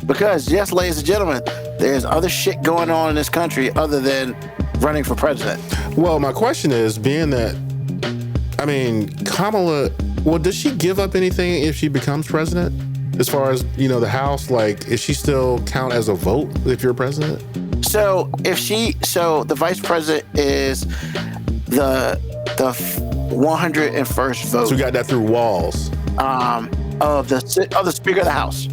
Because yes, ladies and gentlemen, there's other shit going on in this country other than running for president. Well, my question is, being that, I mean, Kamala, well, does she give up anything if she becomes president? As far as, the House, like, is she still count as a vote if you're president? So the vice president is the 101st vote. So we got that through walls. Of the Speaker of the House.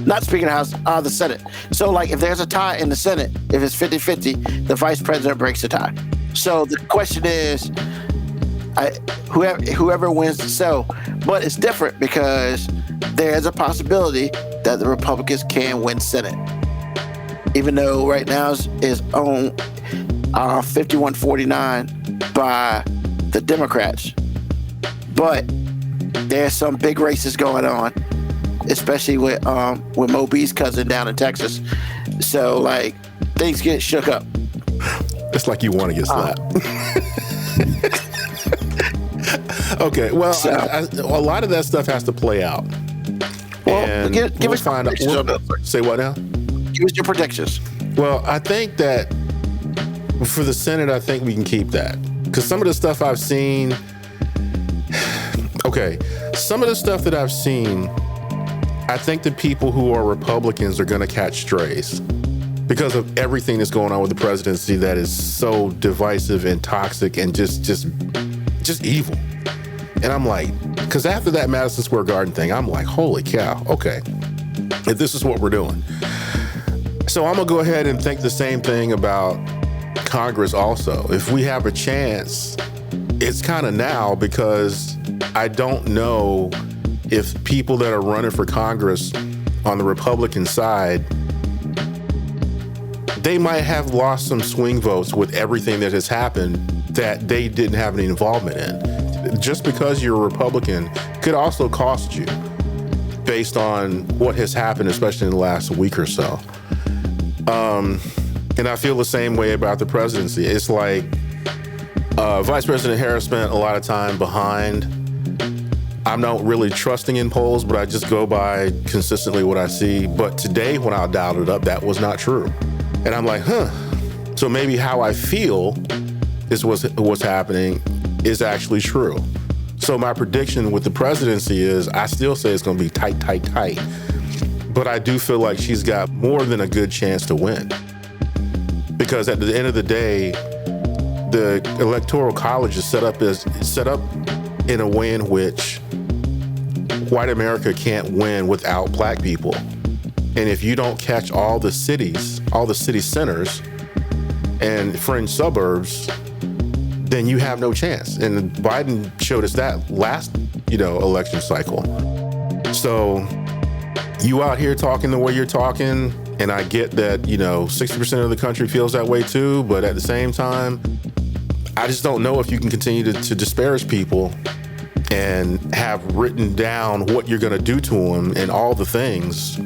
Not Speaker of the House, the Senate. So, like, if there's a tie in the Senate, if it's 50-50, the vice president breaks the tie. So the question is, whoever wins. So, but it's different because there's a possibility that the Republicans can win Senate, even though right now is on 51-49 by the Democrats. But there's some big races going on, especially with Moby's cousin down in Texas. So, like, things get shook up. It's like you want to get slapped. Okay, well, So- a lot of that stuff has to play out. Well, And give we'll us your find out. predictions on that. Say what now? Give us your predictions. Well, I think that for the Senate, I think we can keep that. Because some of the stuff I've seen, okay, some of the stuff that I've seen, I think the people who are Republicans are going to catch strays because of everything that's going on with the presidency that is so divisive and toxic and just evil. And I'm like, because after that Madison Square Garden thing, I'm like, holy cow, okay, if this is what we're doing. So I'm gonna go ahead and think the same thing about Congress also. If we have a chance, it's kind of now, because I don't know if people that are running for Congress on the Republican side, they might have lost some swing votes with everything that has happened that they didn't have any involvement in. Just because you're a Republican could also cost you based on what has happened, especially in the last week or so. And I feel the same way about the presidency. It's like Vice President Harris spent a lot of time behind. I'm not really trusting in polls, but I just go by consistently what I see. But today, when I dialed it up, that was not true. And I'm like, so maybe how I feel is what's happening is actually true. So my prediction with the presidency is I still say it's going to be tight. But I do feel like she's got more than a good chance to win. Because at the end of the day, the Electoral College is set up in a way in which white America can't win without black people. And if you don't catch all the city centers and fringe suburbs, then you have no chance. And Biden showed us that last, election cycle. So you out here talking the way you're talking, and I get that, 60% of the country feels that way too, but at the same time, I just don't know if you can continue to disparage people and have written down what you're going to do to them and all the things.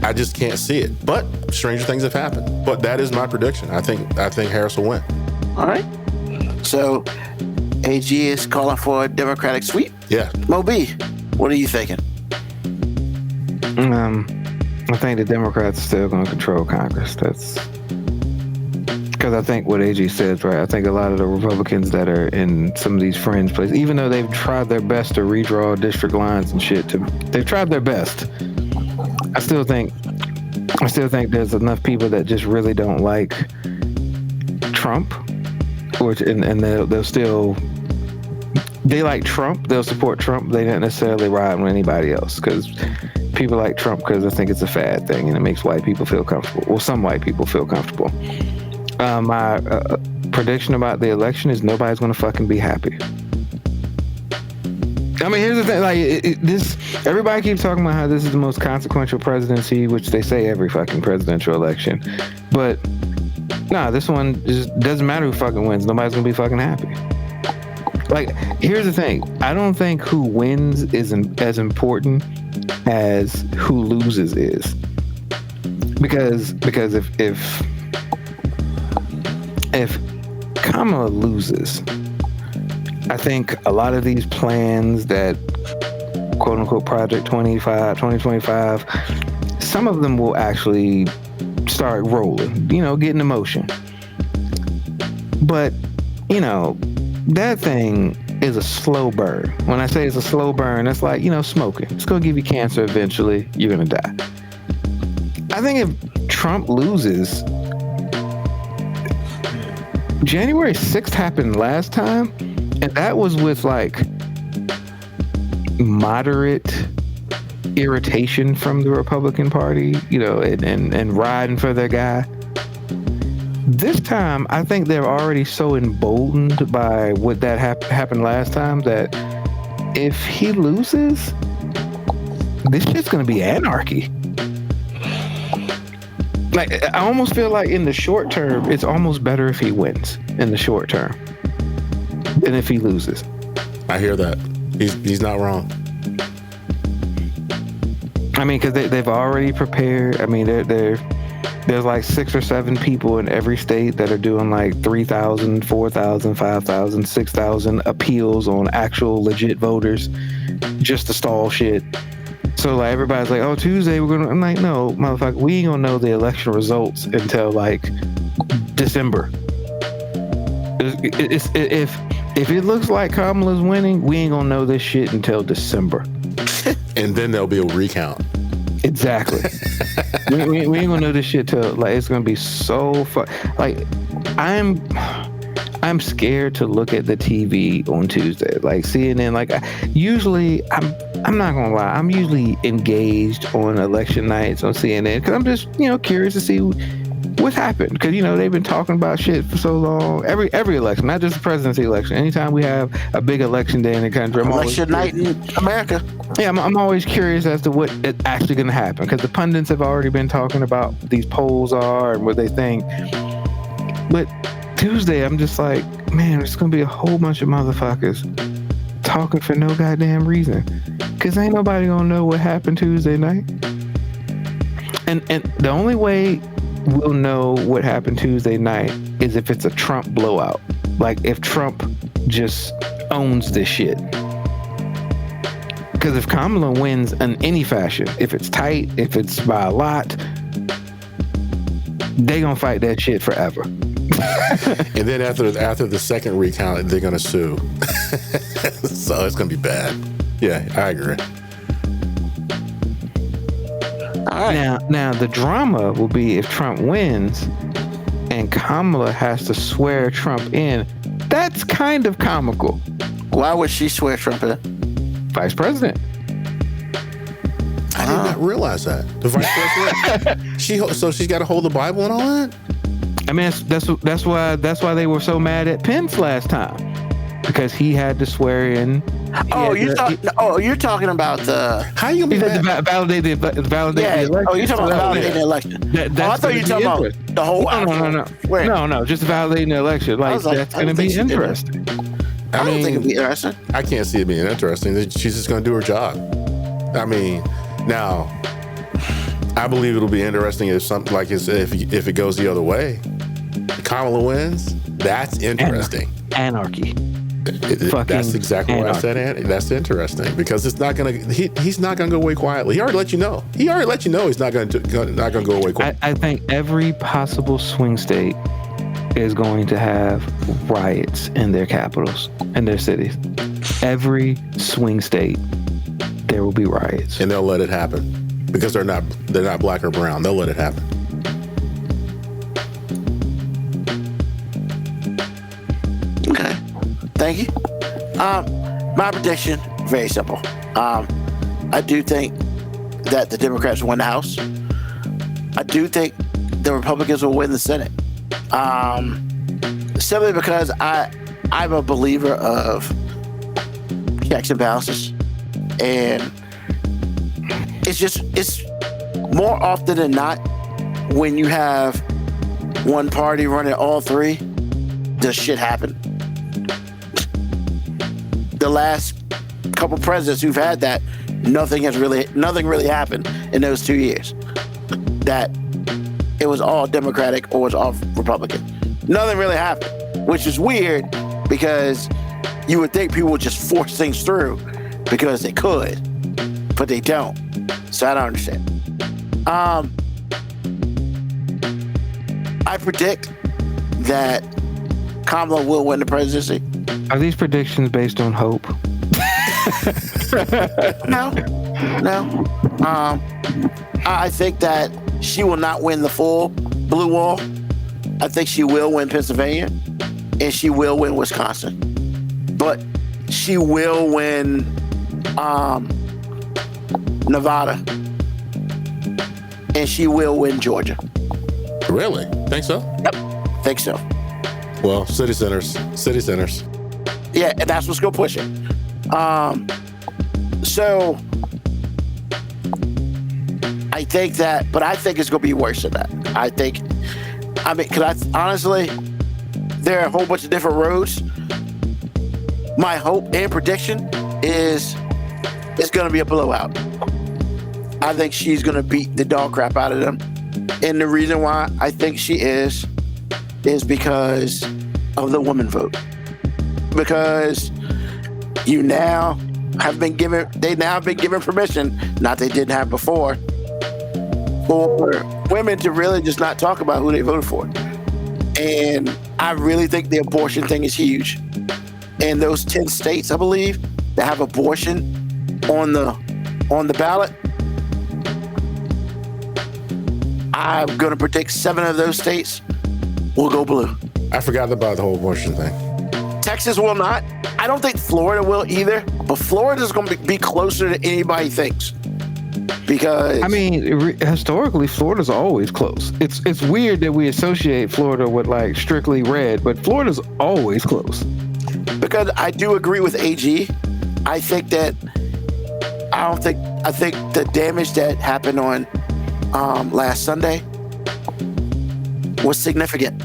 I just can't see it. But stranger things have happened. But that is my prediction. I think Harris will win. All right. So AG is calling for a Democratic sweep. Yeah. Mo B, what are you thinking? I think the Democrats are still going to control Congress. That's because I think what AG says, right? I think a lot of the Republicans that are in some of these fringe places, even though they've tried their best to redraw district lines and shit, they've tried their best. I still think there's enough people that just really don't like Trump, and they'll still. They like Trump. They'll support Trump. They don't necessarily ride with anybody else because people like Trump because I think it's a fad thing and it makes white people feel comfortable. Well, some white people feel comfortable. My prediction about the election is nobody's going to fucking be happy. I mean, here's the thing. Like everybody keeps talking about how this is the most consequential presidency, which they say every fucking presidential election. But nah, this one just doesn't matter who fucking wins. Nobody's going to be fucking happy. Like, here's the thing. I don't think who wins is as important as who loses is. Because if Kamala loses, I think a lot of these plans that quote unquote Project 2025, some of them will actually start rolling, getting in motion. But, that thing is a slow burn. When I say it's a slow burn, it's like, smoking. It's going to give you cancer eventually. You're going to die. I think if Trump loses, January 6th happened last time, and that was with like moderate irritation from the Republican Party, and riding for their guy. This time, I think they're already so emboldened by what that happened last time that if he loses, this shit's gonna be anarchy. Like, I almost feel like in the short term, it's almost better if he wins in the short term than if he loses. I hear that. He's not wrong. I mean, because they've already prepared. I mean, there's like 6 or 7 people in every state that are doing like 3,000, 4,000, 5,000, 6,000 appeals on actual legit voters just to stall shit. So like everybody's like, oh, Tuesday we're gonna. I'm like, no, motherfucker, we ain't gonna know the election results until like December. If it looks like Kamala's winning, we ain't gonna know this shit until December. And then there'll be a recount. Exactly. we ain't gonna know this shit till like it's gonna be so fun. Like I'm scared to look at the TV on Tuesday. Like CNN. Like usually I'm not gonna lie. I'm usually engaged on election nights on CNN because I'm just curious to see what happened, because they've been talking about shit for so long. Every election, not just the presidency election. Anytime we have a big election day in the country, election night in America. Yeah, I'm always curious as to what is actually going to happen, because the pundits have already been talking about what these polls are and what they think. But Tuesday, I'm just like, man, there's going to be a whole bunch of motherfuckers talking for no goddamn reason, because ain't nobody going to know what happened Tuesday night. And the only way we'll know what happened Tuesday night is if it's a Trump blowout. Like if Trump just owns this shit. Because if Kamala wins in any fashion, if it's tight, if it's by a lot, they gonna fight that shit forever. And then after the second recount, they're gonna sue. So it's gonna be bad. Yeah, I agree. All right. Now the drama will be if Trump wins and Kamala has to swear Trump in. That's kind of comical. Why would she swear Trump in? Vice president. I did not realize that. The vice president. So she's got to hold the Bible and all that. I mean, that's why they were so mad at Pence last time, because he had to swear in. You're talking about the. How you gonna be mad? Validate the election. Oh, you're talking about validating the election. I thought you were talking about the whole. No, just validating the election. Like that's going to be interesting. I don't think it'd be interesting. I can't see it being interesting. She's just going to do her job. I mean, now, I believe it'll be interesting if something like if it goes the other way. Kamala wins. That's interesting. Anarchy. That's exactly what I said, Andy. That's interesting, because it's not gonna. He's not gonna go away quietly. He already let you know. He's not gonna go away quietly. I think every possible swing state is going to have riots in their capitals and their cities. Every swing state, there will be riots, and they'll let it happen because they're not black or brown. They'll let it happen. Okay, thank you. My prediction, very simple. I do think that the Democrats will win the House. I do think the Republicans will win the Senate. Simply because I'm a believer of checks and balances, and it's more often than not, when you have one party running all three, does shit happen. The last couple presidents who've had that, nothing really happened in those 2 years. That it was all Democratic or it was all Republican. Nothing really happened, which is weird, because you would think people would just force things through because they could, but they don't. So I don't understand. I predict that Kamala will win the presidency. Are these predictions based on hope? No. I think that she will not win the full blue wall. I think she will win Pennsylvania, and she will win Wisconsin. But she will win Nevada, and she will win Georgia. Really? Think so? Yep, think so. Well, city centers. Yeah, and that's what's gonna push it. So I think that, but I think it's gonna be worse than that. Honestly, there are a whole bunch of different roads. My hope and prediction is it's gonna be a blowout. I think she's going to beat the dog crap out of them. And the reason why I think she is because of the woman vote. Because they now have been given permission, not they didn't have before, for women to really just not talk about who they voted for. And I really think the abortion thing is huge. And those 10 states, I believe, that have abortion on the ballot, I'm going to predict 7 of those states will go blue. I forgot about the whole abortion thing. Texas will not. I don't think Florida will either, but Florida's going to be closer to anybody thinks. Because I mean, historically, Florida's always close. It's weird that we associate Florida with like strictly red, but Florida's always close. Because I do agree with AG. I think the damage that happened on last Sunday was significant.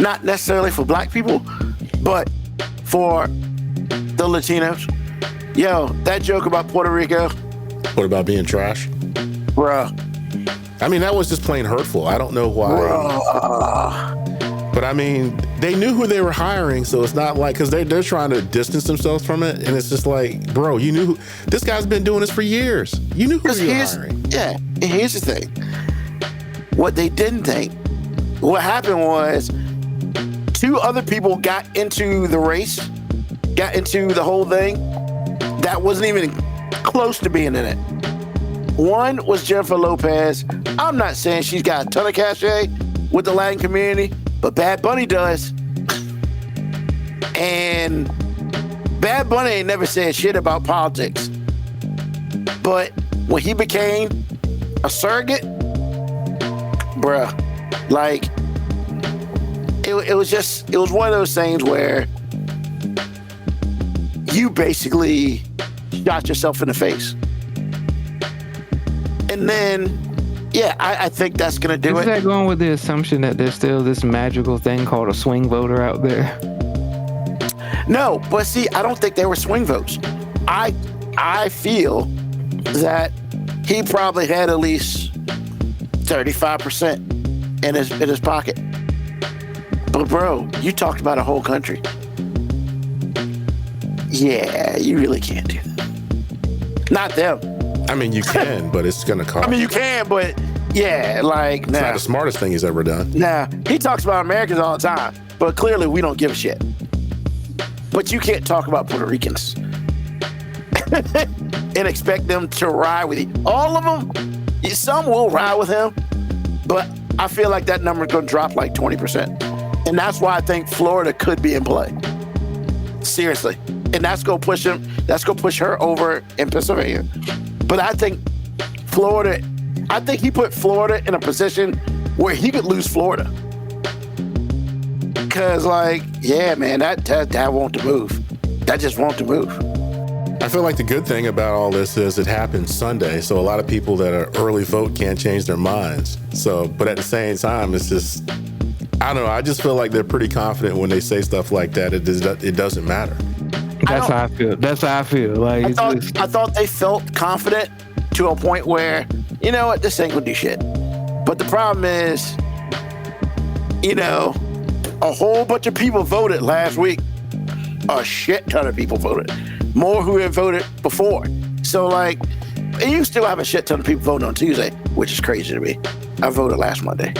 Not necessarily for black people, but for the Latinos. Yo, that joke about Puerto Rico. What about being trash? Bruh. I mean, that was just plain hurtful. I don't know why. But I mean, they knew who they were hiring, so it's not like, because they're trying to distance themselves from it, and it's just like, bro, you knew this guy's been doing this for years. You knew who you were hiring. Yeah, and here's the thing. What they didn't think, what happened was 2 other people got into the race, got into the whole thing, that wasn't even close to being in it. One was Jennifer Lopez. I'm not saying she's got a ton of cachet with the Latin community, but Bad Bunny does. And Bad Bunny ain't never said shit about politics. But when he became a surrogate, bruh, like, it was one of those things where you basically shot yourself in the face. And then, yeah, I think that's going to do it. Is that going with the assumption that there's still this magical thing called a swing voter out there? No, but see, I don't think they were swing votes. I feel that he probably had at least 35% in his pocket. But bro, you talked about a whole country. Yeah, you really can't do that. Not them. I mean, you can, but it's going to cost. I mean, you can, but yeah, like, it's not the smartest thing he's ever done. Nah, he talks about Americans all the time, but clearly we don't give a shit. But you can't talk about Puerto Ricans and expect them to ride with you. All of them, some will ride with him, but I feel like that number is going to drop like 20%. And that's why I think Florida could be in play. Seriously. And that's going to push him. That's going to push her over in Pennsylvania. But I think he put Florida in a position where he could lose Florida. Because, like, yeah, man, that won't move. That just won't move. I feel like the good thing about all this is it happened Sunday, so a lot of people that are early vote can't change their minds. So, but at the same time, it's just, I don't know, I just feel like they're pretty confident when they say stuff like that. It doesn't matter. That's how I feel. Like, I thought they felt confident to a point where, you know what, this ain't gonna do shit. But the problem is, you know, a whole bunch of people voted last week. A shit ton of people voted. More who had voted before. So, like, and you still have a shit ton of people voting on Tuesday, which is crazy to me. I voted last Monday.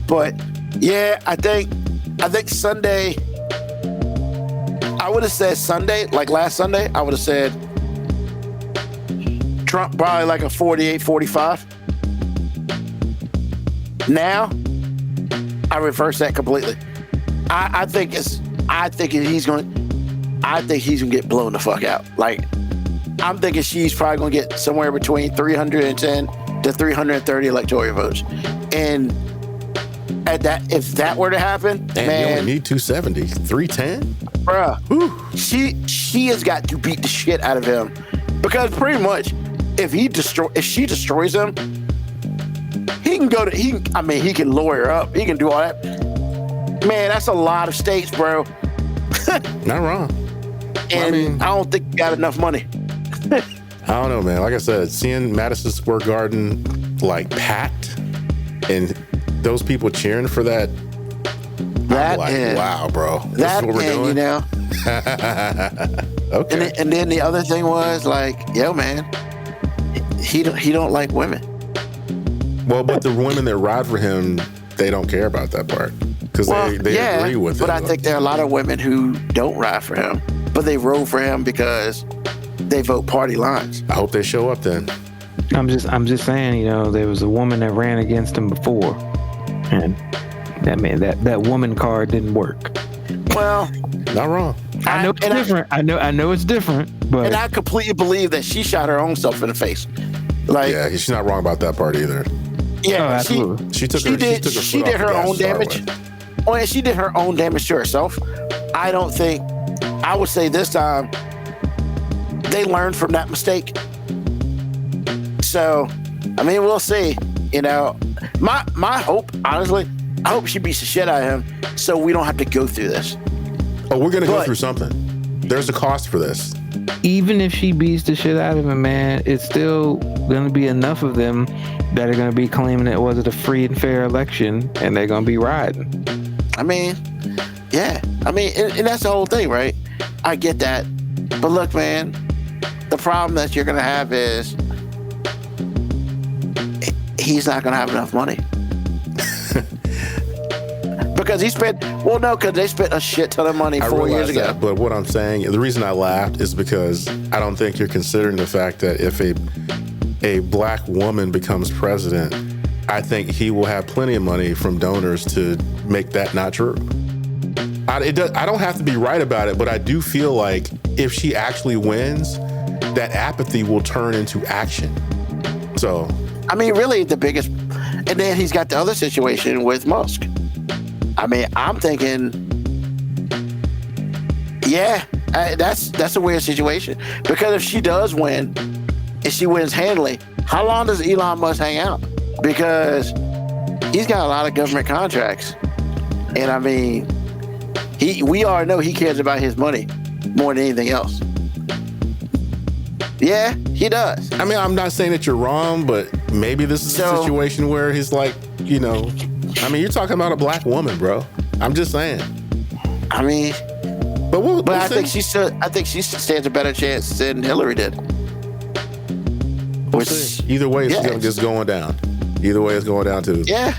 But, yeah, I think Sunday, I would have said Sunday, like last Sunday, I would have said Trump probably like a 48, 45. Now, I reverse that completely. I think he's gonna get blown the fuck out. Like, I'm thinking she's probably gonna get somewhere between 310 to 330 electoral votes. And at that, if that were to happen, man, you only need 270, 310, bruh. She has got to beat the shit out of him, because pretty much if she destroys him, he can lawyer up, he can do all that. Man, that's a lot of states, bro. Not wrong. And I don't think you got enough money. I don't know, man. Like I said, seeing Madison Square Garden like packed and those people cheering for that, I'm like, wow, bro. This is what we're doing. You know. Okay. And then the other thing was like, yo, man, he don't like women. Well, but the women that ride for him, they don't care about that part because they agree with it. But I think there are a lot of women who don't ride for him, but they vote for him because they vote party lines. I hope they show up then. I'm just saying, you know, there was a woman that ran against him before, and that woman card didn't work. Well, not wrong. I know it's different. I know it's different, but and I completely believe that she shot her own self in the face. Like, yeah, she's not wrong about that part either. Yeah, absolutely. She did her own damage. Oh, and she did her own damage to herself. I would say this time they learned from that mistake. So, I mean, we'll see. You know, my hope, honestly, I hope she beats the shit out of him so we don't have to go through this. Oh, we're gonna go through something. There's a cost for this. Even if she beats the shit out of him, man, it's still gonna be enough of them that are gonna be claiming it wasn't a free and fair election, and they're gonna be riding. I mean, yeah. I mean, and that's the whole thing, right? I get that. But look, man, the problem that you're gonna have is he's not gonna have enough money. Because they spent a shit ton of money 4 years ago. But what I'm saying, the reason I laughed is because I don't think you're considering the fact that if a black woman becomes president, I think he will have plenty of money from donors to make that not true. I don't have to be right about it, but I do feel like if she actually wins, that apathy will turn into action. So, I mean, really the biggest, and then he's got the other situation with Musk. I mean, I'm thinking, yeah, that's a weird situation. Because if she does win, and she wins handily, how long does Elon Musk hang out? Because he's got a lot of government contracts. And I mean, we already know he cares about his money more than anything else. Yeah, he does. I mean, I'm not saying that you're wrong, but maybe this is a situation where he's like, you know, I mean, you're talking about a black woman, bro. I'm just saying. I mean, but I think she stands a better chance than Hillary did. Either way, it's just going down. Either way, it's going down too. Yeah,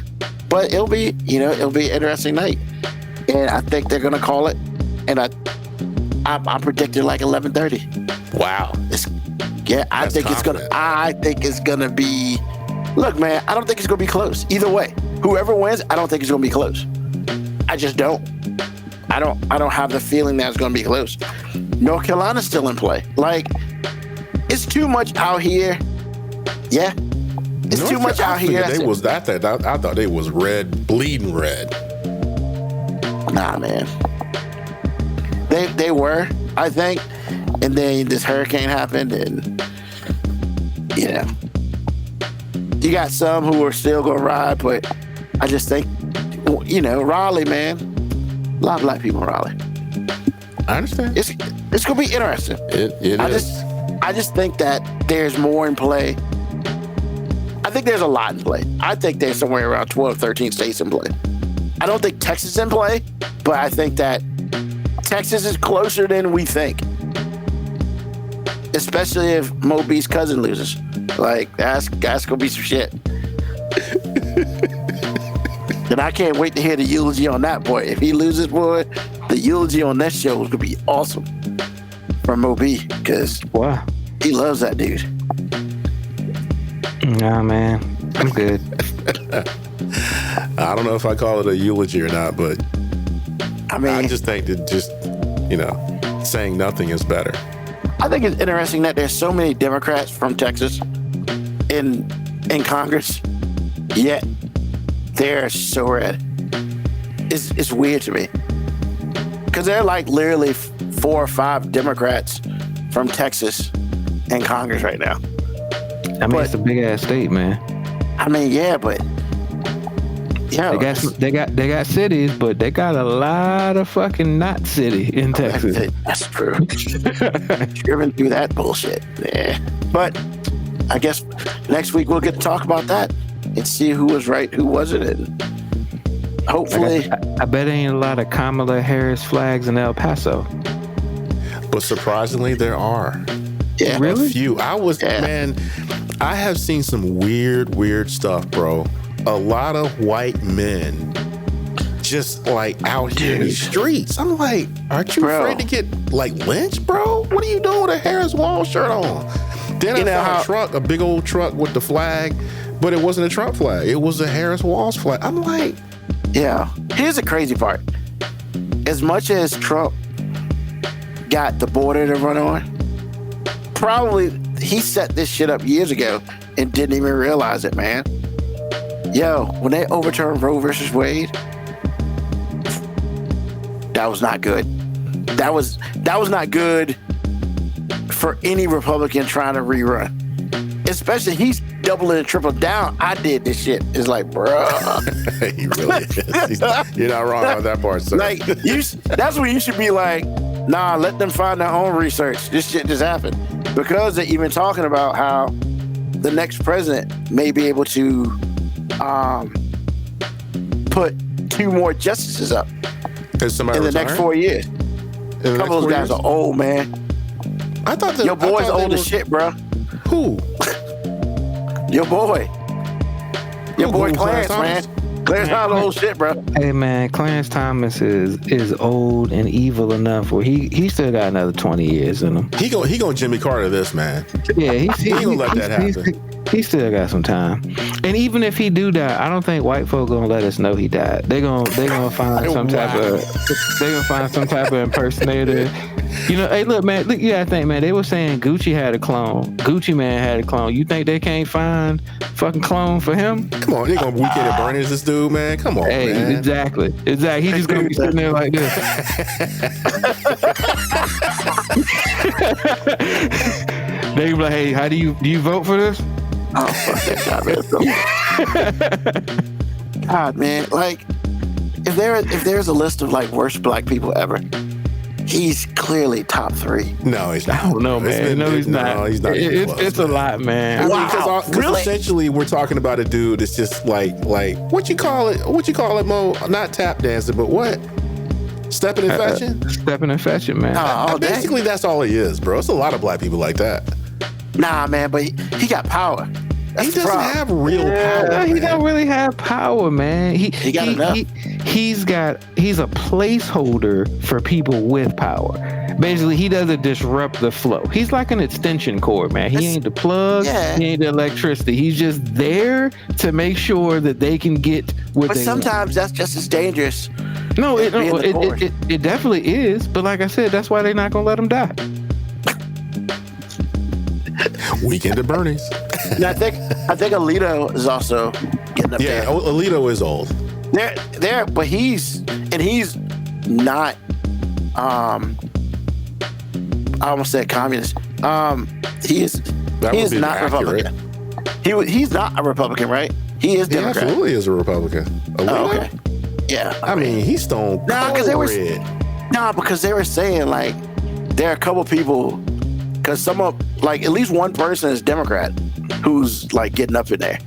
but it'll be an interesting night, and I think they're gonna call it. And I'm predicting like 11:30. Wow. I think it's gonna be. Look, man, I don't think it's gonna be close. Either way, whoever wins, I don't think it's gonna be close. I just don't. I don't have the feeling that it's gonna be close. North Carolina's still in play. Like, it's too much out here. Yeah, it's too much out here. I thought they was red, bleeding red. Nah, man. They were, I think, and then this hurricane happened, and you got some who are still gonna ride, but I just think, Raleigh, man, a lot of black people in Raleigh. I understand. It's gonna be interesting. It is. I just think that there's more in play. I think there's a lot in play. I think there's somewhere around 12, 13 states in play. I don't think Texas is in play, but I think that Texas is closer than we think. Especially if Mo B's cousin loses. Like, that's gonna be some shit. And I can't wait to hear the eulogy on that boy. If he loses, boy, the eulogy on that show is gonna be awesome from Mo B, because he loves that dude. Nah, man, I'm good. I don't know if I call it a eulogy or not, but I mean, I just think that saying nothing is better. I think it's interesting that there's so many Democrats from Texas in Congress, yet they're so red. It's weird to me, because there are like literally 4 or 5 Democrats from Texas in Congress right now. I mean, it's a big ass state, man. I mean, yeah, but Yeah, They got cities, but they got a lot of fucking not city in Texas. That's true. Driven through that bullshit. Yeah. But I guess next week we'll get to talk about that and see who was right, who wasn't, and hopefully. I bet ain't a lot of Kamala Harris flags in El Paso. But surprisingly, there are. Yeah. Really? A few. Man, I have seen some weird stuff, bro. A lot of white men just like out here in the streets. I'm like, aren't you afraid to get like lynched, bro? What are you doing with a Harris Wall shirt on? Then I saw a big old truck with the flag, but it wasn't a Trump flag. It was a Harris Walls flag. I'm like, yeah. Here's the crazy part. As much as Trump got the border to run on, probably he set this shit up years ago and didn't even realize it, man. Yo, when they overturned Roe versus Wade, that was not good. That was not good for any Republican trying to rerun. Especially he's doubling and tripling down. I did this shit. It's like, bruh. he really is. You're not wrong on that part, sir. Like, that's when you should be like, nah, let them find their own research. This shit just happened. Because they're even talking about how the next president may be able to put 2 more justices up in the next 4 years. A couple of those guys are old, man. I thought your boy's old as shit, bro. Who? Your boy. Your boy Clarence, man. Clarence not old shit, bro. Hey man, Clarence Thomas is old and evil enough where he still got another 20 years in him. He gonna Jimmy Carter this, man. Yeah, he gonna let that happen. He still got some time. And even if he do die, I don't think white folk gonna let us know he died. They gonna find some type of impersonator. You know, hey, look, man. Look, you gotta think, man. They were saying Gucci had a clone. Gucci Man had a clone. You think they can't find fucking clone for him? Come on, they gonna Weekend at Bernie's this dude, man. Come on, man. Exactly. He's just gonna be sitting there like this. They be like, hey, how do you vote for this? Oh, fuck that guy, man. God, man. Like, if there's a list of like worst black people ever, he's clearly top 3. No, he's not. I don't know, man. He's not. No, he's not. It's a lot, man. I mean, because really? essentially we're talking about a dude that's just like what you call it, Mo? Not tap dancing, but what? Stepping and fetching? Stepping and fetching, man. Basically, that's all he is, bro. It's a lot of black people like that. Nah, man, but he got power. He doesn't have real power. He don't really have power, man. He got enough. He's a placeholder for people with power. Basically, he doesn't disrupt the flow. He's like an extension cord, man. He ain't the plug. Yeah. He ain't the electricity. He's just there to make sure that they can get what they want. But sometimes that's just as dangerous. No, it definitely is. But like I said, that's why they're not gonna let him die. Weekend at Bernie's. I think Alito is also getting up there. Yeah, Alito is old. There, but he's not. I almost said communist. He is not Republican. He's not a Republican, right? He is Democrat. He absolutely is a Republican. Alito? Oh, okay. Yeah. I mean, he's stone cold red. Because they were saying like there are a couple people, because some of like at least one person is Democrat who's like getting up in there.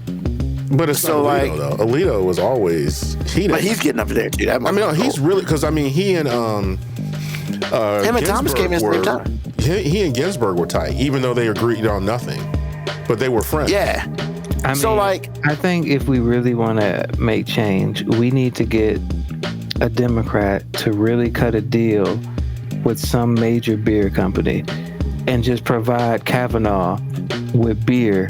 But it's so not Alito, though. Alito was always but he's getting up in there too. He's really, because I mean he and him and Thomas came in at the same time. He and Ginsburg were tight, even though they agreed on nothing. But they were friends. Yeah. I think if we really want to make change, we need to get a Democrat to really cut a deal with some major beer company and just provide Kavanaugh with beer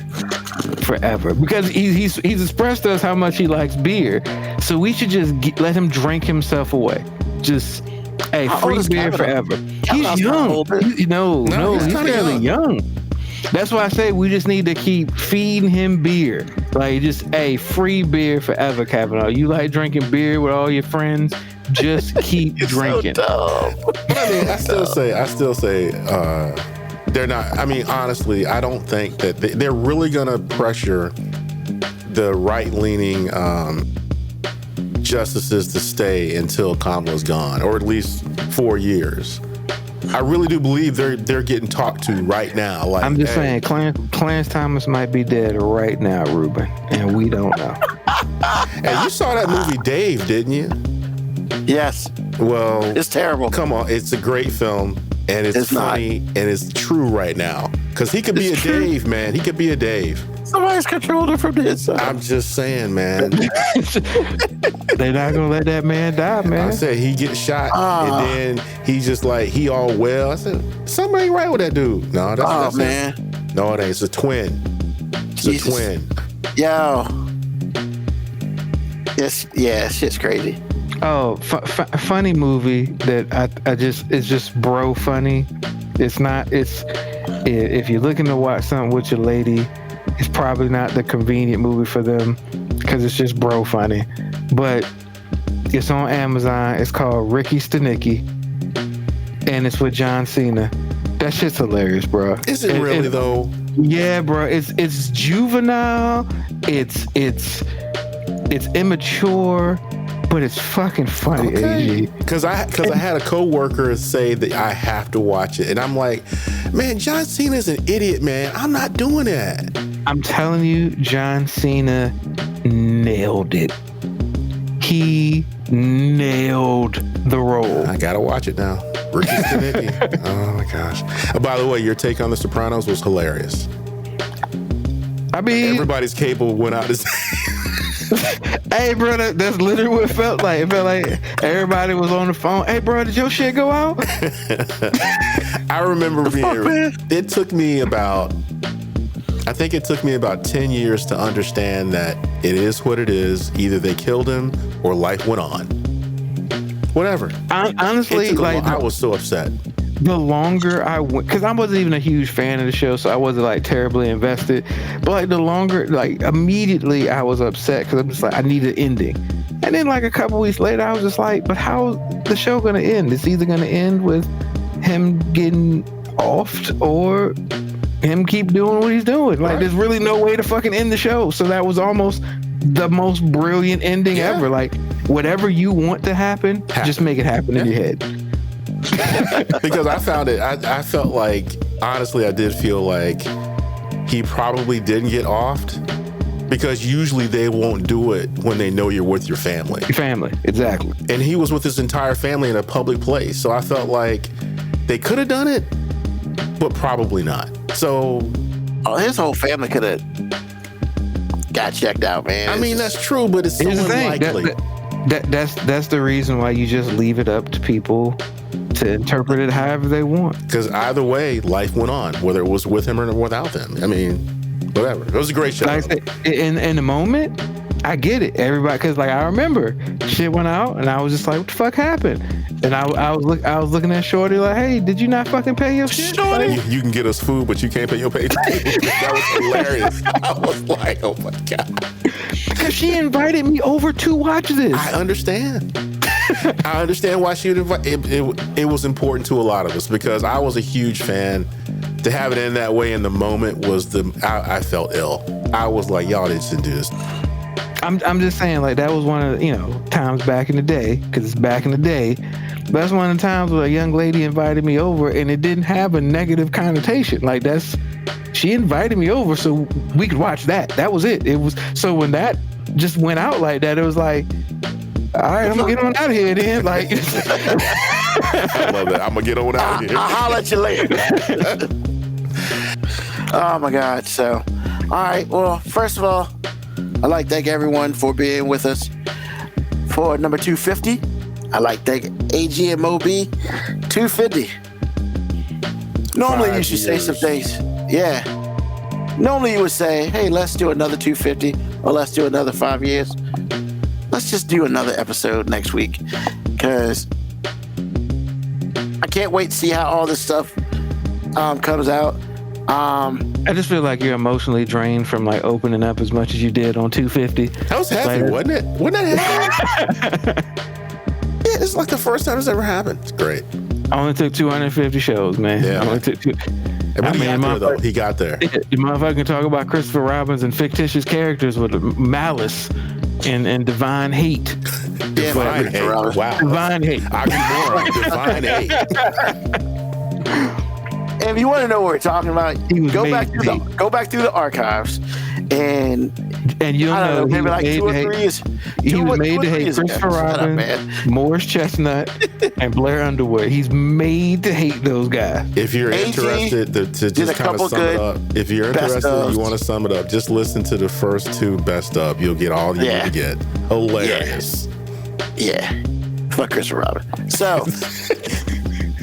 forever, because he's expressed to us how much he likes beer. So we should just let him drink himself away. Just free beer forever. He's young. He's fairly young. That's why I say we just need to keep feeding him beer. Like, just, free beer forever, Kavanaugh. You like drinking beer with all your friends? Just keep drinking. So dumb. But I mean, I still say they're not. I mean, honestly, I don't think that they're really going to pressure the right-leaning justices to stay until Kamala's gone, or at least 4 years. I really do believe they're getting talked to right now. Like, I'm just saying, Clarence Thomas might be dead right now, Ruben, and we don't know. Hey, you saw that movie Dave, didn't you? Yes. Well, It's terrible. come on, it's a great film, and it's funny, and it's true right now. Because he could be It's a true. Dave, man. He could be a Dave. Somebody's controlled it from the inside. I'm just saying, man. They're not gonna let that man die, I man. said he gets shot, and then he's just like, he all well. I said, something ain't right with that dude. No, that's man. it. No, it ain't. It's a twin. It's Jesus. a twin. Yo. Shit's crazy. Oh, funny movie that it's just bro funny. It's not. If you're looking to watch something with your lady, it's probably not the convenient movie for them because it's just bro funny. But it's on Amazon. It's called Ricky Stenicki, and it's with John Cena. That shit's hilarious, bro. Is it really though? Yeah, bro. It's juvenile. It's immature, but it's fucking funny. AG. Because I had a coworker say that I have to watch it, and I'm like, man, John Cena's an idiot, man. I'm not doing that. I'm telling you, John Cena nailed it. He nailed the role. I gotta watch it now. Ricky Stenicki. Oh my gosh. By the way, your take on The Sopranos was hilarious. I mean, Everybody's cable went out to say. hey, bro, that's literally what it felt like. It felt like everybody was on the phone. Hey, bro, did your shit go out? I remember it took me about 10 years to understand that it is what it is. Either they killed him or life went on. Whatever. Honestly, I was so upset. The longer I went, because I wasn't even a huge fan of the show, so I wasn't like terribly invested. But like the longer, like immediately I was upset because I'm just like, I need an ending. And then like a couple weeks later, I was just like, but how's the show going to end? It's either going to end with him getting offed or him keep doing what he's doing. Like there's really no way to fucking end the show. So that was almost the most brilliant ending ever. Like whatever you want to happen, just make it happen in your head. Because I found it, I felt like, honestly, I did feel like he probably didn't get offed, because usually they won't do it when they know you're with your family. Your family, exactly. And he was with his entire family in a public place. So I felt like they could have done it, but probably not. So his whole family could have got checked out, man. I mean, that's true, but it's so Here's the thing, unlikely. That's the reason why you just leave it up to people to interpret it however they want. Because either way, life went on, whether it was with him or without him. I mean, whatever. It was a great show. Like I said, in the moment, I get it. Everybody, because like I remember shit went out, and I was just like, "What the fuck happened?" And I was looking at Shorty like, "Hey, did you not fucking pay your shit?" Shorty, you can get us food, but you can't pay your pay. That was hilarious. I was like, "Oh my god!" Because she invited me over to watch this. I understand. I understand why she would invite. It was important to a lot of us because I was a huge fan. To have it in that way in the moment was I felt ill. I was like, y'all didn't do this. I'm just saying, like, that was one of the, times back in the day, because it's back in the day. That's one of the times where a young lady invited me over and it didn't have a negative connotation. Like, she invited me over so we could watch that. That was it. It was, so when that just went out like that, it was like, all right, I'm gonna get on out of here then. Like, I love that. I'm gonna get on out of here. I'll holler at you later. Oh my God. So, all right. Well, first of all, I'd like to thank everyone for being with us for number 250. I'd like to thank AG and Moby 250. Normally 5 you should say years. some things. Yeah. Normally you would say, hey, let's do another 250 or let's do another 5 years. Let's just do another episode next week because I can't wait to see how all this stuff comes out. I just feel like you're emotionally drained from like opening up as much as you did on 250. That was heavy, Like, wasn't it? Wasn't that heavy? Yeah, it's like the first time it's ever happened. It's great. I only took 250 shows, man. Yeah, I only man. took two. And when he got there, though, motherfucker- he got there. The motherfucker can talk about Christopher Robins and fictitious characters with malice and divine hate. Divine hate. Wow. Divine hate. Oxymoron. Divine hate. And if you want to know what we're talking about, go back through the archives, and you'll I don't know, maybe he like was 2 or made 3 to years. He was made to hate Christopher Robin, Morris Chestnut, and Blair Underwood. He's made to hate those guys. If you're interested to just kind of sum it up, if you're interested and you want to sum it up, just listen to the first 2 best of. You'll get all you need to get. Hilarious. Yeah. Fuck Christopher Robin. So,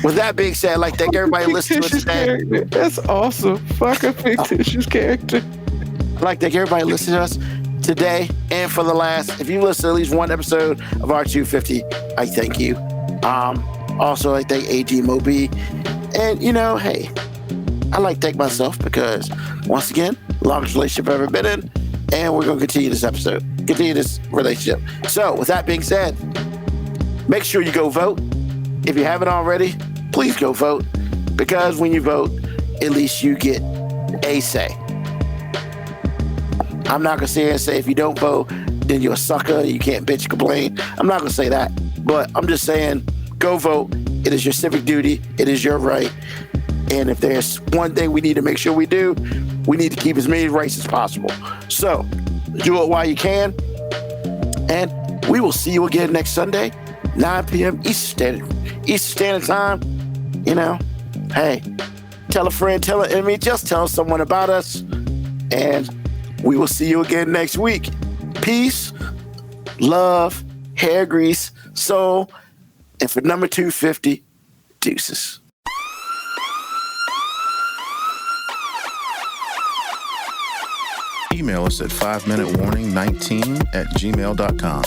with that being said, I'd like to thank everybody listening to us today. Character. That's awesome. Fuck a fictitious character. I'd like to thank everybody listening to us today and for the last. If you listen to at least one episode of R250, I thank you. Also, I thank AG Moby. And, hey, I like to thank myself because, once again, longest relationship I've ever been in. And we're going to continue this relationship. So, with that being said, make sure you go vote. If you haven't already, please go vote. Because when you vote, at least you get a say. I'm not going to sit here and say if you don't vote, then you're a sucker, you can't bitch, complain. I'm not going to say that. But I'm just saying, go vote. It is your civic duty. It is your right. And if there's one thing we need to make sure we do, we need to keep as many rights as possible. So, do it while you can. And we will see you again next Sunday, 9 p.m. Eastern Standard Time. Hey, tell a friend, tell an enemy, just tell someone about us. And we will see you again next week. Peace, love, hair grease, soul, and for number 250, deuces. Email us at 5minutewarning19@gmail.com.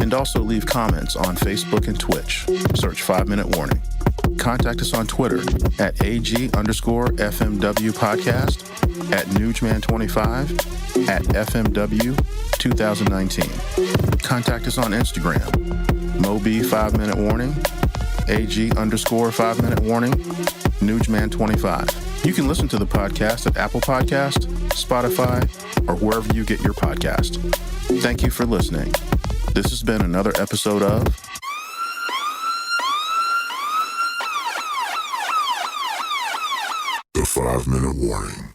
And also leave comments on Facebook and Twitch. Search 5 Minute Warning. Contact us on Twitter at AG_FMW podcast, at Newsman25, at FMW 2019. Contact us on Instagram, Moby 5 Minute Warning, AG_5 Minute Warning, Newsman25. You can listen to the podcast at Apple Podcast, Spotify, or wherever you get your podcast. Thank you for listening. This has been another episode of The 5 Minute Warning.